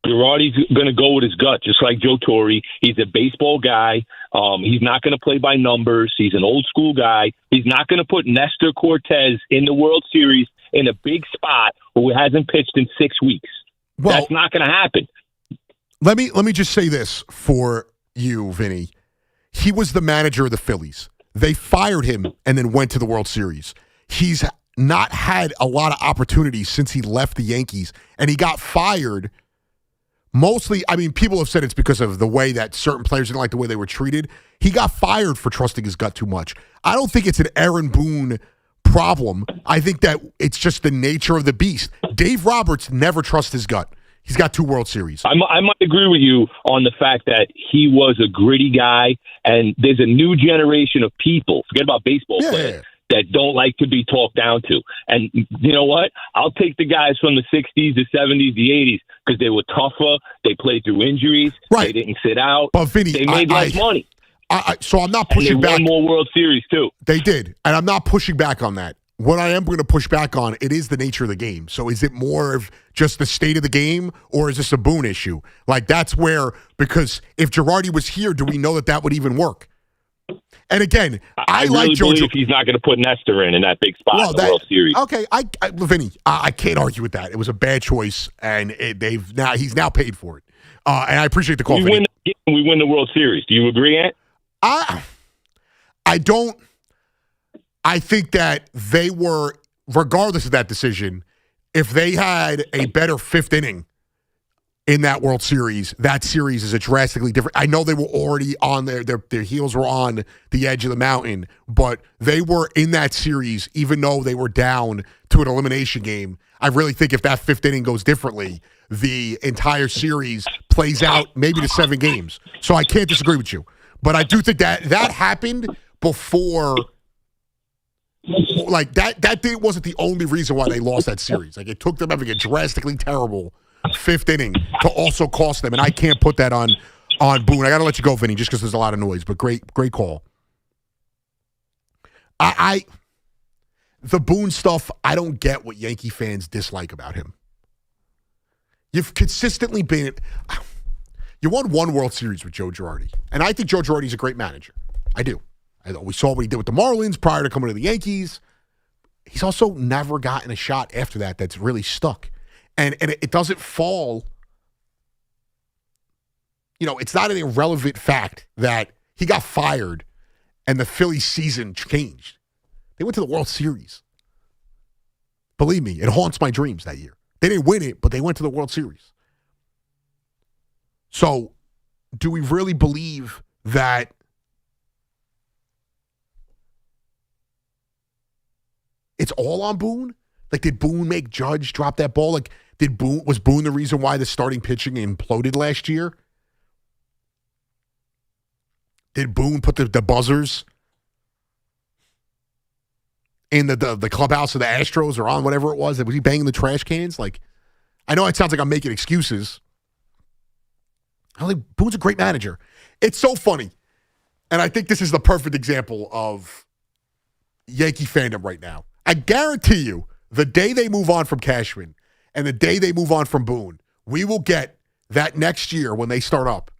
Girardi's going to go with his gut, just like Joe Torre. He's a baseball guy. He's not going to play by numbers. He's an old school guy. He's not going to put Nestor Cortez in the World Series in a big spot who hasn't pitched in 6 weeks. Well, that's not going to happen. Let me just say this for you, Vinny. He was the manager of the Phillies. They fired him and then went to the World Series. He's not had a lot of opportunities since he left the Yankees, and he got fired mostly. I mean, people have said it's because of the way that certain players didn't like the way they were treated. He got fired for trusting his gut too much. I don't think it's an Aaron Boone problem. I think that it's just the nature of the beast. Dave Roberts never trusts his gut. He's got 2 World Series. I might agree with you on the fact that he was a gritty guy, and there's a new generation of people, forget about baseball players, that don't like to be talked down to. And you know what? I'll take the guys from the 60s, the 70s, the 80s, because they were tougher, they played through injuries, they didn't sit out, but Vinny, they made less money. So I'm not pushing back. They won more World Series, too. They did, and I'm not pushing back on that. what I am going to push back on, it is the nature of the game. So is it more of just the state of the game, or is this a Boone issue? Like, that's where, because if Girardi was here, do we know that would even work? And again, I really like JoJo. believe he's not going to put Nestor in that big spot in the World Series. Okay, Vinny, I can't argue with that. It was a bad choice, and he's now paid for it. And I appreciate the call. We win the World Series. Do you agree, Ant? I don't. I think that they were, regardless of that decision, if they had a better fifth inning in that World Series, that series is a drastically different. I know they were already on their heels were on the edge of the mountain, but they were in that series, even though they were down to an elimination game. I really think if that fifth inning goes differently, the entire series plays out maybe to 7 games. So I can't disagree with you. But I do think that happened before. Like that wasn't the only reason why they lost that series. Like, it took them having a drastically terrible fifth inning to also cost them, and I can't put that on Boone. I got to let you go, Vinny, just because there's a lot of noise. But great call. The Boone stuff, I don't get what Yankee fans dislike about him. You've consistently been. You won 1 World Series with Joe Girardi, and I think Joe Girardi's a great manager. I do. We saw what he did with the Marlins prior to coming to the Yankees. He's also never gotten a shot after that that's really stuck. And it doesn't fall. It's not an irrelevant fact that he got fired and the Phillies season changed. They went to the World Series. Believe me, it haunts my dreams that year. They didn't win it, but they went to the World Series. So, do we really believe that it's all on Boone? Like, did Boone make Judge drop that ball? Like, was Boone the reason why the starting pitching imploded last year? Did Boone put the buzzers in the clubhouse of the Astros or on whatever it was? Was he banging the trash cans? Like, I know it sounds like I'm making excuses. I think Boone's a great manager. It's so funny. And I think this is the perfect example of Yankee fandom right now. I guarantee you, the day they move on from Cashman and the day they move on from Boone, we will get that next year when they start up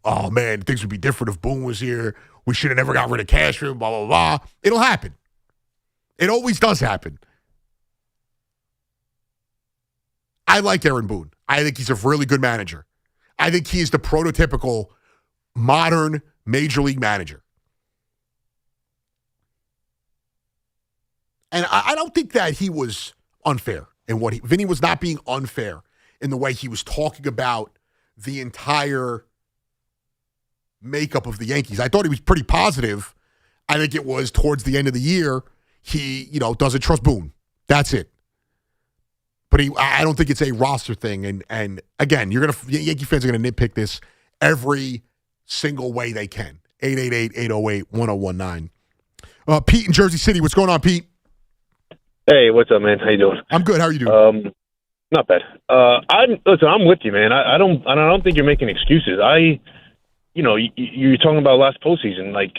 oh man, things would be different if Boone was here. We should have never got rid of Cashman, blah, blah, blah. It'll happen. It always does happen. I like Aaron Boone. I think he's a really good manager. I think he is the prototypical modern major league manager. And I don't think that he was unfair in what Vinny was not being unfair in the way he was talking about the entire makeup of the Yankees. I thought he was pretty positive. I think it was towards the end of the year, he, doesn't trust Boone. That's it. But I don't think it's a roster thing. And again, Yankee fans are going to nitpick this every single way they can. 888-808-1019. Pete in Jersey City. What's going on, Pete? Hey, what's up, man? How you doing? I'm good. How are you doing? Not bad. I'm with you, man. I don't think you're making excuses. You're talking about last postseason, like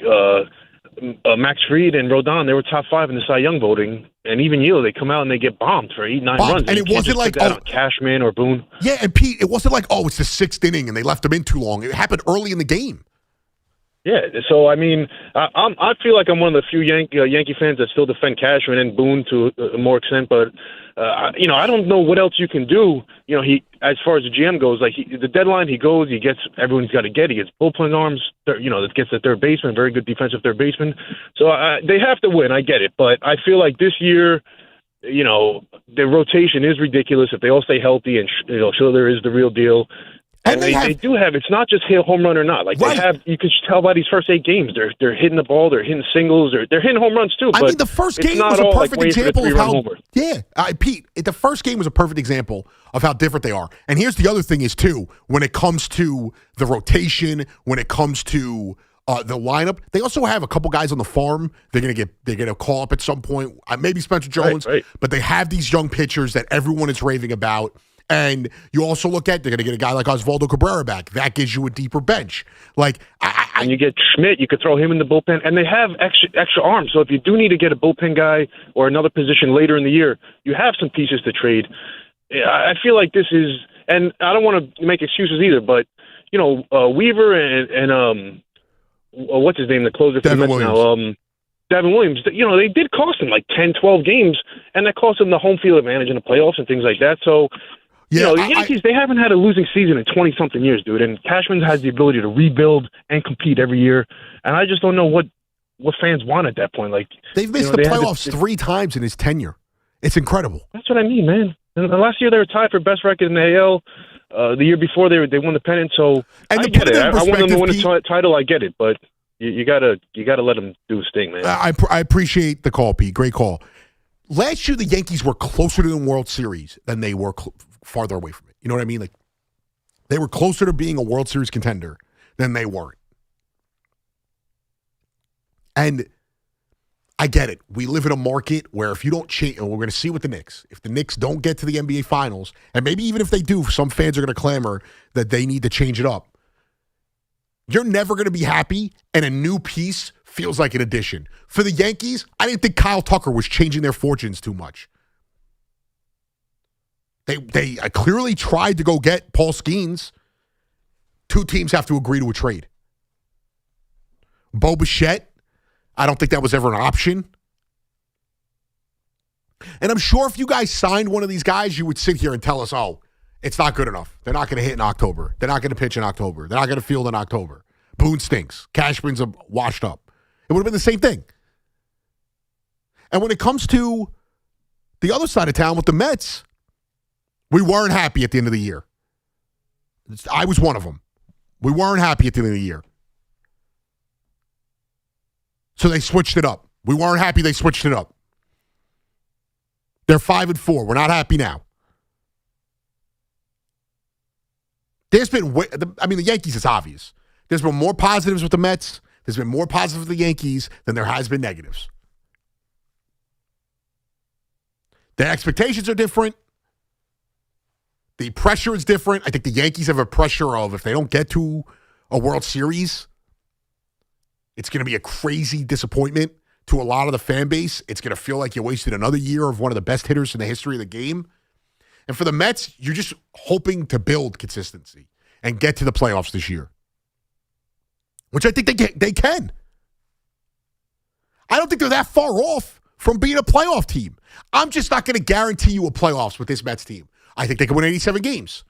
Max Fried and Rodon, they were top 5 in the Cy Young voting, and even they come out and they get bombed for 8-9 runs. And it wasn't like Cashman or Boone. Yeah, and Pete, it wasn't like it's the 6th inning and they left him in too long. It happened early in the game. Yeah, so I feel like I'm one of the few Yankee fans that still defend Cashman and Boone to a more extent, but I don't know what else you can do. He, as far as the GM goes, like the deadline, he goes, he gets everyone's got to get. He gets bullpen arms, that gets the third baseman, very good defensive third baseman. So they have to win. I get it, but I feel like this year, the rotation is ridiculous. If they all stay healthy and Schiller is the real deal. And they do have, it's not just hit home run or not. Like, right. You can tell by these first 8 games, they're hitting the ball, they're hitting singles, they're hitting home runs too. I mean, the first game was a perfect example of how, Pete, the first game was a perfect example of how different they are. And here's the other thing is too, when it comes to the rotation, when it comes to the lineup, they also have a couple guys on the farm. They're gonna call up at some point. Maybe Spencer Jones, right. But they have these young pitchers that everyone is raving about. And you also look at, they're going to get a guy like Osvaldo Cabrera back. That gives you a deeper bench. Like, and you get Schmidt, you could throw him in the bullpen, and they have extra arms. So if you do need to get a bullpen guy or another position later in the year, you have some pieces to trade. I feel like this is, and I don't want to make excuses either, but Weaver and what's his name, the closer for the Mets now, Devin Williams, they did cost him like 10, 12 games, and that cost them the home field advantage in the playoffs and things like that. So, the Yankees, they haven't had a losing season in 20-something years, dude, and Cashman has the ability to rebuild and compete every year, and I just don't know what fans want at that point. Like they've missed the playoffs 3 times in his tenure. It's incredible. That's what I mean, man. And last year they were tied for best record in the AL. The year before they won the pennant, so I get it. I want them to win the title, I get it, but you gotta let him do his thing, man. I appreciate the call, Pete. Great call. Last year, the Yankees were closer to the World Series than they were farther away from it. You know what I mean? Like they were closer to being a World Series contender than they weren't. And I get it. We live in a market where if you don't change, and we're going to see with the Knicks, if the Knicks don't get to the NBA Finals, and maybe even if they do, some fans are going to clamor that they need to change it up. You're never going to be happy, and a new piece feels like an addition. For the Yankees, I didn't think Kyle Tucker was changing their fortunes too much. They clearly tried to go get Paul Skeens. 2 teams have to agree to a trade. Bo Bichette, I don't think that was ever an option. And I'm sure if you guys signed one of these guys, you would sit here and tell us, oh, it's not good enough. They're not going to hit in October. They're not going to pitch in October. They're not going to field in October. Boone stinks. Cashman's washed up. It would have been the same thing. And when it comes to the other side of town with the Mets, we weren't happy at the end of the year. I was one of them. We weren't happy at the end of the year. So they switched it up. We weren't happy. They switched it up. They're 5-4. We're not happy now. There's been, the Yankees, it's obvious. There's been more positives with the Mets. There's been more positives with the Yankees than there has been negatives. The expectations are different. The pressure is different. I think the Yankees have a pressure of if they don't get to a World Series, it's going to be a crazy disappointment to a lot of the fan base. It's going to feel like you wasted another year of one of the best hitters in the history of the game. And for the Mets, you're just hoping to build consistency and get to the playoffs this year, which I think they can. I don't think they're that far off from being a playoff team. I'm just not going to guarantee you a playoffs with this Mets team. I think they can win 87 games.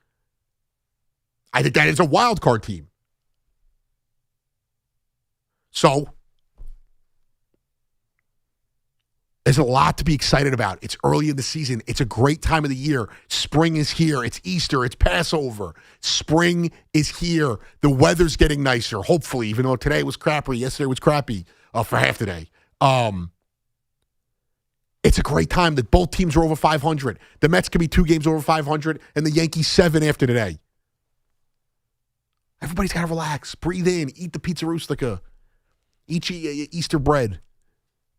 I think that is a wild card team. So, there's a lot to be excited about. It's early in the season. It's a great time of the year. Spring is here. It's Easter. It's Passover. Spring is here. The weather's getting nicer, hopefully, even though today was crappy. Yesterday was crappy for half the day. It's a great time that both teams are over 500. The Mets could be 2 games over 500, and the Yankees 7 after today. Everybody's got to relax. Breathe in. Eat the pizza rustica. Eat your Easter bread.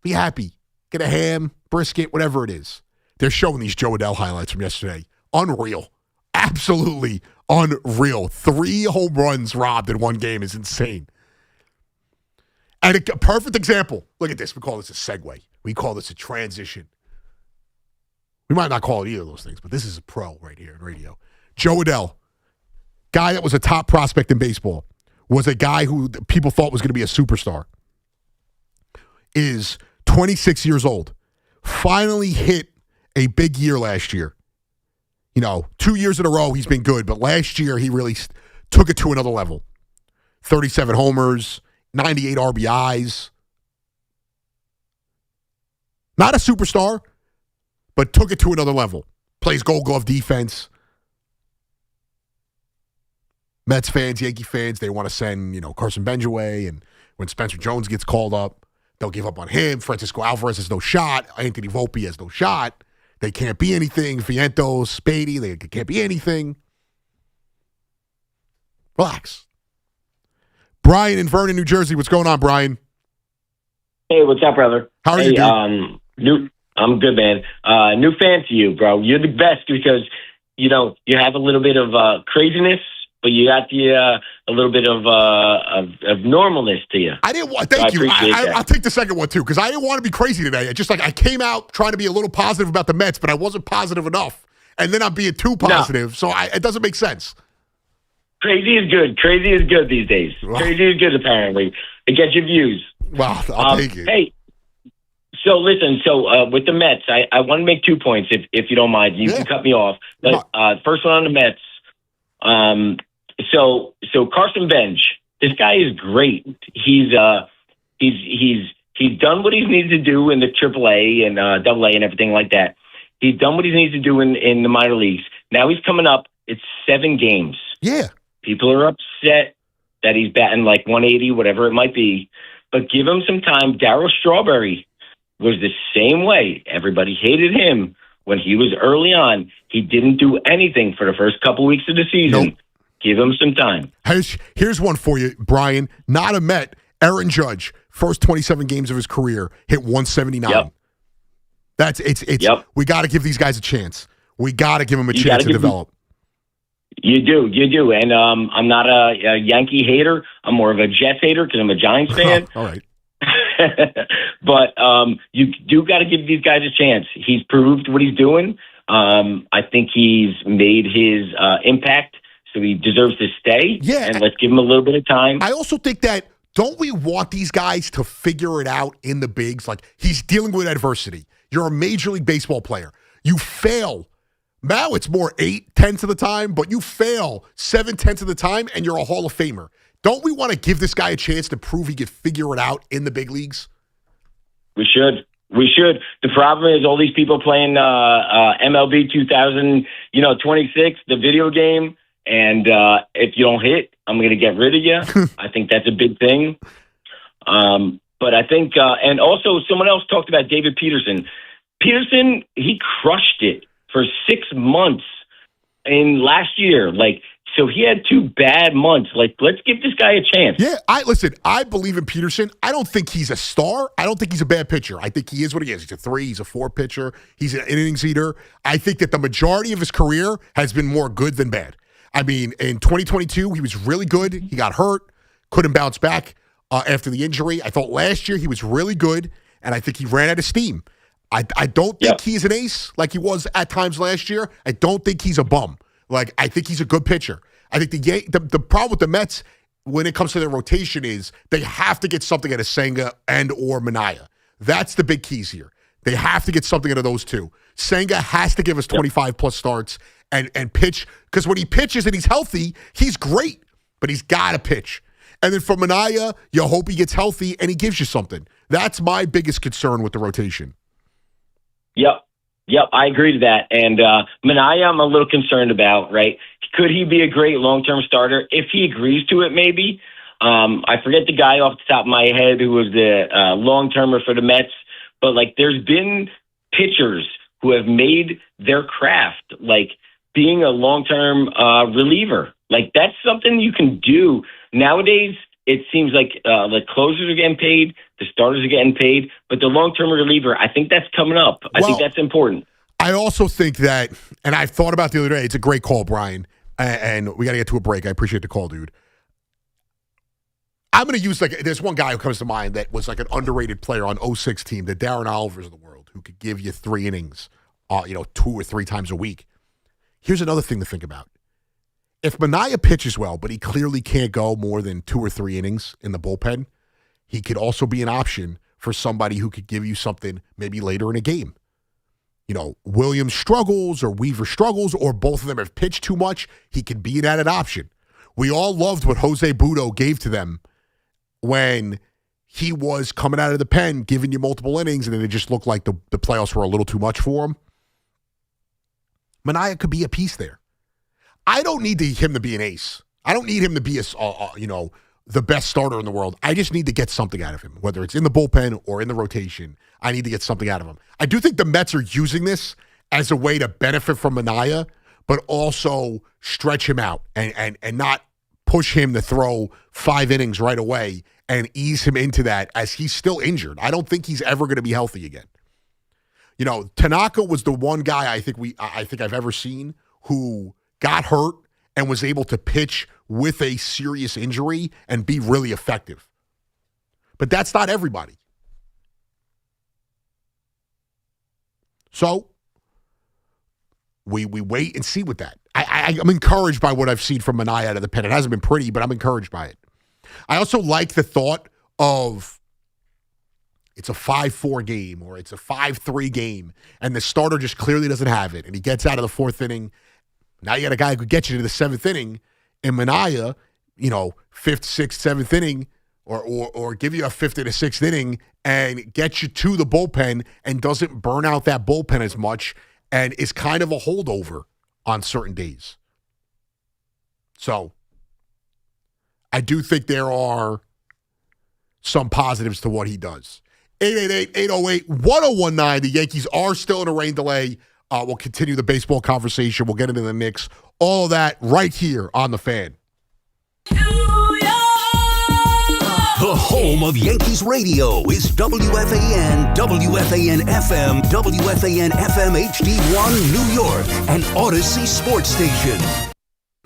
Be happy. Get a ham, brisket, whatever it is. They're showing these Joe Adell highlights from yesterday. Unreal. Absolutely unreal. 3 home runs robbed in one game is insane. And a perfect example. Look at this. We call this a segue. We call this a transition. We might not call it either of those things, but this is a pro right here in radio. Joe Adell, guy that was a top prospect in baseball, was a guy who people thought was going to be a superstar, is 26 years old, finally hit a big year last year. 2 years in a row he's been good, but last year he really took it to another level. 37 homers, 98 RBIs. Not a superstar, but took it to another level. Plays Gold Glove defense. Mets fans, Yankee fans, they want to send, Carson Benj away, and when Spencer Jones gets called up, they'll give up on him. Francisco Alvarez has no shot. Anthony Volpe has no shot. They can't be anything. Vientos, Spady, they can't be anything. Relax. Brian in Vernon, New Jersey. What's going on, Brian? Hey, what's up, brother? How are you doing? I'm good, man. New fan to you, bro. You're the best because, you have a little bit of craziness but you got a little bit of normalness to you. I didn't want. Thank you. I'll take the second one too because I didn't want to be crazy today. I came out trying to be a little positive about the Mets, but I wasn't positive enough, and then I'm being too positive. So it doesn't make sense. Crazy is good. Crazy is good these days. Wow. Crazy is good. Apparently, it gets your views. Wow, I'll take it. Hey. So listen, with the Mets, I want to make 2 points if you don't mind. You can cut me off. But first one on the Mets. So Carson Bench, this guy is great. He's done what he needs to do in the AAA and AA and everything like that. He's done what he needs to do in the minor leagues. Now he's coming up. It's 7 games. Yeah. People are upset that he's batting like 180, whatever it might be. But give him some time. Darryl Strawberry was the same way. Everybody hated him when he was early on. He didn't do anything for the first couple weeks of the season. Nope. Give him some time. Here's one for you, Brian. Not a Met. Aaron Judge, first 27 games of his career, hit 179. Yep. Yep. We got to give these guys a chance. We got to give them a chance to develop. You do. And I'm not a Yankee hater. I'm more of a Jets hater because I'm a Giants fan. All right. But you do got to give these guys a chance. He's proved what he's doing. I think he's made his impact, so he deserves to stay. Yeah. And let's give him a little bit of time. I also think that, don't we want these guys to figure it out in the bigs? Like, he's dealing with adversity. You're a Major League Baseball player. You fail. Now it's more 8/10 of the time, but you fail 7/10 of the time, and you're a Hall of Famer. Don't we want to give this guy a chance to prove he could figure it out in the big leagues? We should. The problem is all these people playing MLB 2026, the video game, and if you don't hit, I'm going to get rid of you. I think that's a big thing. But I think, and also someone else talked about David Peterson. Peterson, he crushed it for 6 months in last year. So he had 2 bad months. Let's give this guy a chance. Yeah, I believe in Peterson. I don't think he's a star. I don't think he's a bad pitcher. I think he is what he is. He's a 3, he's a 4 pitcher. He's an innings eater. I think that the majority of his career has been more good than bad. I mean, in 2022, he was really good. He got hurt, couldn't bounce back after the injury. I thought last year he was really good, and I think he ran out of steam. I don't think he's an ace like he was at times last year. I don't think he's a bum. I think he's a good pitcher. I think the problem with the Mets when it comes to their rotation is they have to get something out of Senga and or Minaya. That's the big keys here. They have to get something out of those two. Senga has to give us 25-plus starts and pitch, because when he pitches and he's healthy, he's great, but he's got to pitch. And then for Minaya, you hope he gets healthy and he gives you something. That's my biggest concern with the rotation. Yep, I agree to that. And Minaya, I'm a little concerned about, right? Could he be a great long-term starter? If he agrees to it, maybe. I forget the guy off the top of my head who was the long-termer for the Mets. But, there's been pitchers who have made their craft, being a long-term reliever. That's something you can do. Nowadays, it seems like the closers are getting paid, the starters are getting paid, but the long-term reliever, I think that's coming up. I think that's important. I also think that, and I've thought about the other day, it's a great call, Brian, and we got to get to a break. I appreciate the call, dude. I'm going to use, there's one guy who comes to mind that was an underrated player on 06 team, the Darren Olivers of the world, who could give you 3 innings, 2 or 3 times a week. Here's another thing to think about. If Minaya pitches well, but he clearly can't go more than 2 or 3 innings in the bullpen, he could also be an option for somebody who could give you something maybe later in a game. Williams struggles or Weaver struggles, or both of them have pitched too much, he could be an added option. We all loved what Jose Budo gave to them when he was coming out of the pen, giving you multiple innings, and then it just looked like the playoffs were a little too much for him. Minaya could be a piece there. I don't need him to be an ace. I don't need him to be the best starter in the world. I just need to get something out of him, whether it's in the bullpen or in the rotation. I need to get something out of him. I do think the Mets are using this as a way to benefit from Minaya, but also stretch him out and not push him to throw 5 innings right away and ease him into that as he's still injured. I don't think he's ever going to be healthy again. Tanaka was the one guy I think I've ever seen who got hurt and was able to pitch with a serious injury and be really effective. But that's not everybody. So we wait and see with that. I'm encouraged by what I've seen from Minaya out of the pen. It hasn't been pretty, but I'm encouraged by it. I also like the thought of it's a 5-4 game or it's a 5-3 game, and the starter just clearly doesn't have it, and he gets out of the fourth inning. Now you got a guy who could get you to the seventh inning, and Minaya, fifth, sixth, seventh inning, or give you a fifth and a sixth inning and get you to the bullpen and doesn't burn out that bullpen as much and is kind of a holdover on certain days. So I do think there are some positives to what he does. 888-808-1019. The Yankees are still in a rain delay. We'll continue the baseball conversation. We'll get into the Knicks. All of that right here on The Fan. The home of Yankees radio is WFAN, WFAN-FM, WFAN-FM HD1 New York, and Odyssey Sports Station.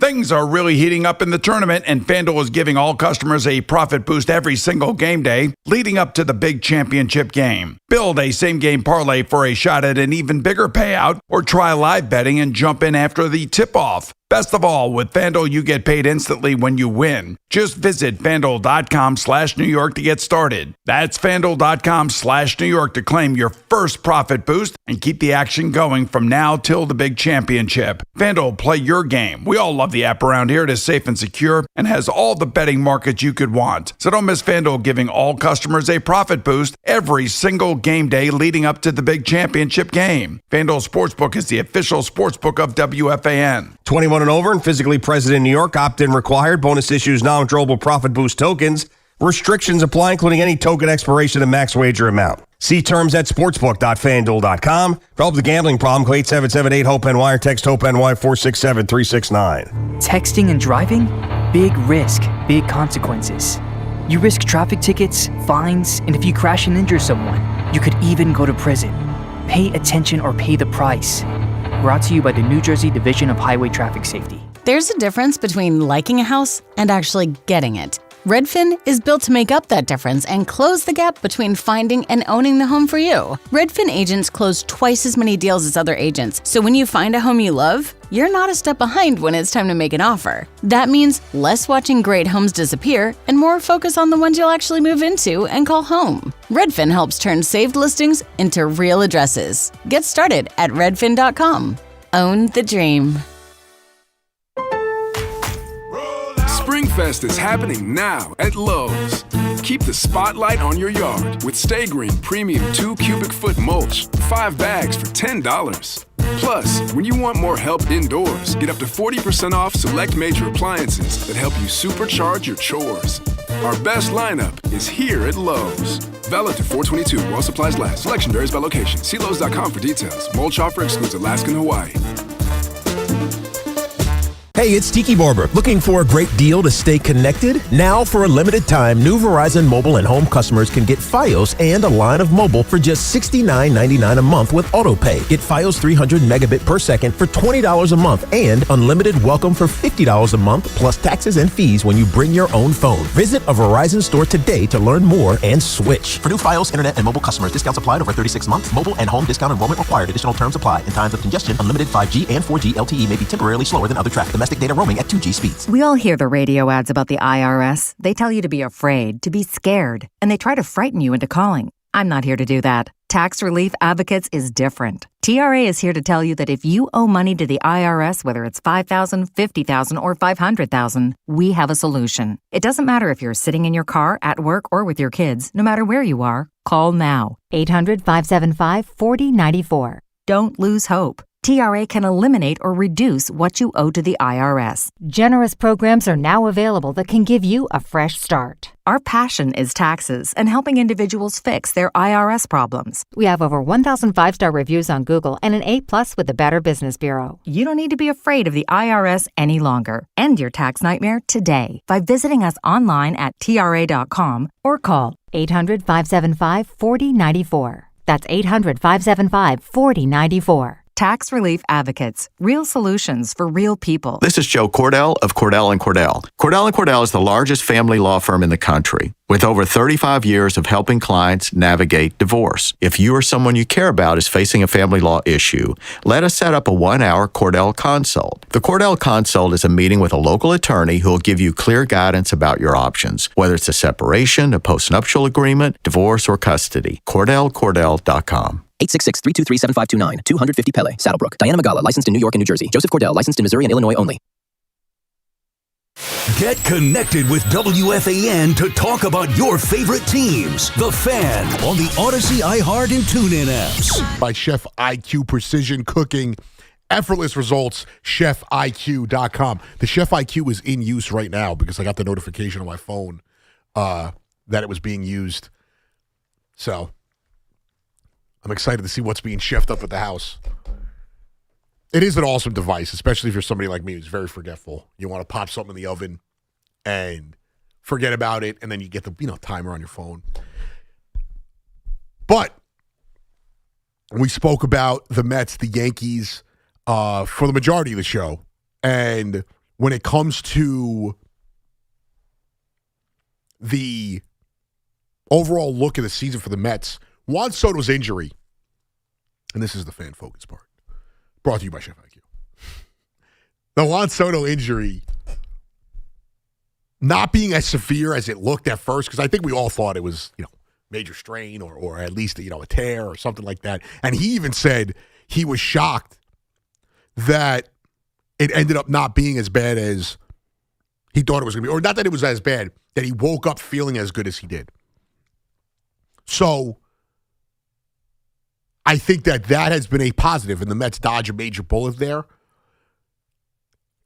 Things are really heating up in the tournament, and FanDuel is giving all customers a profit boost every single game day leading up to the big championship game. Build a same-game parlay for a shot at an even bigger payout, or try live betting and jump in after the tip-off. Best of all, with FanDuel, you get paid instantly when you win. Just visit FanDuel.com/New York to get started. That's FanDuel.com/New York to claim your first profit boost and keep the action going from now till the big championship. FanDuel, play your game. We all love the app around here. It is safe and secure and has all the betting markets you could want. So don't miss FanDuel giving all customers a profit boost every single game day leading up to the big championship game. FanDuel Sportsbook is the official sportsbook of WFAN. 21 and over and physically present in New York. Opt-in required. Bonus issues non-withdrawable profit boost tokens. Restrictions apply, including any token expiration and max wager amount. See terms at sportsbook.fanduel.com. For help with the gambling problem, call 877-8-HOPE-NY or text HOPE-NY 467-369. Texting and driving? Big risk, big consequences. You risk traffic tickets, fines, and if you crash and injure someone, you could even go to prison. Pay attention or pay the price. Brought to you by the New Jersey Division of Highway Traffic Safety. There's a difference between liking a house and actually getting it. Redfin is built to make up that difference and close the gap between finding and owning the home for you. Redfin agents close twice as many deals as other agents, so when you find a home you love, you're not a step behind when it's time to make an offer. That means less watching great homes disappear and more focus on the ones you'll actually move into and call home. Redfin helps turn saved listings into real addresses. Get started at redfin.com. Own the dream. Springfest is happening now at Lowe's. Keep the spotlight on your yard with Stay Green Premium 2 cubic foot mulch, 5 bags for $10. Plus, when you want more help indoors, get up to 40% off select major appliances that help you supercharge your chores. Our best lineup is here at Lowe's. Valid to 4/22 while supplies last. Selection varies by location. See Lowe's.com for details. Mulch offer excludes Alaska and Hawaii. Hey, it's Tiki Barber. Looking for a great deal to stay connected? Now, for a limited time, new Verizon mobile and home customers can get Fios and a line of mobile for just $69.99 a month with AutoPay. Get Fios 300 megabit per second for $20 a month and unlimited welcome for $50 a month plus taxes and fees when you bring your own phone. Visit a Verizon store today to learn more and switch. For new Fios, internet, and mobile customers, discounts applied over 36 months. Mobile and home discount enrollment required. Additional terms apply. In times of congestion, unlimited 5G and 4G LTE may be temporarily slower than other traffic. Domestic data roaming at 2G speeds. We all hear the radio ads about the IRS. They tell you to be afraid, to be scared, and they try to frighten you into calling. I'm not here to do that. Tax Relief Advocates is different. TRA is here to tell you that if you owe money to the IRS, whether it's $5,000, $50,000, or $500,000, we have a solution. It doesn't matter if you're sitting in your car, at work, or with your kids. No matter where you are, call now. 800-575-4094. Don't lose hope. TRA can eliminate or reduce what you owe to the IRS. Generous programs are now available that can give you a fresh start. Our passion is taxes and helping individuals fix their IRS problems. We have over 1,000 5-star reviews on Google and an A+ with the Better Business Bureau. You don't need to be afraid of the IRS any longer. End your tax nightmare today by visiting us online at TRA.com or call 800-575-4094. That's 800-575-4094. Tax Relief Advocates. Real solutions for real people. This is Joe Cordell of Cordell and Cordell. Cordell and Cordell is the largest family law firm in the country, with over 35 years of helping clients navigate divorce. If you or someone you care about is facing a family law issue, let us set up a 1-hour Cordell consult. The Cordell consult is a meeting with a local attorney who will give you clear guidance about your options, whether it's a separation, a postnuptial agreement, divorce, or custody. CordellCordell.com. 866-323-7529, 250 Pele, Saddlebrook. Diana Magala, licensed in New York and New Jersey. Joseph Cordell, licensed in Missouri and Illinois only. Get connected with WFAN to talk about your favorite teams. The Fan on the Odyssey, iHeart, and TuneIn apps. By Chef IQ Precision Cooking. Effortless results, chefiq.com. The Chef IQ is in use right now because I got the notification on my phone that it was being used. So I'm excited to see what's being chefed up at the house. It is an awesome device, especially if you're somebody like me who's very forgetful. You want to pop something in the oven and forget about it, and then you get the timer on your phone. But we spoke about the Mets, the Yankees, for the majority of the show. And when it comes to the overall look of the season for the Mets, Juan Soto's injury, and this is the fan focus part, brought to you by Chef IQ. The Juan Soto injury not being as severe as it looked at first, because I think we all thought it was, major strain or at least, a tear or something like that. And he even said he was shocked that it ended up not being as bad as he thought it was going to be. Or not that it was as bad, that he woke up feeling as good as he did. So I think that has been a positive, and the Mets dodge a major bullet there.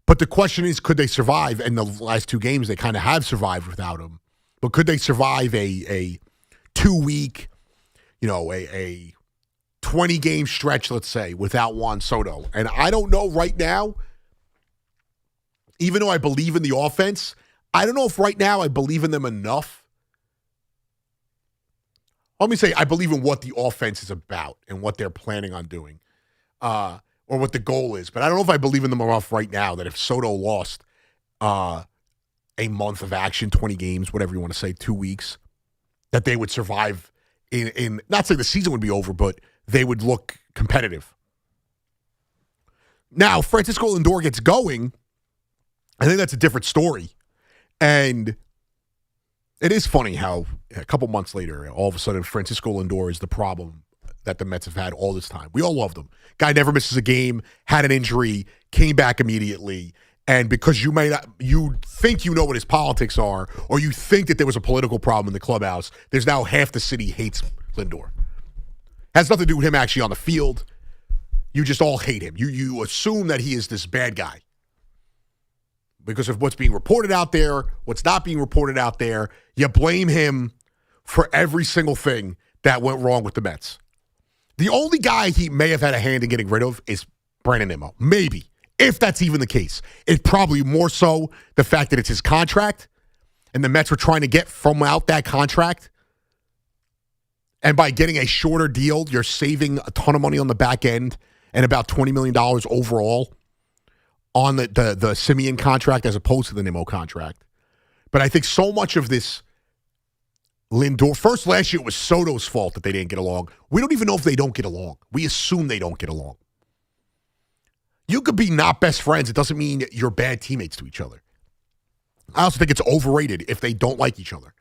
But the question is, could they survive? And the last two games, they kind of have survived without him. But could they survive a 2-week, a 20-game stretch, let's say, without Juan Soto? And I don't know right now, even though I believe in the offense, I don't know if right now I believe in them enough. Let me say, I believe in what the offense is about and what they're planning on doing, or what the goal is. But I don't know if I believe in them enough right now that if Soto lost a month of action, 20 games, whatever you want to say, 2 weeks, that they would survive in not saying the season would be over, but they would look competitive. Now, Francisco Lindor gets going, I think that's a different story. And it is funny how a couple months later, all of a sudden, Francisco Lindor is the problem that the Mets have had all this time. We all loved him. Guy never misses a game, had an injury, came back immediately. And because you think you know what his politics are, or you think that there was a political problem in the clubhouse, there's now half the city hates Lindor. Has nothing to do with him actually on the field. You just all hate him. You assume that he is this bad guy because of what's being reported out there, what's not being reported out there. You blame him for every single thing that went wrong with the Mets. The only guy he may have had a hand in getting rid of is Brandon Nimmo. Maybe, if that's even the case. It's probably more so the fact that it's his contract, and the Mets were trying to get from out that contract. And by getting a shorter deal, you're saving a ton of money on the back end and about $20 million overall on the Simeon contract as opposed to the Nimmo contract. But I think so much of this Lindor, first last year it was Soto's fault that they didn't get along. We don't even know if they don't get along. We assume they don't get along. You could be not best friends. It doesn't mean you're bad teammates to each other. I also think it's overrated if they don't like each other.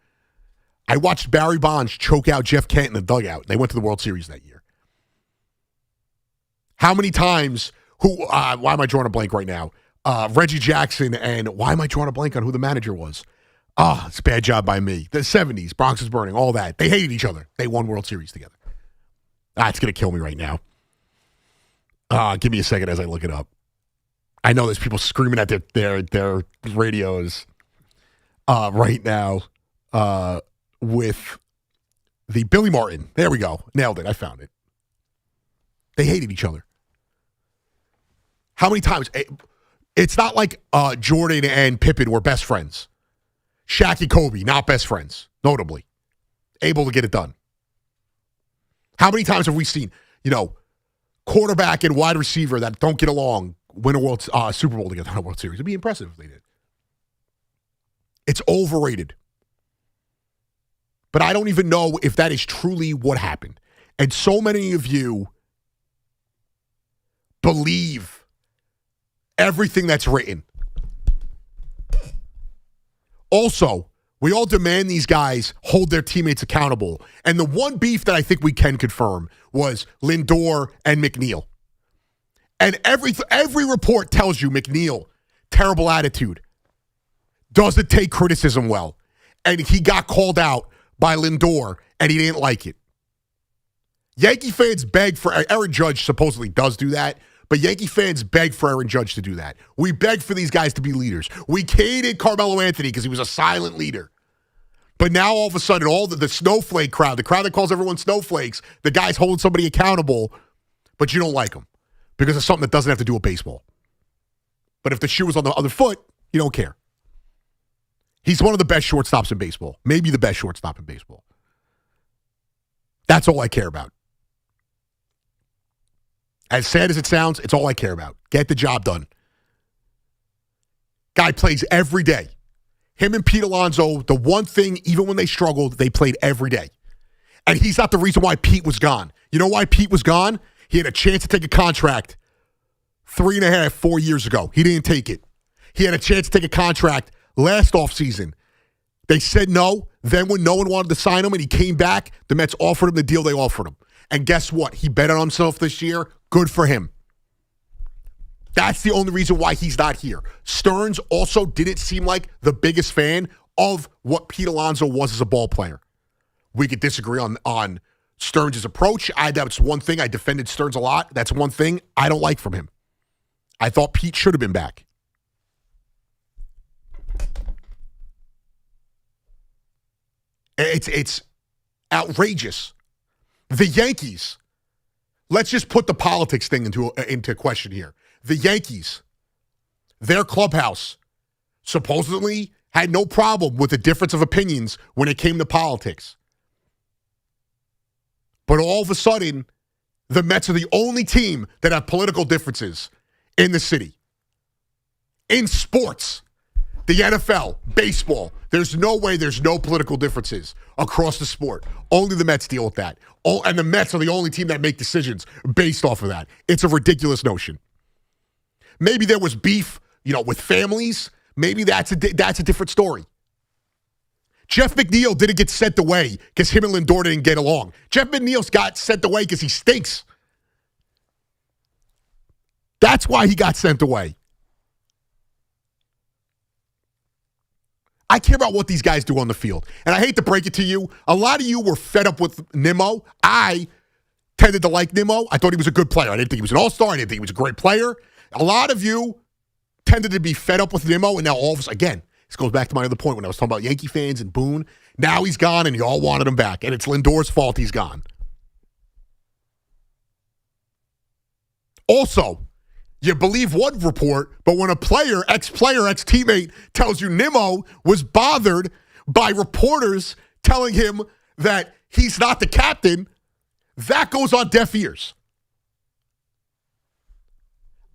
I watched Barry Bonds choke out Jeff Kent in the dugout. They went to the World Series that year. How many times, why am I drawing a blank right now? Reggie Jackson, and why am I drawing a blank on who the manager was? It's a bad job by me. The 70s, Bronx is burning, all that. They hated each other. They won World Series together. It's going to kill me right now. Give me a second as I look it up. I know there's people screaming at their radios right now with the Billy Martin. There we go. Nailed it. I found it. They hated each other. How many times? It's not like Jordan and Pippen were best friends. Shaq and Kobe, not best friends, notably. Able to get it done. How many times have we seen, quarterback and wide receiver that don't get along win a Super Bowl together, not a World Series. It'd be impressive if they did. It's overrated. But I don't even know if that is truly what happened. And so many of you believe everything that's written. Also, we all demand these guys hold their teammates accountable. And the one beef that I think we can confirm was Lindor and McNeil. And every report tells you McNeil, terrible attitude, doesn't take criticism well. And he got called out by Lindor, and he didn't like it. Yankee fans beg for Aaron Judge supposedly does do that, but Yankee fans beg for Aaron Judge to do that. We beg for these guys to be leaders. We hated Carmelo Anthony because he was a silent leader. But now all of a sudden, all the snowflake crowd, the crowd that calls everyone snowflakes, the guys holding somebody accountable, but you don't like them because of something that doesn't have to do with baseball. But if the shoe was on the other foot, you don't care. He's one of the best shortstops in baseball, maybe the best shortstop in baseball. That's all I care about. As sad as it sounds, it's all I care about. Get the job done. Guy plays every day. Him and Pete Alonso, the one thing, even when they struggled, they played every day. And he's not the reason why Pete was gone. You know why Pete was gone? He had a chance to take a contract 3.5, 4 years ago. He didn't take it. He had a chance to take a contract last offseason. They said no. Then when no one wanted to sign him and he came back, the Mets offered him the deal they offered him. And guess what? He bet on himself this year. Good for him. That's the only reason why he's not here. Stearns also didn't seem like the biggest fan of what Pete Alonso was as a ball player. We could disagree on Stearns' approach. That's one thing. I defended Stearns a lot. That's one thing I don't like from him. I thought Pete should have been back. It's outrageous. The Yankees, let's just put the politics thing into question here. The Yankees, their clubhouse, supposedly had no problem with the difference of opinions when it came to politics. But all of a sudden, the Mets are the only team that have political differences in the city. In sports, the NFL, baseball, there's no way there's no political differences across the sport. Only the Mets deal with that. And the Mets are the only team that make decisions based off of that. It's a ridiculous notion. Maybe there was beef, with families. Maybe that's a different story. Jeff McNeil didn't get sent away because him and Lindor didn't get along. Jeff McNeil got sent away because he stinks. That's why he got sent away. I care about what these guys do on the field. And I hate to break it to you. A lot of you were fed up with Nimmo. I tended to like Nimmo. I thought he was a good player. I didn't think he was an all-star. I didn't think he was a great player. A lot of you tended to be fed up with Nimmo. And now all of us, again, this goes back to my other point when I was talking about Yankee fans and Boone. Now he's gone and you all wanted him back. And it's Lindor's fault he's gone. Also, you believe one report, but when a player, ex-teammate tells you Nimmo was bothered by reporters telling him that he's not the captain, that goes on deaf ears.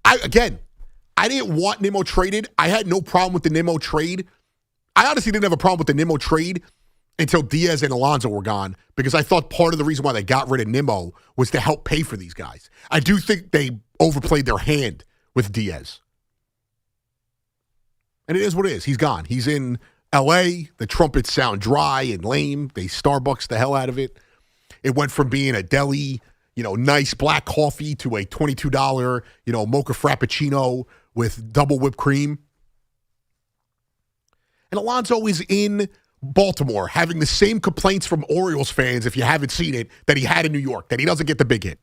I didn't want Nimmo traded. I had no problem with the Nimmo trade. I honestly didn't have a problem with the Nimmo trade until Diaz and Alonso were gone because I thought part of the reason why they got rid of Nimmo was to help pay for these guys. I do think they overplayed their hand with Diaz. And it is what it is. He's gone. He's in L.A. The trumpets sound dry and lame. They Starbucks the hell out of it. It went from being a deli, nice black coffee to a $22, mocha frappuccino with double whipped cream. And Alonso is in Baltimore having the same complaints from Orioles fans, if you haven't seen it, that he had in New York, that he doesn't get the big hit.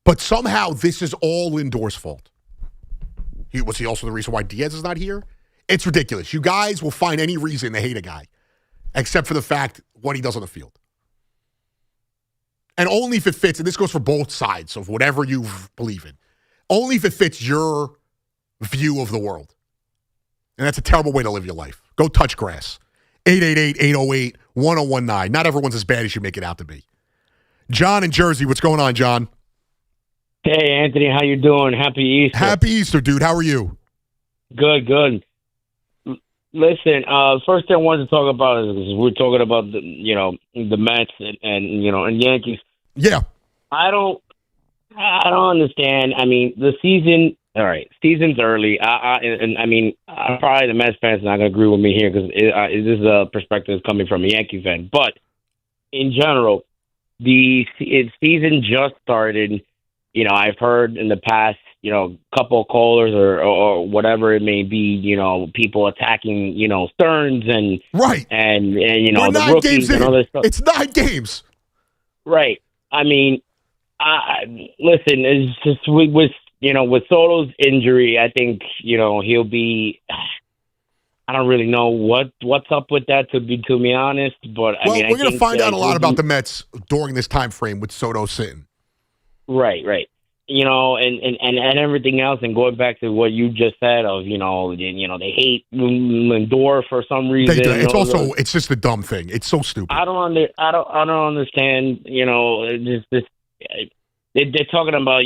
But somehow this is all Lindor's fault. Was he also the reason why Diaz is not here? It's ridiculous. You guys will find any reason to hate a guy, except for the fact what he does on the field. And only if it fits, and this goes for both sides of whatever you believe in, only if it fits your view of the world. And that's a terrible way to live your life. Go touch grass. 888-808-1019. Not everyone's as bad as you make it out to be. John in Jersey, what's going on, John? Hey, Anthony, how you doing? Happy Easter. Happy Easter, dude. How are you? Good. Listen, first thing I wanted to talk about is we're talking about the Mets and Yankees. Yeah. I don't understand. I mean, the season. All right, season's early. Probably the Mets fans are not going to agree with me here because this is a perspective coming from a Yankee fan. But in general, the season just started. I've heard in the past, couple of callers or whatever it may be, people attacking, Stearns and right and We're the 9 rookies games and in. all this stuff. It's 9 games. Right. I mean, listen, it's just with Soto's injury, I think he'll be. I don't really know what's up with that to be honest, but Well, I we're going to find out a lot about the. the Mets during this time frame with Soto sitting. Right. And everything else, and going back to what you just said of they hate Lindor for some reason. They do. It's just a dumb thing. It's so stupid. I don't understand. They're talking about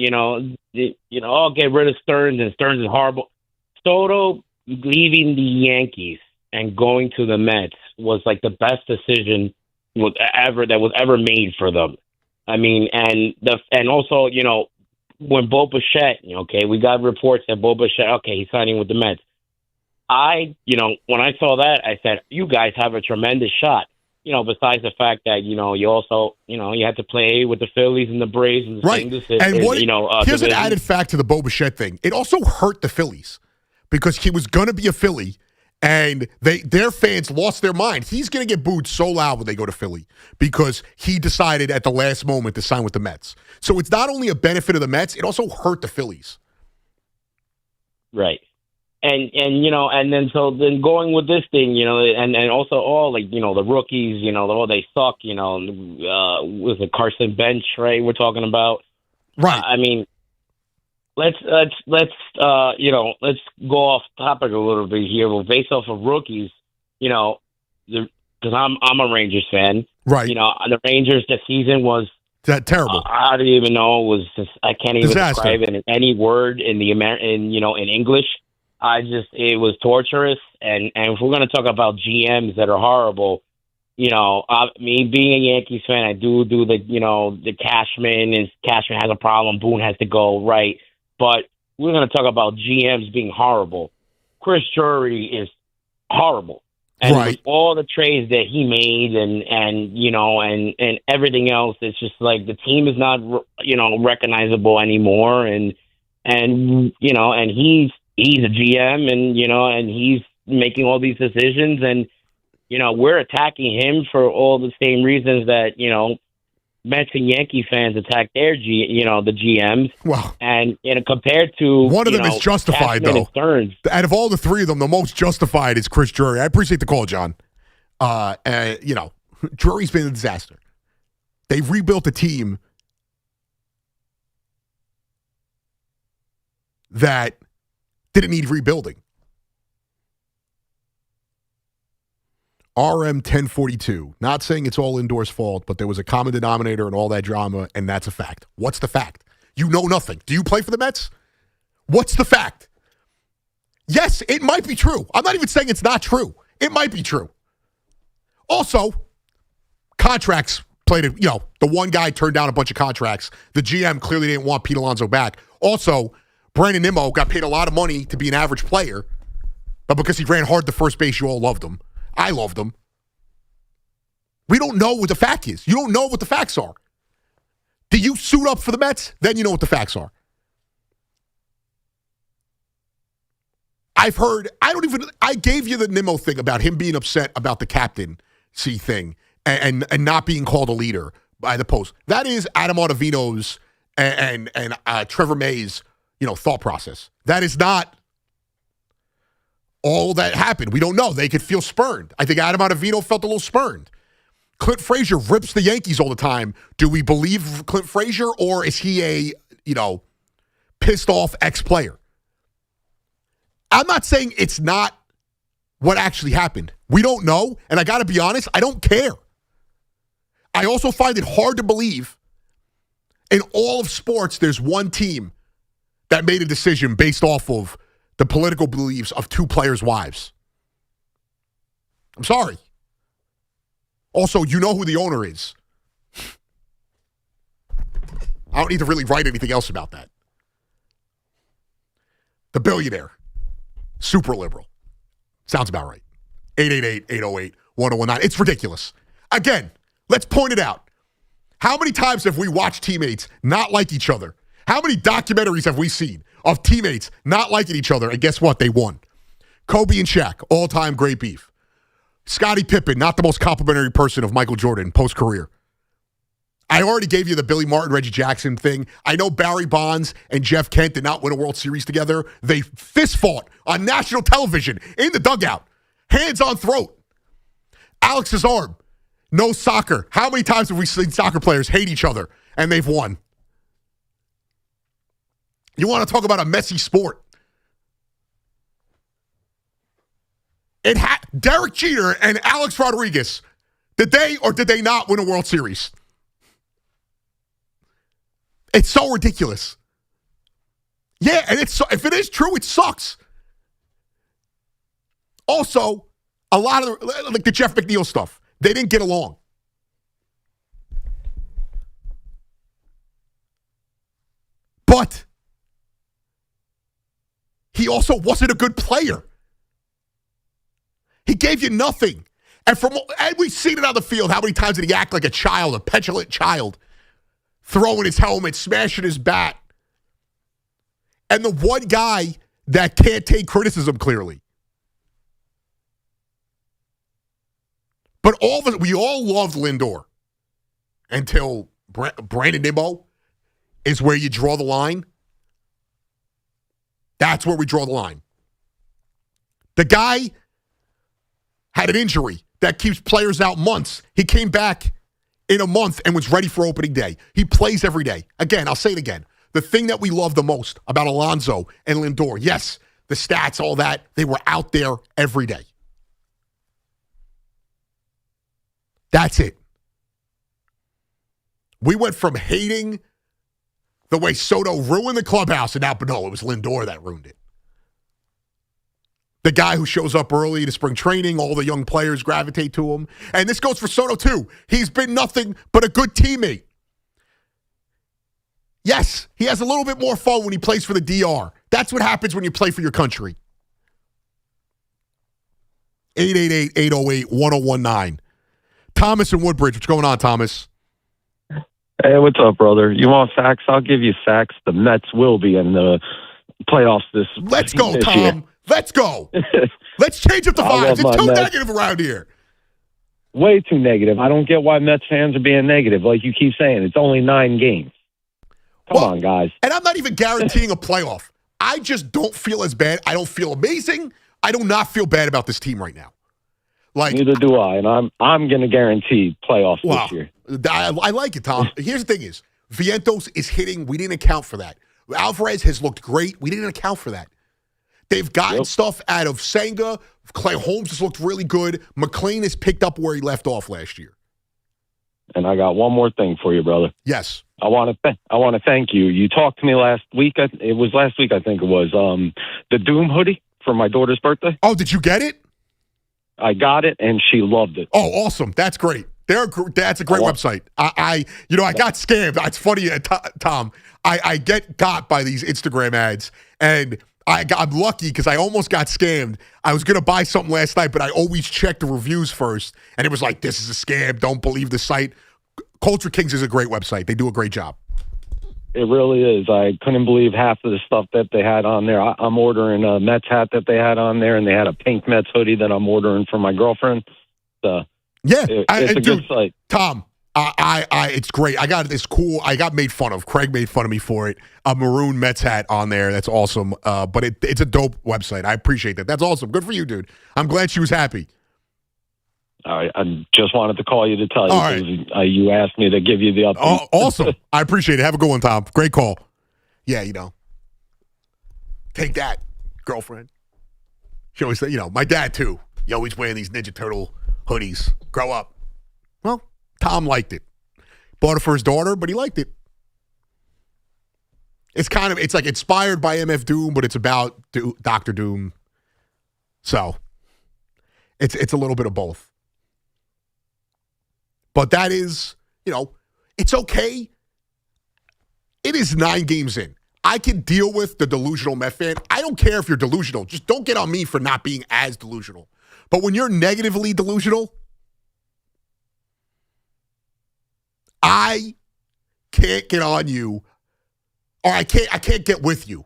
I'll get rid of Stearns, and Stearns is horrible. Soto leaving the Yankees and going to the Mets was like the best decision that was ever made for them. I mean, and also, when Bo Bichette, we got reports that Bo Bichette, he's signing with the Mets. When I saw that, I said, you guys have a tremendous shot. Besides the fact that, you also, you had to play with the Phillies and the Braves and the Right. Here's division. an added fact to the Bo Bichette thing. It also hurt the Phillies because he was going to be a Philly. And their fans lost their mind. He's going to get booed so loud when they go to Philly because he decided at the last moment to sign with the Mets. So it's not only a benefit of the Mets, it also hurt the Phillies. Right. And then going with this thing, and also all the rookies, they suck, was it Carson Bench, right? We're talking about. Right. I mean, Let's go off topic a little bit here. Well, based off of rookies, because I'm a Rangers fan, right? The Rangers this season was that terrible. I don't even know. It was just I can't even Disaster. describe it in any word in in English. It was torturous. And if we're gonna talk about GMs that are horrible, me being a Yankees fan, I do the Cashman, and Cashman has a problem. Boone has to go, right. But we're going to talk about GMs being horrible. Chris Drury is horrible. And with all the trades that he made and everything else, it's just like the team is not, recognizable anymore. And he's a GM and he's making all these decisions. And, we're attacking him for all the same reasons that, Mets and Yankee fans attack their the GMs. Well, and compared to one of them is justified though. Out of all the three of them, the most justified is Chris Drury. I appreciate the call, John. Drury's been a disaster. They've rebuilt a team that didn't need rebuilding. RM 1042. Not saying it's all Lindor's fault, but there was a common denominator in all that drama, and that's a fact. What's the fact? You know nothing. Do you play for the Mets? What's the fact? Yes, it might be true. I'm not even saying it's not true. It might be true. Also, contracts played it. The one guy turned down a bunch of contracts. The GM clearly didn't want Pete Alonso back. Also, Brandon Nimmo got paid a lot of money to be an average player, but because he ran hard to first base, you all loved him. I loved him. We don't know what the fact is. You don't know what the facts are. Do you suit up for the Mets? Then you know what the facts are. I gave you the Nimmo thing about him being upset about the captaincy thing and not being called a leader by the Post. That is Adam Ottavino's and Trevor May's, thought process. That is not all that happened. We don't know. They could feel spurned. I think Adam Ottavino felt a little spurned. Clint Frazier rips the Yankees all the time. Do we believe Clint Frazier, or is he a, pissed off ex-player? I'm not saying it's not what actually happened. We don't know, and I got to be honest, I don't care. I also find it hard to believe in all of sports there's one team that made a decision based off of the political beliefs of two players' wives. I'm sorry. Also, you know who the owner is. I don't need to really write anything else about that. The billionaire. Super liberal. Sounds about right. 888-808-1019. It's ridiculous. Again, let's point it out. How many times have we watched teammates not like each other? How many documentaries have we seen of teammates not liking each other? And guess what? They won. Kobe and Shaq, all-time great beef. Scottie Pippen, not the most complimentary person of Michael Jordan post-career. I already gave you the Billy Martin, Reggie Jackson thing. I know Barry Bonds and Jeff Kent did not win a World Series together. They fist fought on national television in the dugout. Hands on throat. Alex's arm. No soccer. How many times have we seen soccer players hate each other and they've won? You want to talk about a messy sport? Derek Jeter and Alex Rodriguez, did they or did they not win a World Series? It's so ridiculous. Yeah, and if it is true, it sucks. Also, a lot of the Jeff McNeil stuff, they didn't get along. But he also wasn't a good player. He gave you nothing. And we've seen it on the field. How many times did he act like a child, a petulant child, throwing his helmet, smashing his bat? And the one guy that can't take criticism clearly. But we all loved Lindor until Brandon Nimmo is where you draw the line. That's where we draw the line. The guy had an injury that keeps players out months. He came back in a month and was ready for opening day. He plays every day. Again, I'll say it again. The thing that we love the most about Alonso and Lindor, yes, the stats, all that, they were out there every day. That's it. We went from hating the way Soto ruined the clubhouse, and now, but no, it was Lindor that ruined it. The guy who shows up early to spring training, all the young players gravitate to him. And this goes for Soto, too. He's been nothing but a good teammate. Yes, he has a little bit more fun when he plays for the DR. That's what happens when you play for your country. 888-808-1019. Thomas in Woodbridge. What's going on, Thomas? Hey, what's up, brother? You want facts? I'll give you facts. The Mets will be in the playoffs this year. Let's go, Tom. Let's go. Let's change up the vibes. It's too negative around here. Way too negative. I don't get why Mets fans are being negative. Like you keep saying, it's only 9 games. Come on, guys. And I'm not even guaranteeing a playoff. I just don't feel as bad. I don't feel amazing. I do not feel bad about this team right now. Neither do I, and I'm going to guarantee playoffs this year. I like it, Tom. Here's the thing is, Vientos is hitting. We didn't account for that. Alvarez has looked great. We didn't account for that. They've gotten stuff out of Senga. Clay Holmes has looked really good. McLean has picked up where he left off last year. And I got one more thing for you, brother. Yes. I want to thank you. You talked to me last week. It was last week, I think it was. The Doom hoodie for my daughter's birthday. Oh, did you get it? I got it, and she loved it. Oh, awesome. That's great. That's a great website. I got scammed. It's funny, Tom. I get got by these Instagram ads, and I'm lucky because I almost got scammed. I was going to buy something last night, but I always check the reviews first, and it was like, this is a scam. Don't believe the site. Culture Kings is a great website. They do a great job. It really is. I couldn't believe half of the stuff that they had on there. I'm ordering a Mets hat that they had on there, and they had a pink Mets hoodie that I'm ordering for my girlfriend. It's a good site. Tom, it's great. I got this cool. I got made fun of. Craig made fun of me for it. A maroon Mets hat on there. That's awesome. But it's a dope website. I appreciate that. That's awesome. Good for you, dude. I'm glad she was happy. All right. I just wanted to call you to tell you. All right. You asked me to give you the update. Oh, awesome. I appreciate it. Have a good one, Tom. Great call. Yeah, take that, girlfriend. She always say, my dad too. You always wearing these Ninja Turtle hoodies. Grow up. Well, Tom liked it. Bought it for his daughter, but he liked it. It's like inspired by MF Doom, but it's about Dr. Doom. So it's a little bit of both. But that is, it's okay. It is 9 games in. I can deal with the delusional Met fan. I don't care if you're delusional. Just don't get on me for not being as delusional. But when you're negatively delusional, I can't get on you, or I can't get with you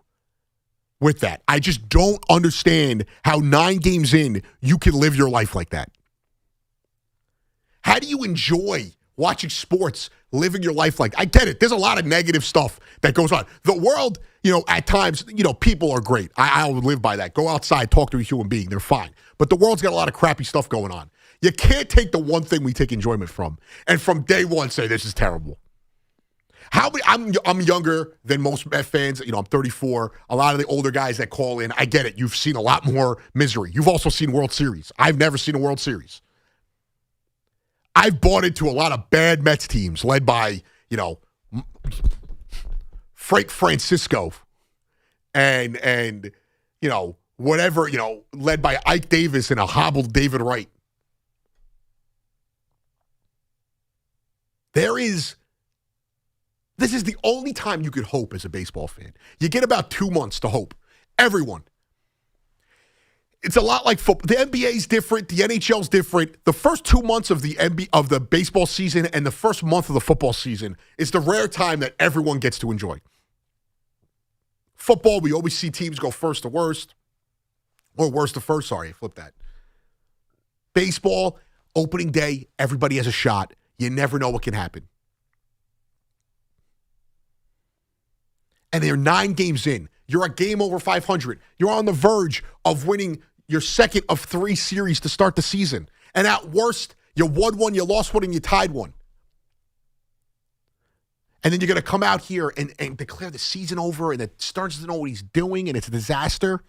with that. I just don't understand how 9 games in you can live your life like that. How do you enjoy watching sports, living your life like? I get it. There's a lot of negative stuff that goes on. The world, at times, people are great. I'll live by that. Go outside, talk to a human being. They're fine. But the world's got a lot of crappy stuff going on. You can't take the one thing we take enjoyment from, and from day one say this is terrible. I'm younger than most Met fans. I'm 34. A lot of the older guys that call in, I get it. You've seen a lot more misery. You've also seen World Series. I've never seen a World Series. I've bought into a lot of bad Mets teams led by, Frank Francisco and whatever, led by Ike Davis and a hobbled David Wright. This is the only time you could hope as a baseball fan. You get about 2 months to hope. Everyone. It's a lot like football. The NBA's different. The NHL's different. The first 2 months of the baseball season and the first month of the football season is the rare time that everyone gets to enjoy. Football, we always see teams go first to worst. Or worst to first, sorry, flip that. Baseball, opening day, everybody has a shot. You never know what can happen. And they're 9 games in. You're a game over 500. You're on the verge of winning your second of 3 series to start the season. And at worst, you won one, you lost one, and you tied one. And then you're going to come out here and declare the season over, and the Starks doesn't know what he's doing, and it's a disaster.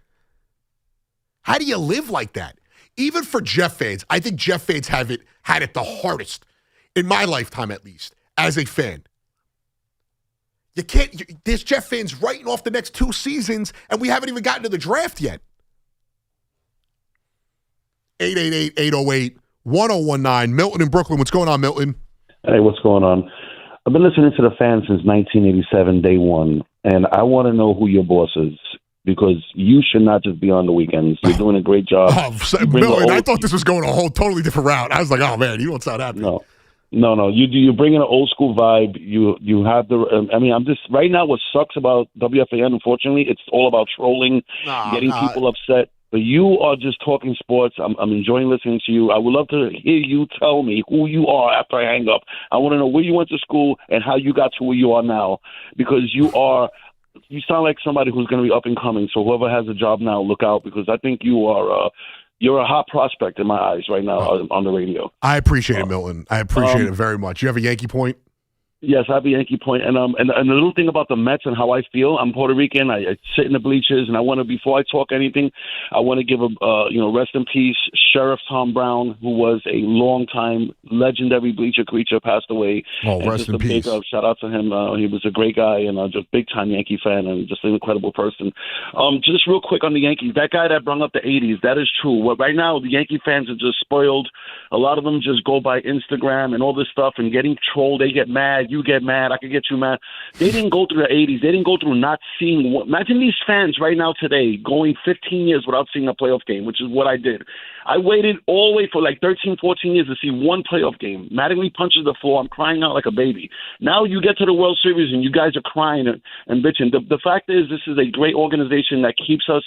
How do you live like that? Even for Jeff fans, I think Jeff fans had it the hardest, in my lifetime at least, as a fan. There's Jeff fans writing off the next 2 seasons, and we haven't even gotten to the draft yet. 888-808-1019. Milton in Brooklyn. What's going on, Milton? Hey, what's going on? I've been listening to the fans since 1987, day one, and I want to know who your boss is, because you should not just be on the weekends. You're doing a great job. Milton, I thought this was going a whole totally different route. I was like, oh, man, you don't sound happy. No. You bring in an old school vibe. You have the. I'm just right now. What sucks about WFAN, unfortunately, it's all about trolling, getting people upset. But you are just talking sports. I'm enjoying listening to you. I would love to hear you tell me who you are after I hang up. I want to know where you went to school and how you got to where you are now, because you sound like somebody who's going to be up and coming. So whoever has a job now, look out, because I think you are. You're a hot prospect in my eyes right now on the radio. I appreciate it, Milton. I appreciate it very much. You have a Yankee point? Yes, I have a Yankee point. And the little thing about the Mets and how I feel, I'm Puerto Rican. I sit in the bleachers, and I want to, before I talk anything, I want to give rest in peace, Sheriff Tom Brown, who was a long-time legendary bleacher creature, passed away. Oh, and rest in peace. Shout out to him. He was a great guy and just big-time Yankee fan and just an incredible person. Just real quick on the Yankees, that guy that brought up the 80s, that is true. Right now, the Yankee fans are just spoiled. A lot of them just go by Instagram and all this stuff and getting trolled. They get mad. You get mad. I could get you mad. They didn't go through the 80s. They didn't go through not seeing. Imagine these fans right now today going 15 years without seeing a playoff game, which is what I did. I waited all the way for like 13, 14 years to see one playoff game. Mattingly punches the floor. I'm crying out like a baby. Now you get to the World Series and you guys are crying and bitching. The fact is, this is a great organization that keeps us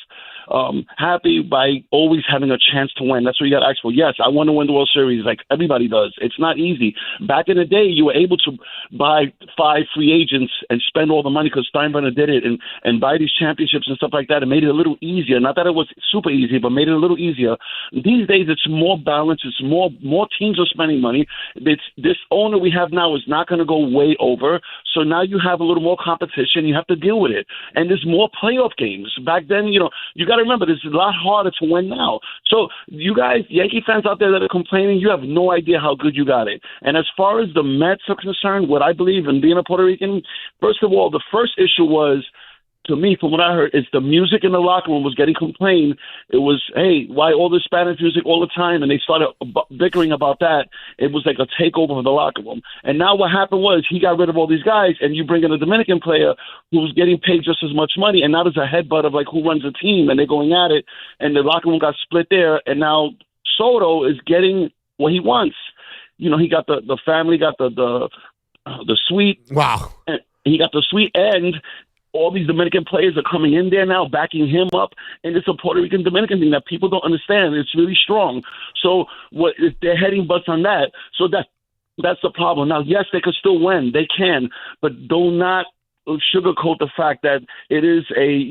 happy by always having a chance to win. That's what you got to ask for. Yes, I want to win the World Series like everybody does. It's not easy. Back in the day, you were able to buy 5 free agents and spend all the money because Steinbrenner did it and buy these championships and stuff like that. It made it a little easier. Not that it was super easy, but made it a little easier. These days, it's more balanced. It's more teams are spending money. This owner we have now is not going to go way over. So now you have a little more competition. You have to deal with it. And there's more playoff games. Back then, you got to remember, this is a lot harder to win now. So you guys, Yankee fans out there that are complaining, you have no idea how good you got it. And as far as the Mets are concerned, what I believe in being a Puerto Rican, first of all, the first issue was, to me, from what I heard, is the music in the locker room was getting complained. It was, hey, why all this Spanish music all the time? And they started bickering about that. It was like a takeover of the locker room. And now what happened was he got rid of all these guys, and you bring in a Dominican player who's getting paid just as much money, and now there's a headbutt of like who runs the team, and they're going at it, and the locker room got split there, and now Soto is getting what he wants. He got the family, got the suite. Wow. And he got the suite, and all these Dominican players are coming in there now, backing him up, and it's a Puerto Rican Dominican thing that people don't understand. It's really strong. So they're heading butts on that. So that's the problem. Now, yes, they could still win. They can, but do not sugarcoat the fact that it is a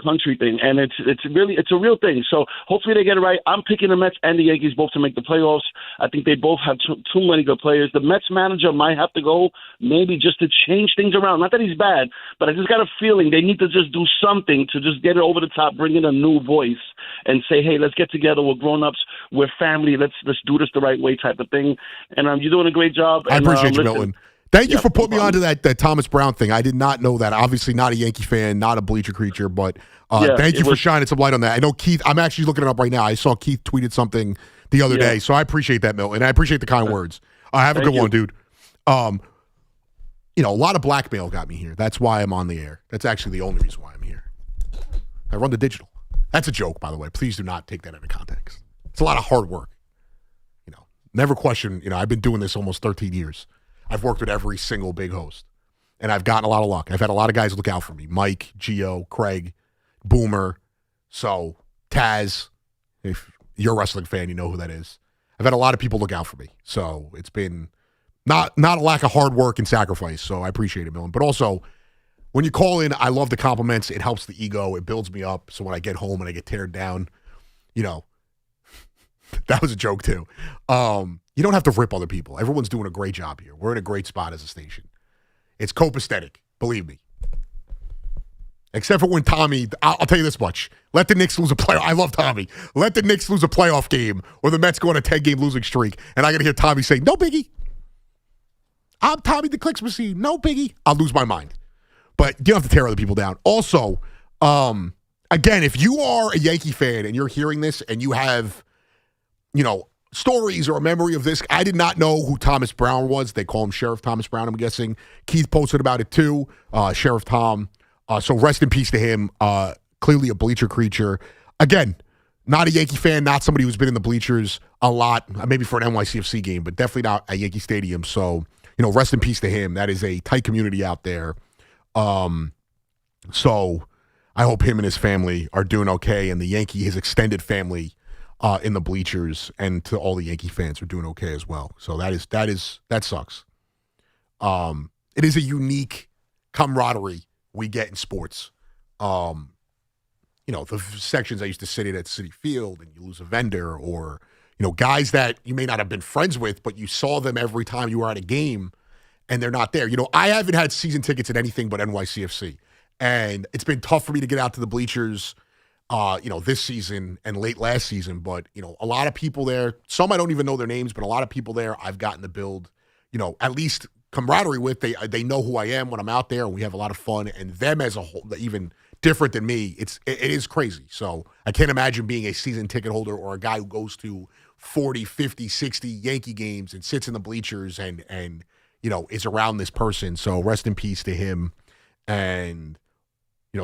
country thing, and it's a real thing. So hopefully they get it right. I'm picking the Mets and the Yankees both to make the playoffs. I think they both have too many good players. The Mets manager might have to go, maybe just to change things around. Not that he's bad, but I just got a feeling they need to just do something to just get it over the top, bring in a new voice, and say, hey, let's get together. We're grown-ups. We're family. Let's do this the right way type of thing. And you're doing a great job. I And, appreciate you, Milton. Thank you for putting me no onto that Thomas Brown thing. I did not know that. Obviously not a Yankee fan, not a bleacher creature, but thank you for shining some light on that. I know Keith, I'm actually looking it up right now. I saw Keith tweeted something the other day, so I appreciate that, Milton. I appreciate the kind words. Have a good one, dude. A lot of blackmail got me here. That's why I'm on the air. That's actually the only reason why I'm here. I run the digital. That's a joke, by the way. Please do not take that into context. It's a lot of hard work. Never question, I've been doing this almost 13 years. I've worked with every single big host, and I've gotten a lot of luck. I've had a lot of guys look out for me. Mike, Gio, Craig, Boomer, so Taz. If you're a wrestling fan, you know who that is. I've had a lot of people look out for me. So it's been not a lack of hard work and sacrifice, so I appreciate it, Milton. But also, when you call in, I love the compliments. It helps the ego. It builds me up, so when I get home and I get teared down, that was a joke too. You don't have to rip other people. Everyone's doing a great job here. We're in a great spot as a station. It's copacetic, believe me. Except for when Tommy, I'll tell you this much. Let the Knicks lose a playoff. I love Tommy. Let the Knicks lose a playoff game or the Mets go on a 10-game losing streak, and I got to hear Tommy say, no biggie. I'm Tommy the Clicks machine. No biggie. I'll lose my mind. But you don't have to tear other people down. Also, again, if you are a Yankee fan and you're hearing this and you have, stories or a memory of this. I did not know who Thomas Brown was. They call him Sheriff Thomas Brown, I'm guessing. Keith posted about it too, Sheriff Tom. So rest in peace to him. Clearly a bleacher creature. Again, not a Yankee fan, not somebody who's been in the bleachers a lot, maybe for an NYCFC game, but definitely not at Yankee Stadium. So, rest in peace to him. That is a tight community out there. So I hope him and his family are doing okay, and his extended family in the bleachers, and to all the Yankee fans are doing okay as well. So that sucks. It is a unique camaraderie we get in sports. The sections I used to sit in at Citi Field, and you lose a vendor, or guys that you may not have been friends with, but you saw them every time you were at a game, and they're not there. I haven't had season tickets at anything but NYCFC, and it's been tough for me to get out to the bleachers. This season and late last season, but, a lot of people there, some I don't even know their names, but a lot of people there I've gotten to build, at least camaraderie with. They know who I am when I'm out there, and we have a lot of fun, and them as a whole, even different than me, it is crazy. So I can't imagine being a season ticket holder or a guy who goes to 40, 50, 60 Yankee games and sits in the bleachers and is around this person. So rest in peace to him, and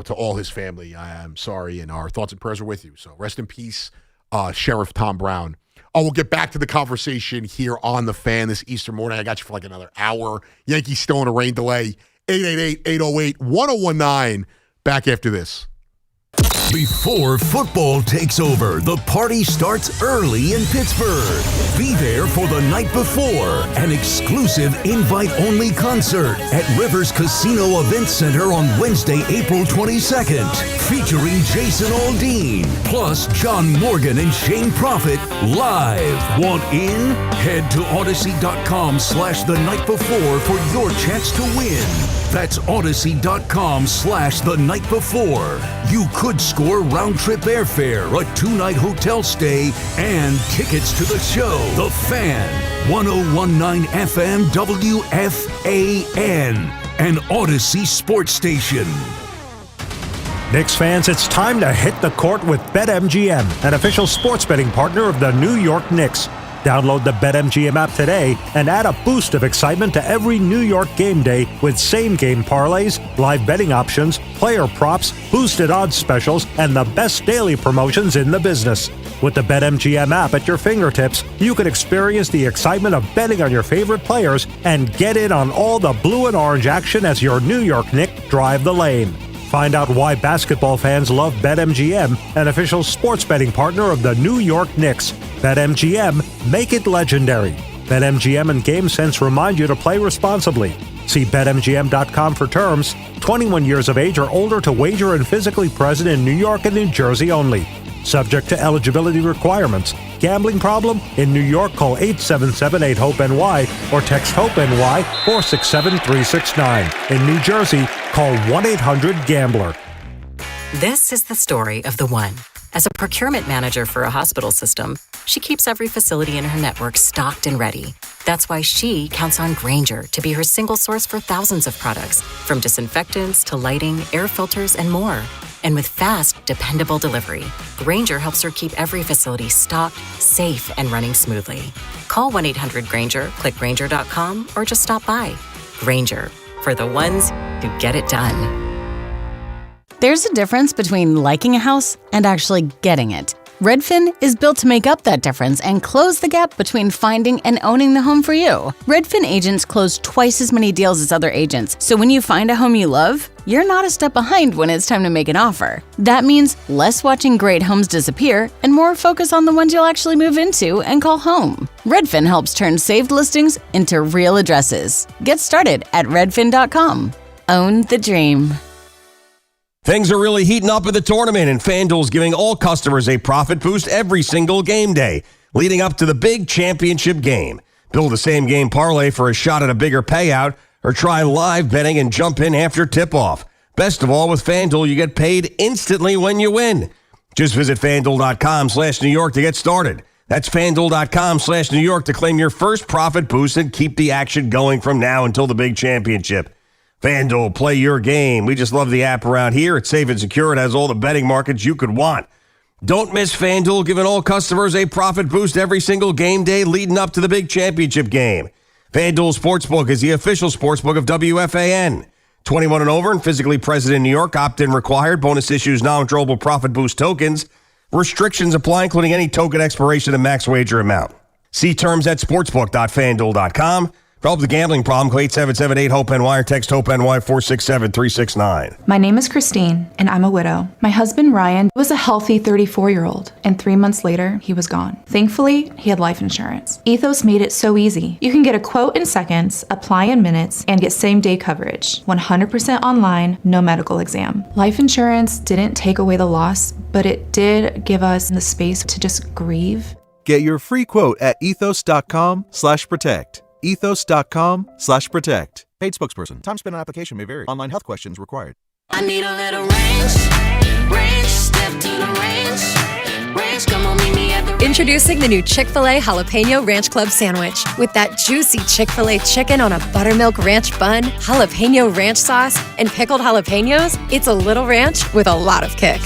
to all his family. I am sorry, and our thoughts and prayers are with you. So rest in peace, Sheriff Tom Brown. We'll get back to the conversation here on The Fan this Easter morning. I got you for like another hour. Yankees still in a rain delay. 888-808-1019. Back after this. Before football takes over, the party starts early in Pittsburgh. Be there for the night before, an exclusive invite-only concert at Rivers Casino Event Center on Wednesday, April 22nd, featuring Jason Aldean, plus John Morgan and Shane Prophet live. Want in? Head to Odyssey.com/the night before for your chance to win. That's Odyssey.com/the night before. You could score round-trip airfare, a 2-night hotel stay, and tickets to the show. The Fan, 1019 FM WFAN, an Odyssey sports station. Knicks fans, it's time to hit the court with BetMGM, an official sports betting partner of the New York Knicks. Download the BetMGM app today and add a boost of excitement to every New York game day with same-game parlays, live betting options, player props, boosted odds specials, and the best daily promotions in the business. With the BetMGM app at your fingertips, you can experience the excitement of betting on your favorite players and get in on all the blue and orange action as your New York Knicks drive the lane. Find out why basketball fans love BetMGM, an official sports betting partner of the New York Knicks. BetMGM, make it legendary. BetMGM and GameSense remind you to play responsibly. See BetMGM.com for terms. 21 years of age or older to wager and physically present in New York and New Jersey only. Subject to eligibility requirements. Gambling problem? In New York, call 877-8-HOPE-NY or text HOPE-NY 467-369. In New Jersey, call 1-800-GAMBLER. This is the story of the one. As a procurement manager for a hospital system, she keeps every facility in her network stocked and ready. That's why she counts on Grainger to be her single source for thousands of products, from disinfectants to lighting, air filters, and more. And with fast, dependable delivery, Grainger helps her keep every facility stocked, safe, and running smoothly. Call 1-800-GRAINGER, click Grainger.com, or just stop by. Grainger, for the ones who get it done. There's a difference between liking a house and actually getting it. Redfin is built to make up that difference and close the gap between finding and owning the home for you. Redfin agents close twice as many deals as other agents, so when you find a home you love, you're not a step behind when it's time to make an offer. That means less watching great homes disappear and more focus on the ones you'll actually move into and call home. Redfin helps turn saved listings into real addresses. Get started at redfin.com. Own the dream. Things are really heating up in the tournament, and FanDuel's giving all customers a profit boost every single game day, leading up to the big championship game. Build a same-game parlay for a shot at a bigger payout, or try live betting and jump in after tip-off. Best of all, with FanDuel, you get paid instantly when you win. Just visit FanDuel.com/New York to get started. That's FanDuel.com/New York to claim your first profit boost and keep the action going from now until the big championship. FanDuel, play your game. We just love the app around here. It's safe and secure. It has all the betting markets you could want. Don't miss FanDuel, giving all customers a profit boost every single game day leading up to the big championship game. FanDuel Sportsbook is the official sportsbook of WFAN. 21 and over and physically present in New York. Opt-in required. Bonus issues, non-withdrawable profit boost tokens. Restrictions apply, including any token expiration and max wager amount. See terms at sportsbook.fanduel.com. For help with the gambling problem, call 877-8-HOPE-NY or text HOPE-NY 467-369. My name is Christine, and I'm a widow. My husband, Ryan, was a healthy 34-year-old, and 3 months later, he was gone. Thankfully, he had life insurance. Ethos made it so easy. You can get a quote in seconds, apply in minutes, and get same-day coverage. 100% online, no medical exam. Life insurance didn't take away the loss, but it did give us the space to just grieve. Get your free quote at ethos.com/protect. ethos.com/protect. Paid spokesperson. Time spent on application may vary. Online health questions required. I need a little range, step to the range, come on, meet me at the range. Introducing the new Chick-fil-A Jalapeno Ranch Club Sandwich. With that juicy Chick-fil-A chicken on a buttermilk ranch bun, jalapeno ranch sauce, and pickled jalapenos, it's a little ranch with a lot of kick.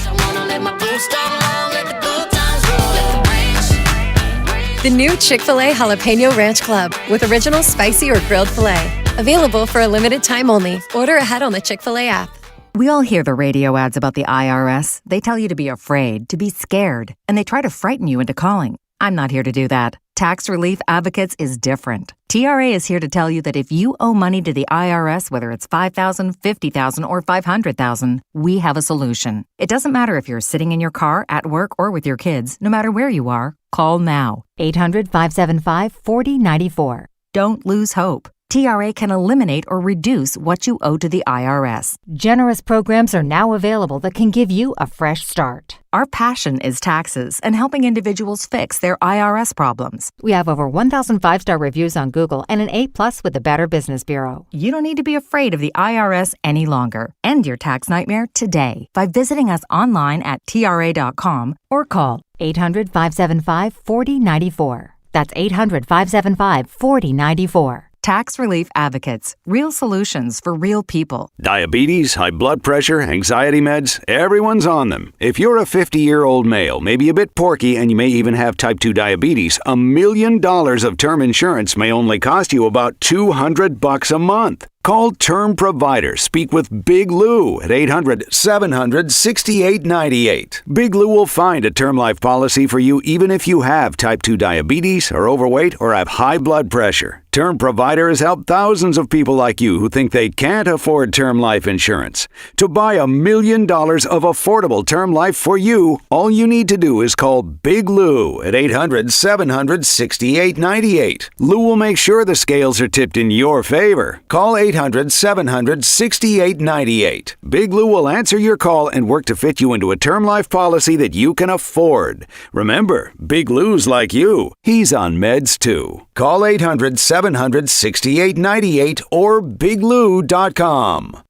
The new Chick-fil-A Jalapeno Ranch Club with original spicy or grilled filet. Available for a limited time only. Order ahead on the Chick-fil-A app. We all hear the radio ads about the IRS. They tell you to be afraid, to be scared, and they try to frighten you into calling. I'm not here to do that. Tax Relief Advocates is different. TRA is here to tell you that if you owe money to the IRS, whether it's $5,000, $50,000, or $500,000, we have a solution. It doesn't matter if you're sitting in your car, at work, or with your kids. No matter where you are, call now. 800-575-4094. Don't lose hope. TRA can eliminate or reduce what you owe to the IRS. Generous programs are now available that can give you a fresh start. Our passion is taxes and helping individuals fix their IRS problems. We have over 1,000 5-star reviews on Google and an A+ with the Better Business Bureau. You don't need to be afraid of the IRS any longer. End your tax nightmare today by visiting us online at TRA.com or call 800-575-4094. That's 800-575-4094. Tax Relief Advocates. Real solutions for real people. Diabetes, high blood pressure, anxiety meds, everyone's on them. If you're a 50-year-old male, maybe a bit porky, and you may even have type 2 diabetes, $1 million of term insurance may only cost you about $200 a month. Call Term Provider. Speak with Big Lou at 800-700-6898. Big Lou will find a term life policy for you even if you have type 2 diabetes, are overweight, or have high blood pressure. Term Provider has helped thousands of people like you who think they can't afford term life insurance. To buy $1 million of affordable term life for you, all you need to do is call Big Lou at 800-700-6898. Lou will make sure the scales are tipped in your favor. Call 800-700-6898. Big Lou will answer your call and work to fit you into a term life policy that you can afford. Remember, Big Lou's like you. He's on meds too. Call 800-700-6898 or biglou.com.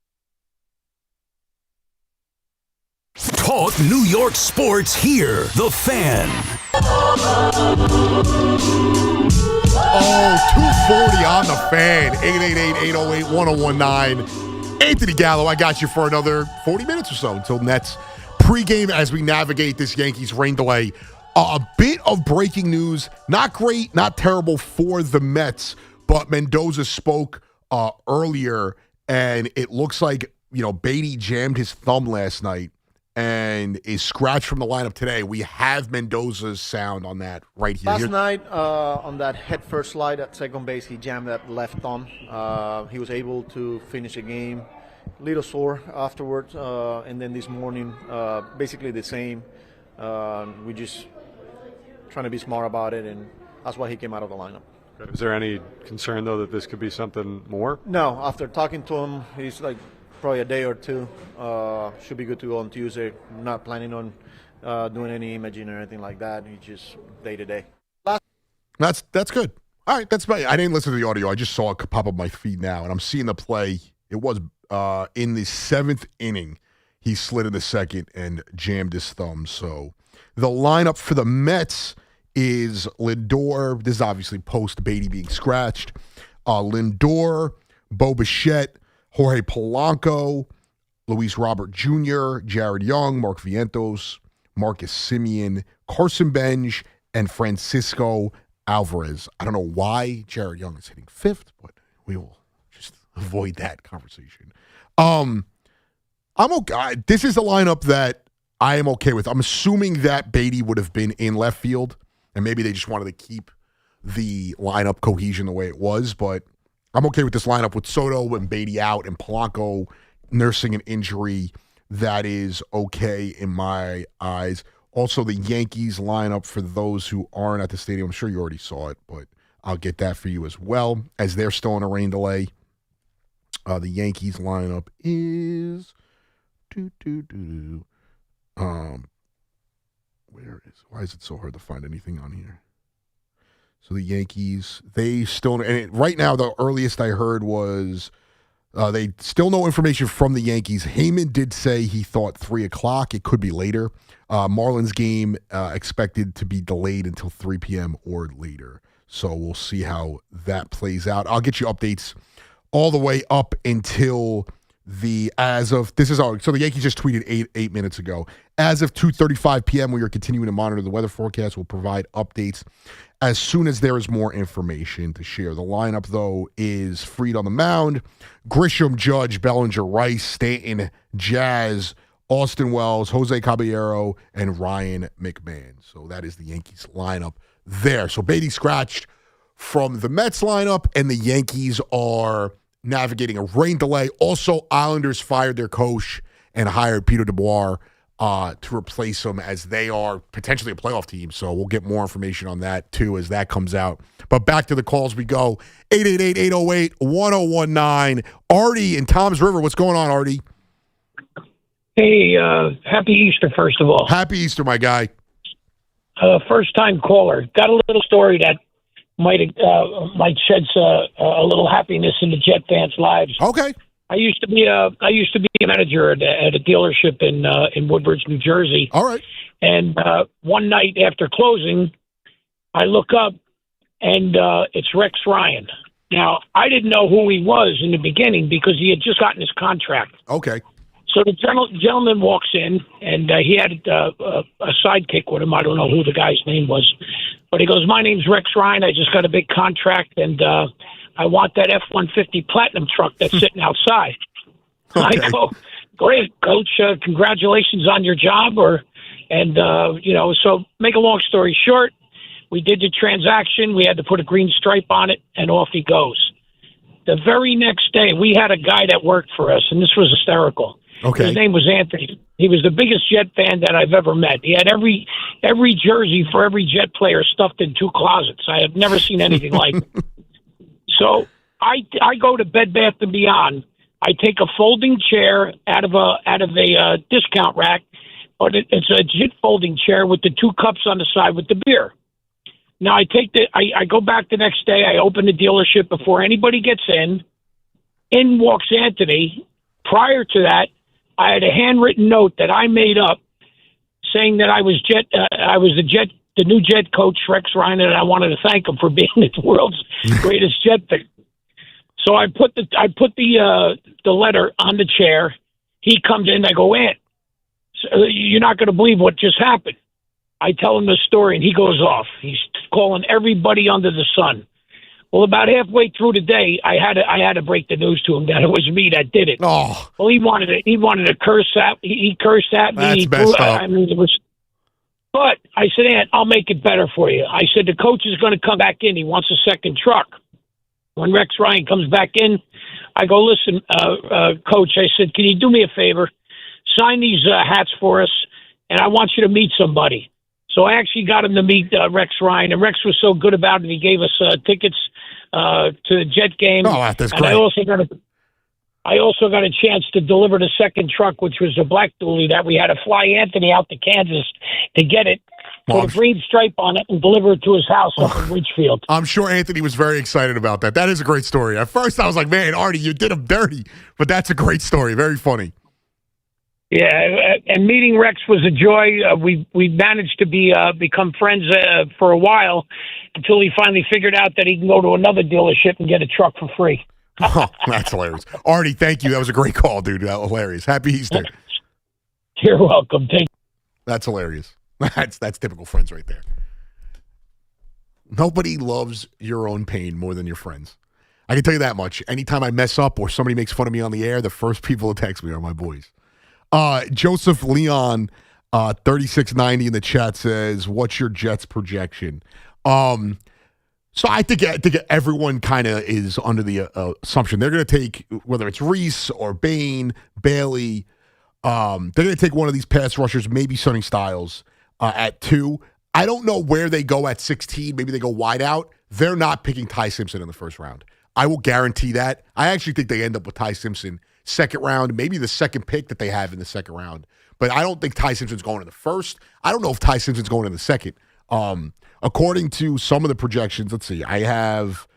Talk New York sports here. The Fan. Oh, 240 on the Fan. 888-808-1019. Anthony Gallo, I got you for another 40 minutes or so until Nets pregame as we navigate this Yankees rain delay. A bit of breaking news. Not great, not terrible for the Mets, but Mendoza spoke earlier, and it looks like, Beatty jammed his thumb last night and is scratched from the lineup today. We have Mendoza's sound on that right here. Last night, on that head-first slide at second base, he jammed that left thumb. He was able to finish the game. Little sore afterwards, and then this morning, basically the same. We just trying to be smart about it, and that's why he came out of the lineup. Is there any concern, though, that this could be something more? No. After talking to him, he's like probably a day or two. Should be good to go on Tuesday. Not planning on doing any imaging or anything like that. He's just day-to-day. That's good. All right, that's I didn't listen to the audio. I just saw it pop up my feed now, and I'm seeing the play. It was in the 7th inning. He slid in the second and jammed his thumb. So the lineup for the Mets is Lindor. This is obviously post Beatty being scratched. Lindor, Bo Bichette, Jorge Polanco, Luis Robert Jr., Jared Young, Mark Vientos, Marcus Semien, Carson Bench, and Francisco Alvarez. I don't know why Jared Young is hitting 5th, but we will just avoid that conversation. I'm okay. This is a lineup that I am okay with. I'm assuming that Beatty would have been in left field, and maybe they just wanted to keep the lineup cohesion the way it was, but I'm okay with this lineup with Soto and Beatty out and Polanco nursing an injury. That is okay in my eyes. Also, the Yankees lineup, for those who aren't at the stadium, I'm sure you already saw it, but I'll get that for you as well, as they're still in a rain delay. The Yankees lineup is why is it so hard to find anything on here? So the Yankees, they still, right now the earliest I heard was they still no information from the Yankees. Heyman did say he thought 3 o'clock. It could be later. Marlins game expected to be delayed until 3 p.m. or later. So we'll see how that plays out. I'll get you updates all the way up until so the Yankees just tweeted eight minutes ago. As of 2:35 p.m., we are continuing to monitor the weather forecast. We'll provide updates as soon as there is more information to share. The lineup, though, is Fried on the mound, Grisham, Judge, Bellinger, Rice, Stanton, Jazz, Austin Wells, Jose Caballero, and Ryan McMahon. So that is the Yankees lineup there. So Beatty scratched from the Mets lineup, and the Yankees are navigating a rain delay. Also, Islanders fired their coach and hired Peter DeBoer to replace him, as they are potentially a playoff team. So we'll get more information on that, too, as that comes out. But back to the calls we go. 888-808-1019. Artie in Tom's River. What's going on, Artie? Hey, happy Easter, first of all. Happy Easter, my guy. First-time caller. Got a little story that might shed a little happiness in the Jet fans' lives. Okay. I used to be a manager at a dealership in Woodbridge, New Jersey. All right. And one night after closing, I look up and it's Rex Ryan. Now, I didn't know who he was in the beginning because he had just gotten his contract. Okay. So the gentleman walks in, and he had a sidekick with him. I don't know who the guy's name was. But he goes, "My name's Rex Ryan. I just got a big contract, and I want that F-150 Platinum truck that's sitting outside." Okay. I go, "Great, Coach. Congratulations on your job." So make a long story short, we did the transaction. We had to put a green stripe on it, and off he goes. The very next day, we had a guy that worked for us, and this was hysterical. Okay. His name was Anthony. He was the biggest Jet fan that I've ever met. He had every jersey for every Jet player stuffed in 2 closets. I have never seen anything like it. So I go to Bed Bath & Beyond. I take a folding chair out of a discount rack, but it's a Jet folding chair with the 2 cups on the side with the beer. Now I go back the next day. I open the dealership before anybody gets in. In walks Anthony. Prior to that, I had a handwritten note that I made up saying that I was the new Jet coach, Rex Ryan, and I wanted to thank him for being the world's greatest Jet fan. So I put the letter on the chair. He comes in. I go, "Ant, you're not going to believe what just happened." I tell him the story, and he goes off. He's calling everybody under the sun. Well, about halfway through the day, I had to break the news to him that it was me that did it. Oh. Well, he wanted to curse at me. He cursed at me. That's messed up. I mean, it was. But I said, "Ant, I'll make it better for you." I said, "The coach is going to come back in. He wants a second truck." When Rex Ryan comes back in, I go, "Listen, Coach," I said, "can you do me a favor? Sign these hats for us, and I want you to meet somebody." So I actually got him to meet Rex Ryan, and Rex was so good about it, he gave us tickets to the Jet game. Oh, that's great. And I also got a chance to deliver the second truck, which was a black dually that we had to fly Anthony out to Kansas to get it, put a green stripe on it, and deliver it to his house up in Ridgefield. I'm sure Anthony was very excited about that. That is a great story. At first, I was like, "Man, Artie, you did him dirty," but that's a great story. Very funny. Yeah, and meeting Rex was a joy. We managed to become friends for a while until he finally figured out that he can go to another dealership and get a truck for free. Oh, that's hilarious. Artie, thank you. That was a great call, dude. That was hilarious. Happy Easter. You're welcome. That's hilarious. That's typical friends right there. Nobody loves your own pain more than your friends. I can tell you that much. Anytime I mess up or somebody makes fun of me on the air, the first people to text me are my boys. Joseph Leon, 3690 in the chat says, "What's your Jets projection?" So I think everyone kind of is under the assumption they're going to take, whether it's Reese or Bain, Bailey, they're going to take one of these pass rushers, maybe Sonny Styles, at 2. I don't know where they go at 16. Maybe they go wide out. They're not picking Ty Simpson in the first round. I will guarantee that. I actually think they end up with Ty Simpson second round, maybe the second pick that they have in the second round. But I don't think Ty Simpson's going in the first. I don't know if Ty Simpson's going in the second. According to some of the projections, let's see. I have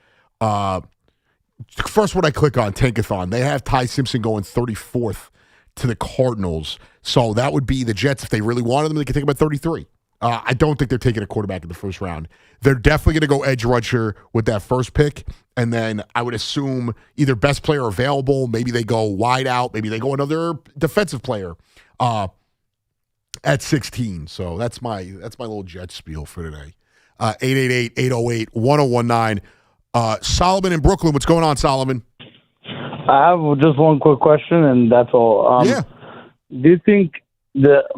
first one I click on, Tankathon. They have Ty Simpson going 34th to the Cardinals. So that would be the Jets. If they really wanted them, they could take him at 33. I don't think they're taking a quarterback in the first round. They're definitely going to go edge rusher with that first pick. And then I would assume either best player available, maybe they go wide out, maybe they go another defensive player at 16. So that's my little Jet spiel for today. 888-808-1019. Solomon in Brooklyn. What's going on, Solomon? I have just one quick question, and that's all. Yeah. Do you think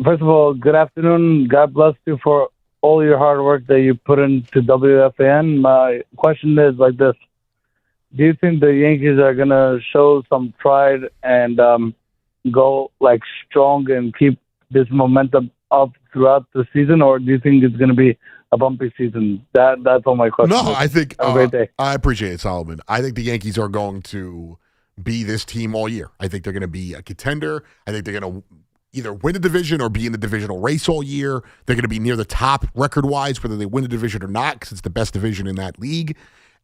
first of all, good afternoon. God bless you for all your hard work that you put into WFAN. My question is like this. Do you think the Yankees are going to show some pride and go like strong and keep this momentum up throughout the season, or do you think it's going to be a bumpy season? That's all my questions. No, I think Have a great day. I appreciate it, Solomon. I think the Yankees are going to be this team all year. I think they're going to be a contender. I think they're going to either win the division or be in the divisional race all year. They're going to be near the top record-wise, whether they win the division or not, because it's the best division in that league.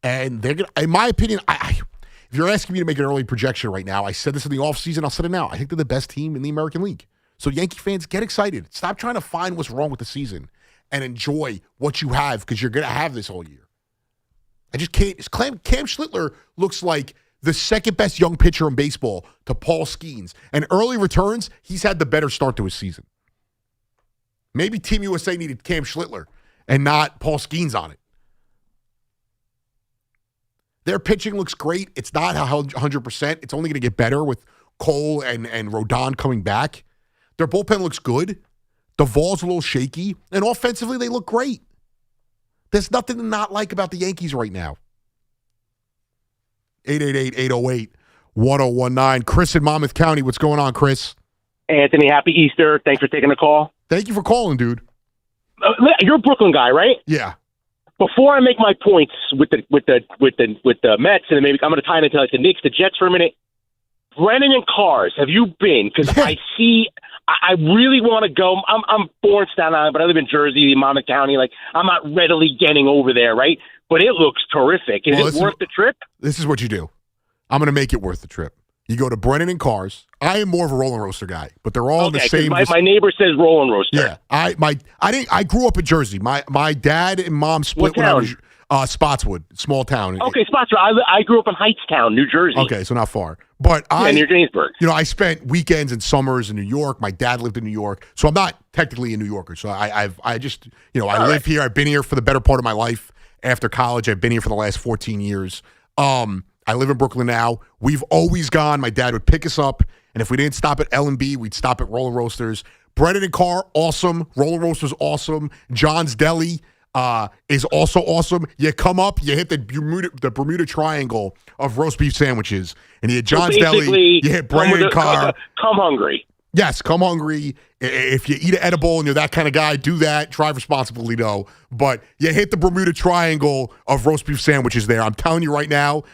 And they're going to, in my opinion, if you're asking me to make an early projection right now, I said this in the offseason, I'll say it now. I think they're the best team in the American League. So Yankee fans, get excited. Stop trying to find what's wrong with the season and enjoy what you have, because you're going to have this all year. I just can't. Cam Schlittler looks like the second best young pitcher in baseball to Paul Skeens. And early returns, he's had the better start to his season. Maybe Team USA needed Cam Schlittler and not Paul Skeens on it. Their pitching looks great. It's not 100%. It's only going to get better with Cole and Rodon coming back. Their bullpen looks good. Duvall's a little shaky. And offensively, they look great. There's nothing to not like about the Yankees right now. 888-808-1019. Chris in Monmouth County. What's going on, Chris? Anthony, happy Easter. Thanks for taking the call. Thank you for calling, dude. You're a Brooklyn guy, right? Yeah. Before I make my points with the Mets, and then maybe I'm going to tie it into like the Knicks, the Jets for a minute. Brennan and Cars, have you been? Because I really want to go. I'm born Staten Island, but I live in Jersey, Monmouth County. Like, I'm not readily getting over there, right? But it looks terrific. Is it worth the trip? This is what you do. I'm going to make it worth the trip. You go to Brennan and Cars. I am more of a Rolling Roaster guy, but they're all the same. My neighbor says Rolling Roaster. Yeah, I grew up in Jersey. My dad and mom split when I was Spotswood, small town. Okay, Spotswood. I grew up in Hightstown, New Jersey. Okay, so not far. But near Jamesburg. I spent weekends and summers in New York. My dad lived in New York, so I'm not technically a New Yorker. So I live here. I've been here for the better part of my life. After college, I've been here for the last 14 years. I live in Brooklyn now. We've always gone. My dad would pick us up, and if we didn't stop at L&B, we'd stop at Rolling Roasters. Brennan and Carr, awesome. Rolling Roasters, awesome. John's Deli is also awesome. You come up, you hit the Bermuda Triangle of roast beef sandwiches, and you hit John's Deli, you hit Brennan and Carr. Come hungry. Yes, come hungry. If you eat an edible and you're that kind of guy, do that. Drive responsibly, though. But you hit the Bermuda Triangle of roast beef sandwiches there. I'm telling you right now,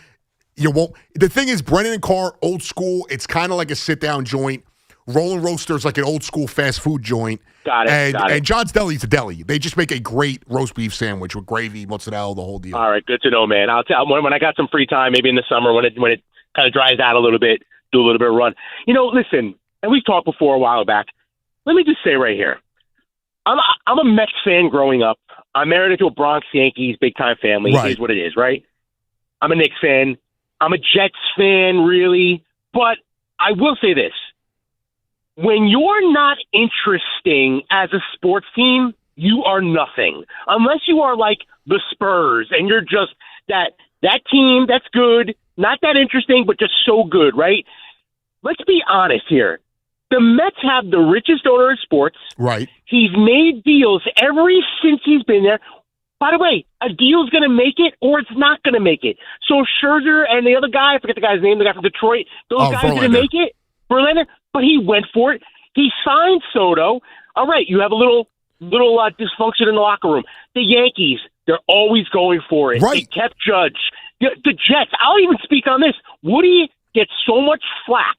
you won't. The thing is, Brennan and Carr, old school. It's kind of like a sit-down joint. Rolling Roasters like an old school fast food joint. Got it. And John's Deli's a deli. They just make a great roast beef sandwich with gravy, mozzarella, the whole deal. All right, good to know, man. I'll tell when I got some free time, maybe in the summer when it kind of dries out a little bit, do a little bit of run. Listen, and we've talked before a while back. Let me just say right here, I'm a Mets fan growing up. I'm married into a Bronx Yankees big time family. Right. It is what it is, right? I'm a Knicks fan. I'm a Jets fan, really. But I will say this. When you're not interesting as a sports team, you are nothing. Unless you are like the Spurs and you're just that team that's good, not that interesting, but just so good, right? Let's be honest here. The Mets have the richest owner in sports. Right. He's made deals since he's been there. By the way, a deal's going to make it or it's not going to make it. So Scherzer and the other guy, I forget the guy's name, the guy from Detroit, those guys didn't make it. Verlander, but he went for it. He signed Soto. All right, you have a little dysfunction in the locker room. The Yankees, they're always going for it. Right. They kept Judge. The Jets, I'll even speak on this. Woody gets so much flack.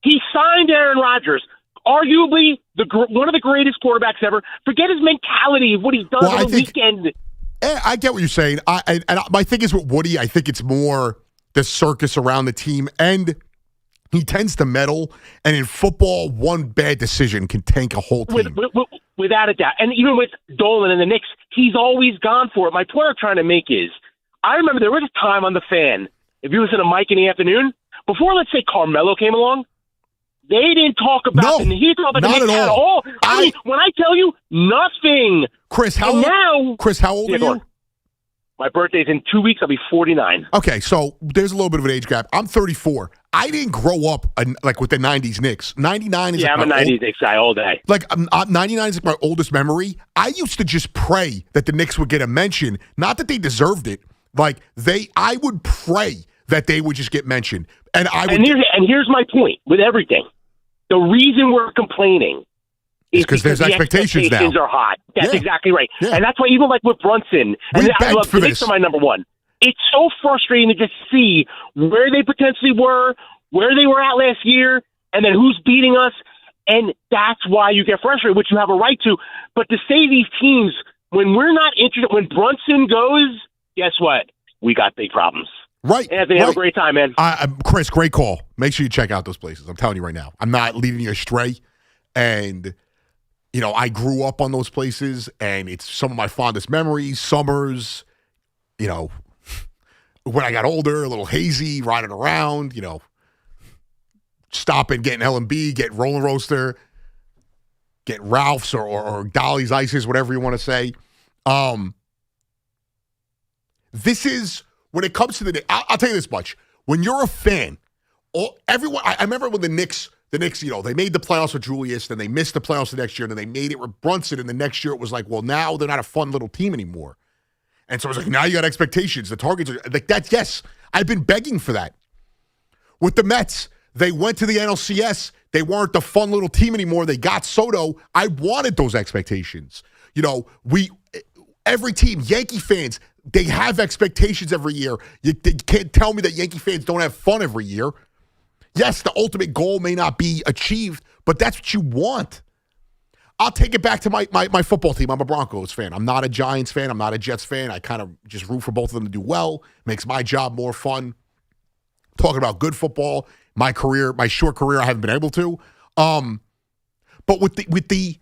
He signed Aaron Rodgers, arguably one of the greatest quarterbacks ever. Forget his mentality, what he does on the weekend. I get what you're saying. My thing is with Woody, I think it's more the circus around the team, and he tends to meddle. And in football, one bad decision can tank a whole team. Without a doubt. And even with Dolan and the Knicks, he's always gone for it. My point I'm trying to make is, I remember there was a time on the Fan, if you listen to Mike in the afternoon, before, let's say, Carmelo came along, they didn't talk about the Knicks at all. I mean, when I tell you, nothing. Chris, how old are you? My birthday's in 2 weeks. I'll be 49. Okay, so there's a little bit of an age gap. I'm 34. I didn't grow up like with the 90s Knicks. 99 is I'm a 90s Knicks guy all day. Like 99 is like my oldest memory. I used to just pray that the Knicks would get a mention. Not that they deserved it. Like I would pray that they would just get mentioned. And here's my point with everything. The reason we're complaining is because there's expectations now. Are hot. That's Yeah. exactly right. Yeah. And that's why even like with Brunson, and I love the Knicks are my number one. It's so frustrating to just see where they potentially were, where they were at last year, and then who's beating us. And that's why you get frustrated, which you have a right to. But to say these teams, when we're not interested, when Brunson goes, guess what? We got big problems. Right. Anthony, have a great time, man. Chris, great call. Make sure you check out those places. I'm telling you right now. I'm not leading you astray. And, I grew up on those places, and it's some of my fondest memories. Summers, when I got older, a little hazy, riding around, stopping, getting L&B, getting Roller Roaster, getting Ralph's or Dolly's Ices, whatever you want to say. This is, when it comes to I'll tell you this much. When you're a fan, everyone, I remember when the Knicks, they made the playoffs with Julius, then they missed the playoffs the next year, and then they made it with Brunson, and the next year it was like, well, now they're not a fun little team anymore. And so it was like, now you got expectations. The targets are like that. Yes, I've been begging for that. With the Mets, they went to the NLCS. They weren't the fun little team anymore. They got Soto. I wanted those expectations. Every team, Yankee fans, they have expectations every year. You can't tell me that Yankee fans don't have fun every year. Yes, the ultimate goal may not be achieved, but that's what you want. I'll take it back to my football team. I'm a Broncos fan. I'm not a Giants fan. I'm not a Jets fan. I kind of just root for both of them to do well. Makes my job more fun. Talking about good football, my short career, I haven't been able to. But with the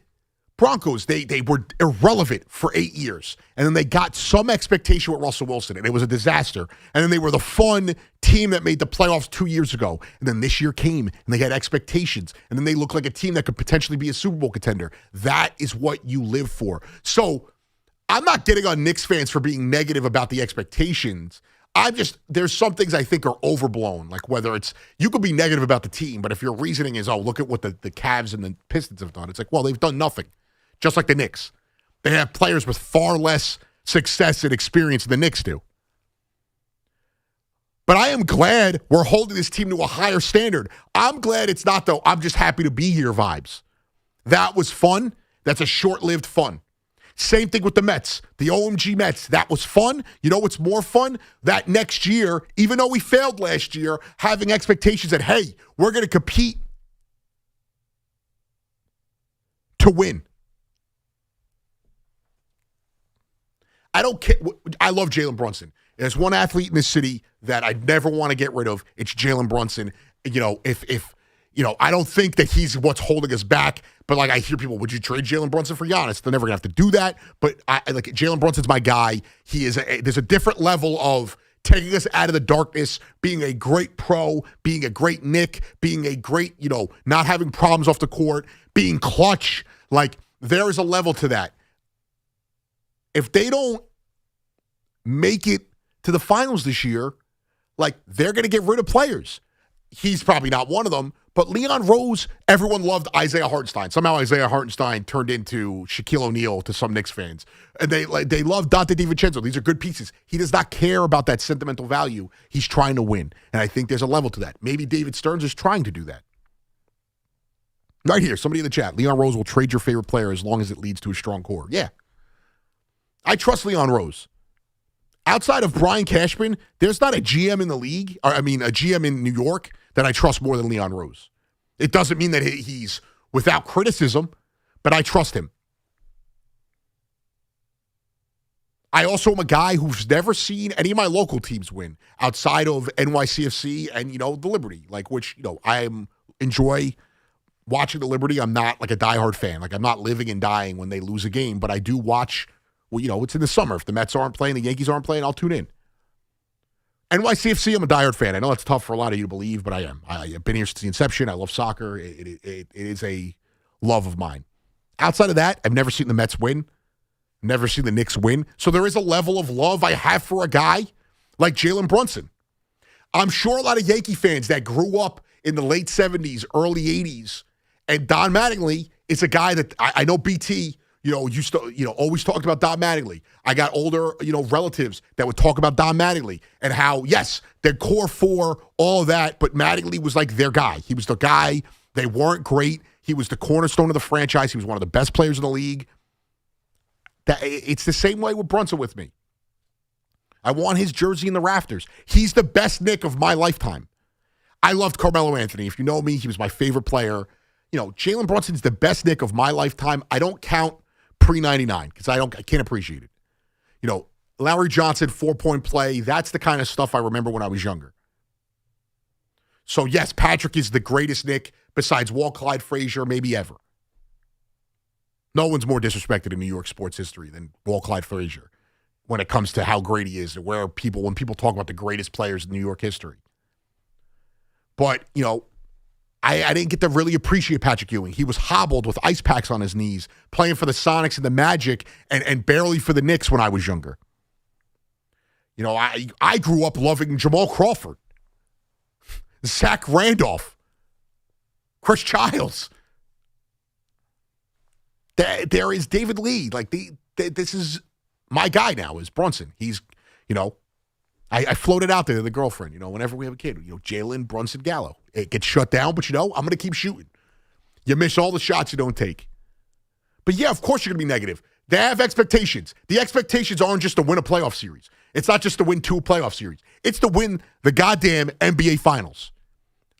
Broncos, they were irrelevant for 8 years. And then they got some expectation with Russell Wilson, and it was a disaster. And then they were the fun team that made the playoffs 2 years ago. And then this year came, and they had expectations. And then they looked like a team that could potentially be a Super Bowl contender. That is what you live for. So I'm not getting on Knicks fans for being negative about the expectations. There's some things I think are overblown, like whether it's, you could be negative about the team, but if your reasoning is, look at what the Cavs and the Pistons have done, it's like, well, they've done nothing. Just like the Knicks. They have players with far less success and experience than the Knicks do. But I am glad we're holding this team to a higher standard. I'm glad it's not, though, I'm just happy to be here vibes. That was fun. That's a short-lived fun. Same thing with the Mets. The OMG Mets. That was fun. You know what's more fun? That next year, even though we failed last year, having expectations that, hey, we're going to compete to win. I don't care. I love Jalen Brunson. There's one athlete in this city that I never want to get rid of. It's Jalen Brunson. If I don't think that he's what's holding us back. But like I hear people, would you trade Jalen Brunson for Giannis? They're never gonna have to do that. But I like Jalen Brunson's my guy. He is. There's a different level of taking us out of the darkness, being a great pro, being a great Knick, being a great not having problems off the court, being clutch. Like there is a level to that. If they don't make it to the finals this year, like they're going to get rid of players. He's probably not one of them, but Leon Rose, everyone loved Isaiah Hartenstein. Somehow Isaiah Hartenstein turned into Shaquille O'Neal to some Knicks fans. And they love Dante DiVincenzo. These are good pieces. He does not care about that sentimental value. He's trying to win. And I think there's a level to that. Maybe David Stearns is trying to do that. Right here, somebody in the chat. Leon Rose will trade your favorite player as long as it leads to a strong core. Yeah. I trust Leon Rose. Outside of Brian Cashman, there's not a GM in the league, a GM in New York that I trust more than Leon Rose. It doesn't mean that he's without criticism, but I trust him. I also am a guy who's never seen any of my local teams win outside of NYCFC and, the Liberty, I enjoy watching the Liberty. I'm not like a diehard fan. Like I'm not living and dying when they lose a game, but I do watch. Well, it's in the summer. If the Mets aren't playing, the Yankees aren't playing, I'll tune in. NYCFC, I'm a diehard fan. I know it's tough for a lot of you to believe, but I am. I've been here since the inception. I love soccer. It is a love of mine. Outside of that, I've never seen the Mets win. Never seen the Knicks win. So there is a level of love I have for a guy like Jalen Brunson. I'm sure a lot of Yankee fans that grew up in the late 70s, early 80s, and Don Mattingly is a guy that I know BT, used to, always talked about Don Mattingly. I got older, relatives that would talk about Don Mattingly and how, yes, their core four, all that, but Mattingly was like their guy. He was the guy. They weren't great. He was the cornerstone of the franchise. He was one of the best players in the league. It's the same way with Brunson with me. I want his jersey in the rafters. He's the best Knick of my lifetime. I loved Carmelo Anthony. If you know me, he was my favorite player. Jalen Brunson's the best Knick of my lifetime. I don't count pre-99 because I can't appreciate it. Larry Johnson, 4-point play, that's the kind of stuff I remember when I was younger. So, yes, Patrick is the greatest Knick besides Walt Clyde Frazier, maybe ever. No one's more disrespected in New York sports history than Walt Clyde Frazier when it comes to how great he is and when people talk about the greatest players in New York history. But, I didn't get to really appreciate Patrick Ewing. He was hobbled with ice packs on his knees, playing for the Sonics and the Magic and barely for the Knicks when I was younger. I grew up loving Jamal Crawford, Zach Randolph, Chris Childs. There is David Lee. This is my guy now, is Brunson. He's, I floated out there to the girlfriend, whenever we have a kid, Jalen Brunson Gallo. It gets shut down, but I'm going to keep shooting. You miss all the shots you don't take. But yeah, of course you're going to be negative. They have expectations. The expectations aren't just to win a playoff series. It's not just to win 2 playoff series. It's to win the goddamn NBA Finals.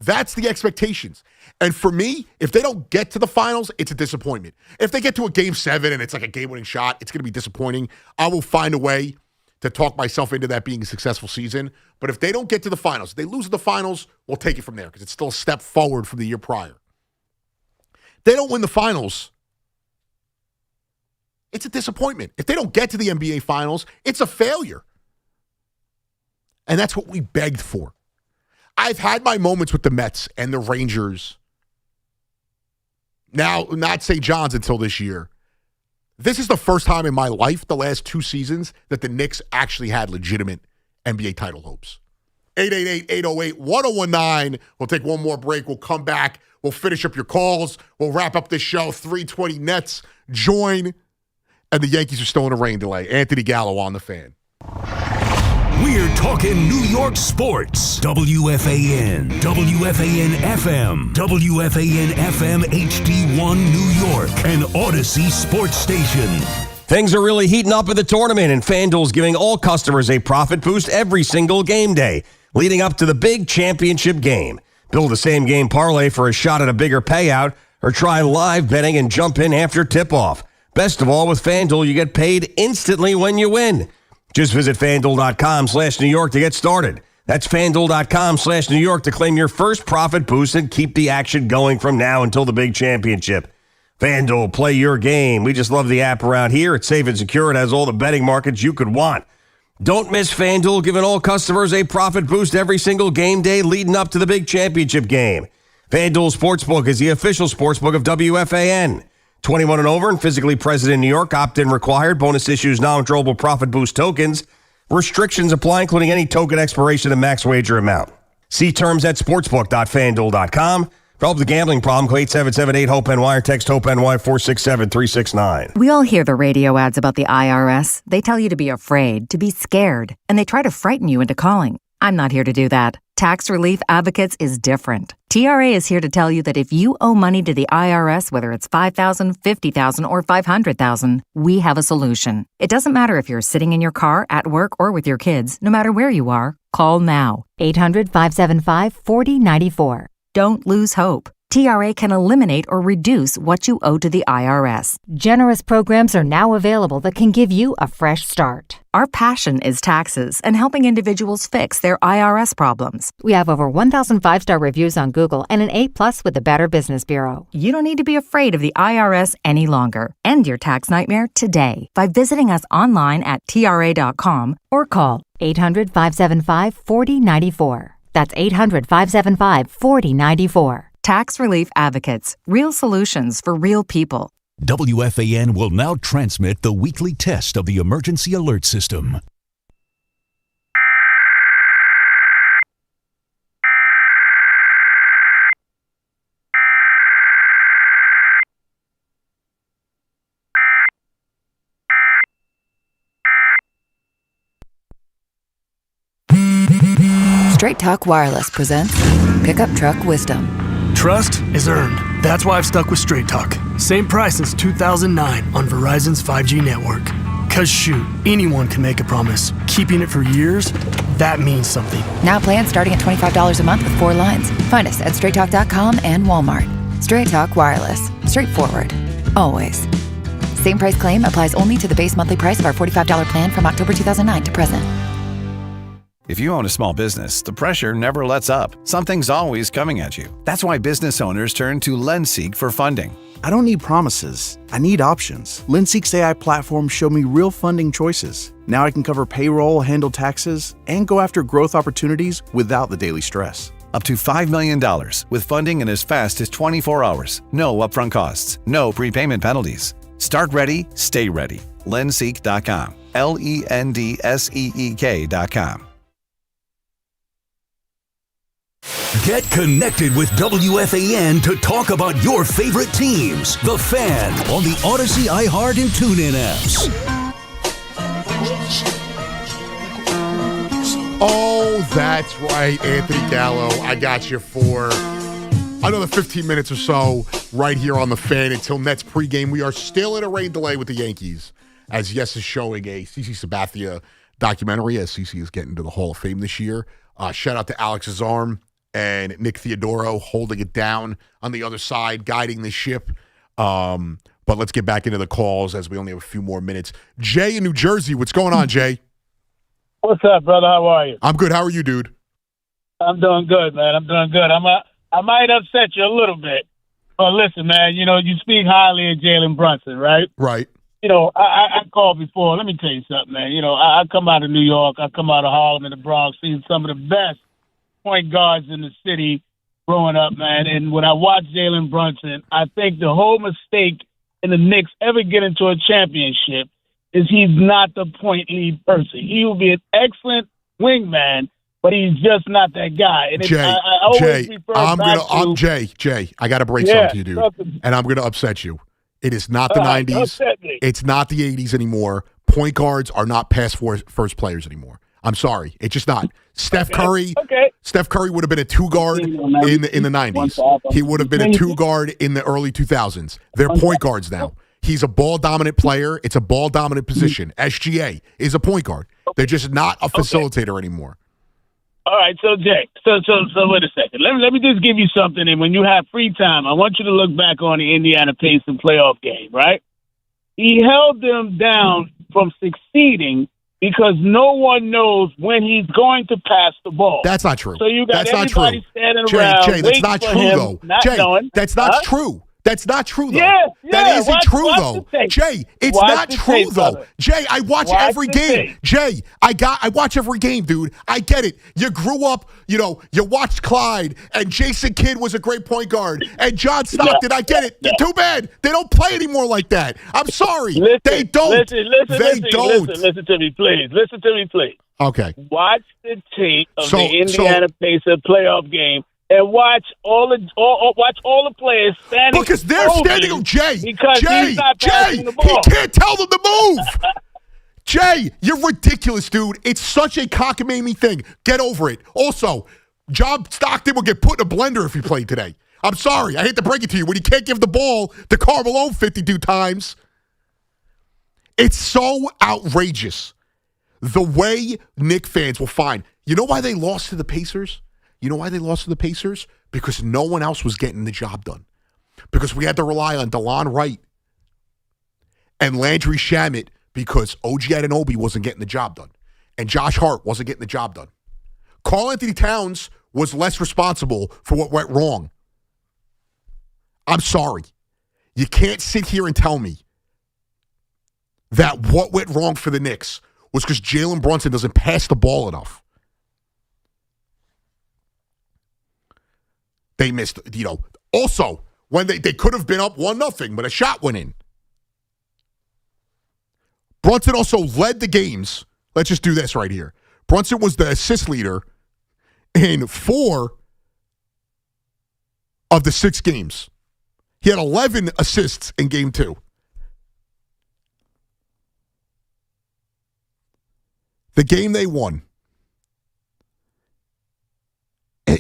That's the expectations. And for me, if they don't get to the finals, it's a disappointment. If they get to a Game 7 and it's like a game-winning shot, it's going to be disappointing. I will find a way to talk myself into that being a successful season. But if they don't get to the finals, if they lose the finals, we'll take it from there because it's still a step forward from the year prior. They don't win the finals, it's a disappointment. If they don't get to the NBA Finals, it's a failure. And that's what we begged for. I've had my moments with the Mets and the Rangers. Now, not St. John's until this year. This is the first time in my life, the last 2 seasons, that the Knicks actually had legitimate NBA title hopes. 888-808-1019. We'll take one more break. We'll come back. We'll finish up your calls. We'll wrap up this show. 3:20 Nets join. And the Yankees are still in a rain delay. Anthony Gallo on the Fan. We're talking New York sports. WFAN, WFAN FM, WFAN FM HD1 New York, and Odyssey Sports Station. Things are really heating up in the tournament, and FanDuel's giving all customers a profit boost every single game day, leading up to the big championship game. Build a same-game parlay for a shot at a bigger payout, or try live betting and jump in after tip-off. Best of all, with FanDuel, you get paid instantly when you win. Just visit FanDuel.com/New York to get started. That's FanDuel.com/New York to claim your first profit boost and keep the action going from now until the big championship. FanDuel, play your game. We just love the app around here. It's safe and secure. It has all the betting markets you could want. Don't miss FanDuel, giving all customers a profit boost every single game day leading up to the big championship game. FanDuel Sportsbook is the official sportsbook of WFAN. 21 and over and physically present in New York. Opt-in required. Bonus issues, non-withdrawable profit boost tokens. Restrictions apply, including any token expiration and max wager amount. See terms at sportsbook.fanduel.com. For help with the gambling problem, call 877-8-HOPE-NY or text HOPE-NY 467-369. We all hear the radio ads about the IRS. They tell you to be afraid, to be scared, and they try to frighten you into calling. I'm not here to do that. Tax Relief Advocates is different. TRA is here to tell you that if you owe money to the IRS, whether it's $5,000, $50,000, or $500,000, we have a solution. It doesn't matter if you're sitting in your car, at work, or with your kids. No matter where you are, call now. 800-575-4094. Don't lose hope. TRA can eliminate or reduce what you owe to the IRS. Generous programs are now available that can give you a fresh start. Our passion is taxes and helping individuals fix their IRS problems. We have over 1,000 5-star reviews on Google and an A+ with the Better Business Bureau. You don't need to be afraid of the IRS any longer. End your tax nightmare today by visiting us online at TRA.com or call 800-575-4094. That's 800-575-4094. Tax Relief Advocates. Real solutions for real people. WFAN will now transmit the weekly test of the emergency alert system. Straight Talk Wireless presents Pickup Truck Wisdom. Trust is earned. That's why I've stuck with Straight Talk. Same price since 2009 on Verizon's 5G network. Cause shoot, anyone can make a promise. Keeping it for years, that means something. Now plans starting at $25 a month with 4 lines. Find us at straighttalk.com and Walmart. Straight Talk Wireless. Straightforward. Always. Same price claim applies only to the base monthly price of our $45 plan from October 2009 to present. If you own a small business, the pressure never lets up. Something's always coming at you. That's why business owners turn to LendSeek for funding. I don't need promises. I need options. LendSeek's AI platform showed me real funding choices. Now I can cover payroll, handle taxes, and go after growth opportunities without the daily stress. Up to $5 million with funding in as fast as 24 hours. No upfront costs. No prepayment penalties. Start ready, stay ready. LendSeek.com. LENDSEEK.com. Get connected with WFAN to talk about your favorite teams. The Fan on the Odyssey, iHeart, and TuneIn apps. Oh, that's right, Anthony Gallo. I got you for another 15 minutes or so right here on The Fan until Nets pregame. We are still in a rain delay with the Yankees, as Yes is showing a CeCe Sabathia documentary, as CeCe is getting to the Hall of Fame this year. Shout out to Alex Azarm and Nick Theodoro holding it down on the other side, guiding the ship. But let's get back into the calls as we only have a few more minutes. Jay in New Jersey, what's going on, Jay? What's up, brother? How are you? I'm good. How are you, dude? I'm doing good, man. I'm doing good. I might upset you a little bit, but listen, man. You speak highly of Jalen Brunson, right? Right. I called before. Let me tell you something, man. I come out of New York. I come out of Harlem and the Bronx, seen some of the best point guards in the city growing up, man. And when I watch Jalen Brunson, I think the whole mistake in the Knicks ever get into a championship is he's not the point lead person. He will be an excellent wingman, but he's just not that guy. And Jay, I always refer back to Jay, I got to break something to you, dude. And I'm going to upset you. It is not the 90s. It's not the 80s anymore. Point guards are not past first players anymore. I'm sorry. It's just not. Steph Curry would have been a 2-guard in the 90s. He would have been a 2-guard in the early 2000s. They're point guards now. He's a ball-dominant player. It's a ball-dominant position. SGA is a point guard. They're just not a facilitator anymore. All right, so Jay, so wait a second. Let me just give you something, and when you have free time, I want you to look back on the Indiana Pacers playoff game, right? He held them down from succeeding because no one knows when he's going to pass the ball. That's not true. So you got that's everybody standing Jay, around Jay, that's not true, him, though. not Jay, knowing. that's not true. That's not true, though. Yeah, that isn't true, watch though. the tape. Jay, it's Watch not the true, tape, though. brother. Jay, I watch every the game. tape. Jay, I watch every game, dude. I get it. You grew up, you watched Clyde, and Jason Kidd was a great point guard, and John Stockton. I get it. Too bad they don't play anymore like that. I'm sorry. They don't. They don't. Listen to me, please. Listen to me, please. Okay. Watch the tape of the Indiana Pacers playoff game. And watch all the players standing. Because they're standing. Jay, he's not passing the ball. He can't tell them to move. Jay, you're ridiculous, dude. It's such a cockamamie thing. Get over it. Also, John Stockton will get put in a blender if he played today. I'm sorry. I hate to break it to you. When he can't give the ball to Carmelo 52 times. It's so outrageous. The way Knicks fans will find. You know why they lost to the Pacers? Because no one else was getting the job done. Because we had to rely on DeLon Wright and Landry Shamet because OG Anunoby wasn't getting the job done. And Josh Hart wasn't getting the job done. Karl Anthony Towns was less responsible for what went wrong. I'm sorry. You can't sit here and tell me that what went wrong for the Knicks was because Jalen Brunson doesn't pass the ball enough. They missed, also, when they could have been up 1-0, but a shot went in. Brunson also led the games. Let's just do this right here. Brunson was the assist leader in 4 of the 6 games. He had 11 assists in game 2. The game they won,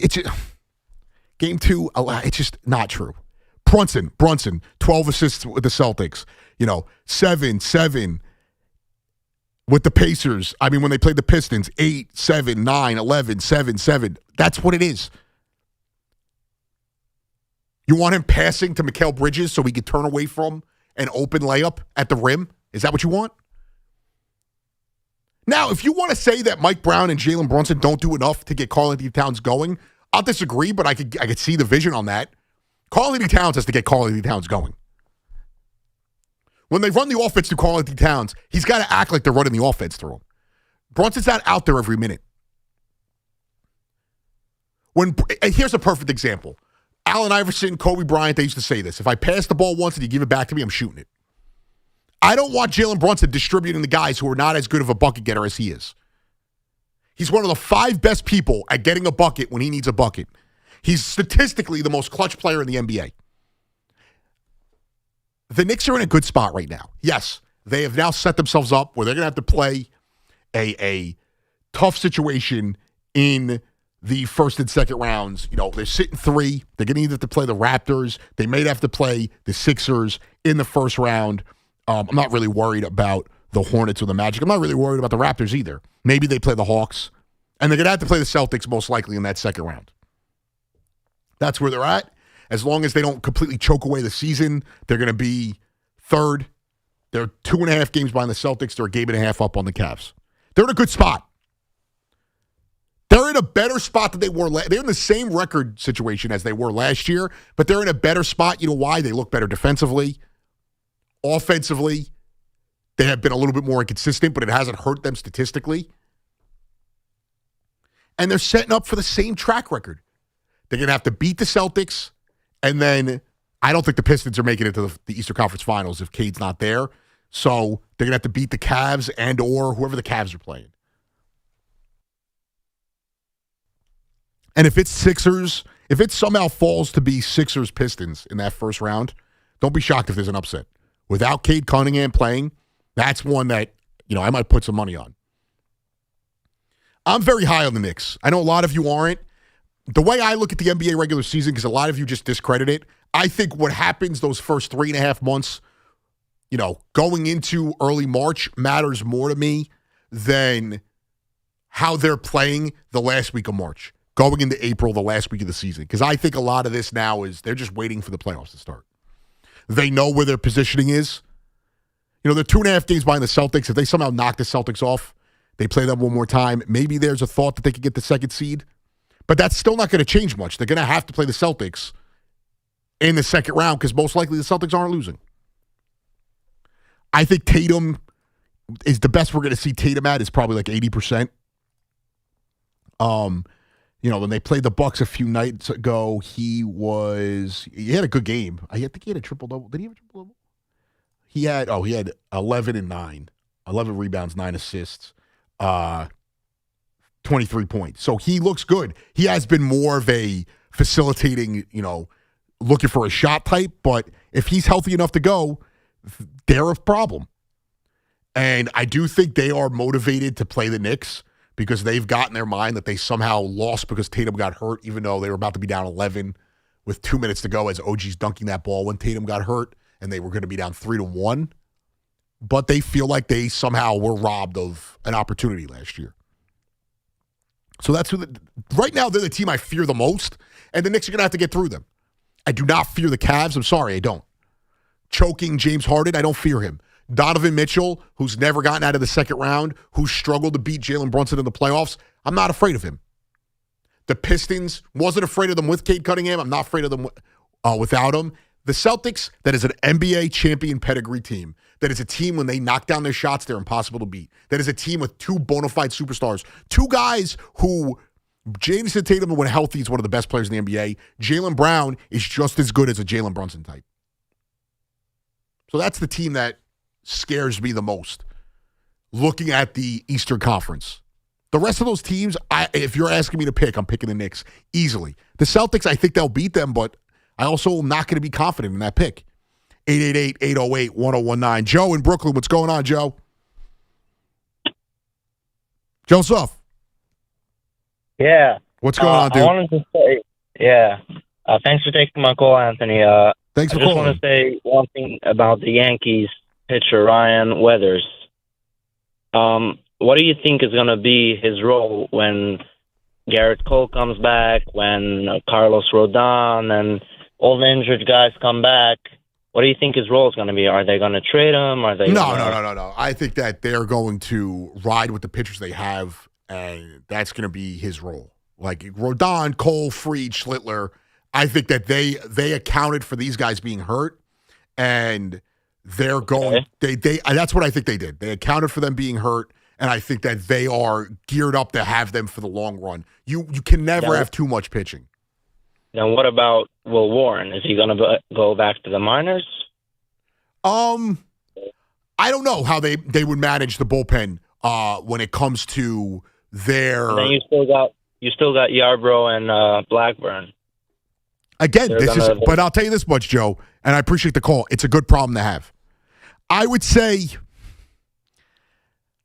It's game 2. It's just not true. Brunson, 12 assists with the Celtics. 7 with the Pacers. I mean, when they played the Pistons, 8, 7, 9, 11, 7, 7. That's what it is. You want him passing to Mikal Bridges so he could turn away from an open layup at the rim? Is that what you want? Now, if you want to say that Mike Brown and Jalen Brunson don't do enough to get Karl-Anthony Towns going, I'll disagree, but I could see the vision on that. Karl-Anthony Towns has to get Karl-Anthony Towns going. When they run the offense through Karl-Anthony Towns, he's got to act like they're running the offense through him. Brunson's not out there every minute. And here's a perfect example. Allen Iverson, Kobe Bryant, they used to say this. If I pass the ball once and you give it back to me, I'm shooting it. I don't want Jalen Brunson distributing the guys who are not as good of a bucket getter as he is. He's one of the 5 best people at getting a bucket when he needs a bucket. He's statistically the most clutch player in the NBA. The Knicks are in a good spot right now. Yes, they have now set themselves up where they're going to have to play a tough situation in the first and second rounds. They're sitting 3. They're going to either have to play the Raptors. They may have to play the Sixers in the first round. I'm not really worried about the Hornets or the Magic. I'm not really worried about the Raptors either. Maybe they play the Hawks. And they're going to have to play the Celtics most likely in that second round. That's where they're at. As long as they don't completely choke away the season, they're going to be 3rd. They're 2.5 games behind the Celtics. They're a game and a half up on the Cavs. They're in a good spot. They're in a better spot than they were. They're in the same record situation as they were last year, but they're in a better spot. You know why? They look better defensively. Offensively, they have been a little bit more inconsistent, but it hasn't hurt them statistically. And they're setting up for the same track record. They're going to have to beat the Celtics, and then I don't think the Pistons are making it to the Eastern Conference Finals if Cade's not there. So they're going to have to beat the Cavs and or whoever the Cavs are playing. And if it's Sixers, if it somehow falls to be Sixers-Pistons in that first round, don't be shocked if there's an upset. Without Cade Cunningham playing, that's one that, I might put some money on. I'm very high on the Knicks. I know a lot of you aren't. The way I look at the NBA regular season, because a lot of you just discredit it, I think what happens those first 3.5 months, going into early March matters more to me than how they're playing the last week of March. Going into April, the last week of the season. Because I think a lot of this now is they're just waiting for the playoffs to start. They know where their positioning is. They're 2.5 games behind the Celtics. If they somehow knock the Celtics off, they play them one more time. Maybe there's a thought that they could get the second seed. But that's still not going to change much. They're going to have to play the Celtics in the second round because most likely the Celtics aren't losing. I think Tatum is the best we're going to see Tatum at is probably like 80%. When they played the Bucks a few nights ago, he had a good game. I think he had a triple-double. Did he have a triple-double? He had 11 and 9. 11 rebounds, 9 assists, 23 points. So he looks good. He has been more of a facilitating, looking for a shot type, but if he's healthy enough to go, they're a problem. And I do think they are motivated to play the Knicks because they've got in their mind that they somehow lost because Tatum got hurt, even though they were about to be down 11 with 2 minutes to go as OG's dunking that ball when Tatum got hurt, and they were going to be down 3-1. But they feel like they somehow were robbed of an opportunity last year. So that's right now they're the team I fear the most, and the Knicks are going to have to get through them. I do not fear the Cavs. I'm sorry, I don't. Choking James Harden, I don't fear him. Donovan Mitchell, who's never gotten out of the second round, who struggled to beat Jalen Brunson in the playoffs, I'm not afraid of him. The Pistons, wasn't afraid of them with Cade Cunningham. I'm not afraid of them without him. The Celtics, that is an NBA champion pedigree team. That is a team when they knock down their shots, they're impossible to beat. That is a team with 2 bona fide superstars. 2 guys who, Jason Tatum, when healthy, is one of the best players in the NBA. Jaylen Brown is just as good as a Jalen Brunson type. So that's the team that scares me the most looking at the Eastern Conference. The rest of those teams, if you're asking me to pick, I'm picking the Knicks easily. The Celtics, I think they'll beat them, but I also am not going to be confident in that pick. 888-808-1019. Joe in Brooklyn, what's going on, Joe? Joseph. Yeah. What's going on, dude? I wanted to say, thanks for taking my call, Anthony. Thanks for I just calling. want to say one thing about the Yankees pitcher, Ryan Weathers. What do you think is going to be his role when Garrett Cole comes back, when Carlos Rodon and all the injured guys come back? What do you think his role is going to be? Are they going to trade him? Are they No. I think that they're going to ride with the pitchers they have, and that's going to be his role. Like Rodon, Cole, Fried, Schlittler, I think that they accounted for these guys being hurt, and they're going. They that's what I think they did. They accounted for them being hurt, and I think that they are geared up to have them for the long run. You can never have too much pitching. Then what about Will Warren? Is he going to go back to the minors? I don't know how they would manage the bullpen when it comes to their. And then you still got Yarbrough and Blackburn. Again, but I'll tell you this much, Joe, and I appreciate the call. It's a good problem to have. I would say,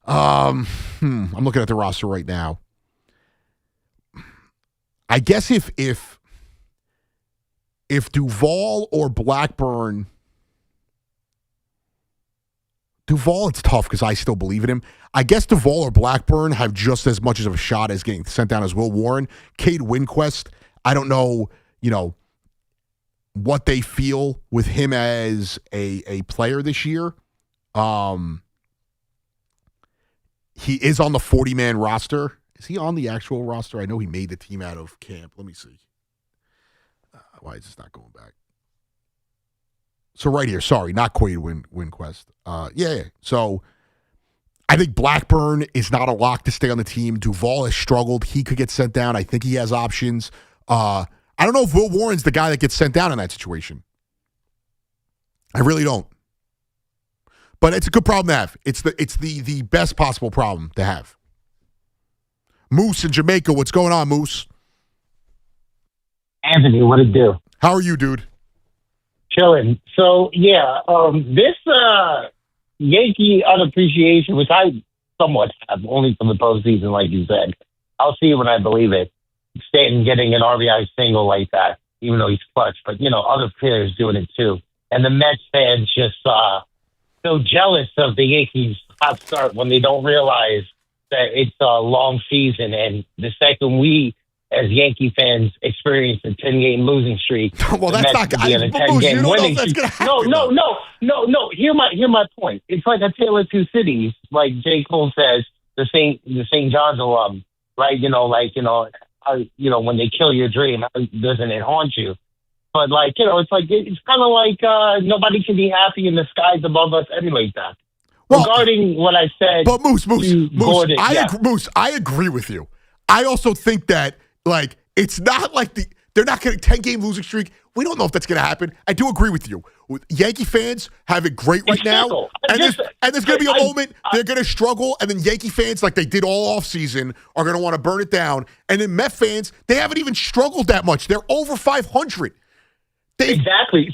I'm looking at the roster right now. I guess if Duvall or Blackburn, Duvall, it's tough because I still believe in him. I guess Duvall or Blackburn have just as much of a shot as getting sent down as Will Warren. Cade Winquist, I don't know, what they feel with him as a player this year. He is on the 40-man roster. Is he on the actual roster? I know he made the team out of camp. Let me see. Why is this not going back? So right here, sorry, not Quade Winquist. So I think Blackburn is not a lock to stay on the team. Duvall has struggled. He could get sent down. I think he has options. I don't know if Will Warren's the guy that gets sent down in that situation. I really don't. But it's a good problem to have. It's the best possible problem to have. Moose in Jamaica, what's going on, Moose? Anthony, what it do? How are you, dude? Chilling. So, this Yankee unappreciation, which I somewhat have, only for the postseason, like you said. I'll see it when I believe it. Stanton getting an RBI single like that, even though he's clutch. But, other players doing it too. And the Mets fans just so jealous of the Yankees' hot start when they don't realize that it's a long season. And the second we, as Yankee fans, experience a 10-game losing streak, well, that's not going to be on a 10-game winning streak. No. Hear my point. It's like a tale of two cities, like J. Cole says, the St. John's alum, right? When they kill your dream, how doesn't it haunt you? But it's kind of like nobody can be happy in the skies above us anyway. That. Well, regarding what I said, but Moose, Gordon, I agree with you. I also think that it's not like they're not getting 10-game losing streak. We don't know if that's going to happen. I do agree with you. Yankee fans have it great right now, and there's going to be a moment they're going to struggle, and then Yankee fans, like they did all offseason, are going to want to burn it down. And then Met fans, they haven't even struggled that much. They're over 500. Exactly.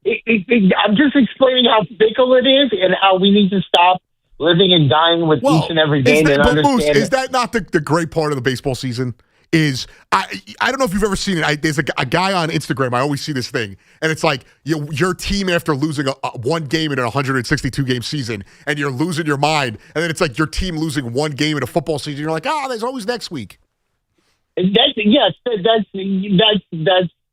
I'm just explaining how fickle it is and how we need to stop living and dying with each and every game. Is that not the great part of the baseball season? I don't know if you've ever seen it. There's a guy on Instagram. I always see this thing, and it's like your team after losing one game in a 162-game season, and you're losing your mind, and then it's like your team losing one game in a football season. You're like, there's always next week.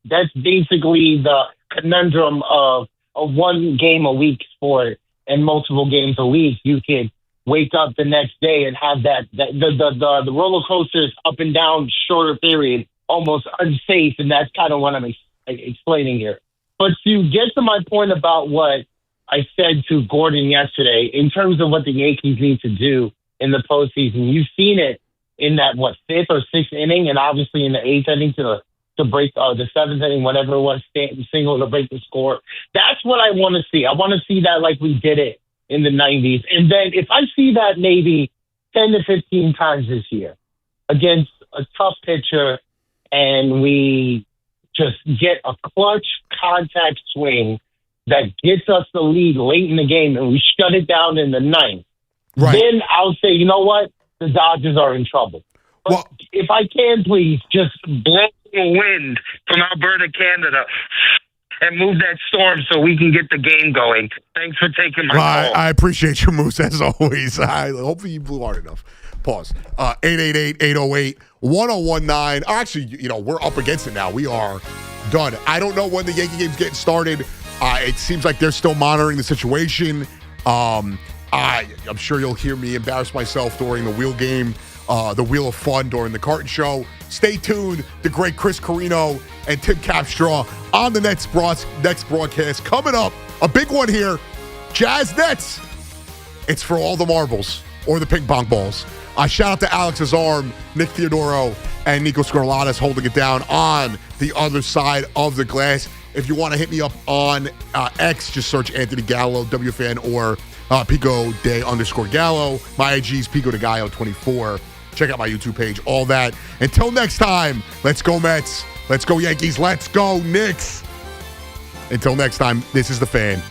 That's basically the conundrum of a one game a week sport and multiple games a week. You can wake up the next day and have the roller coasters up and down shorter period, almost unsafe. And that's kind of what I'm explaining here. But to get to my point about what I said to Gordon yesterday, in terms of what the Yankees need to do in the postseason, you've seen it in that, fifth or sixth inning, and obviously in the eighth inning to break the seventh inning, whatever it was, Stanton single to break the score. That's what I want to see. I want to see that like we did it in the 90s. And then if I see that maybe 10 to 15 times this year against a tough pitcher and we just get a clutch contact swing that gets us the lead late in the game and we shut it down in the ninth, then I'll say, you know what? The Dodgers are in trouble. But if I can, please, just blow the wind from Alberta, Canada, and move that storm so we can get the game going. Thanks for taking my call. I appreciate your moves, as always. Hopefully you blew hard enough. Pause. 888-808-1019. Actually, we're up against it now. We are done. I don't know when the Yankee game's getting started. It seems like they're still monitoring the situation. I'm sure you'll hear me embarrass myself during the Wheel game, the Wheel of Fun during the Carton Show. Stay tuned. The great Chris Carino and Tim Capstraw on the next broadcast. Coming up, a big one here. Jazz Nets. It's for all the marbles or the ping pong balls. Shout out to Alex Azarm, Nick Theodoro, and Nico Scarlatas holding it down on the other side of the glass. If you want to hit me up on X, just search Anthony Gallo, WFAN, or Pico de _Gallo. My IG is Pico de Gallo 24. Check out my YouTube page, all that. Until next time, let's go Mets. Let's go Yankees. Let's go Knicks. Until next time, this is The Fan.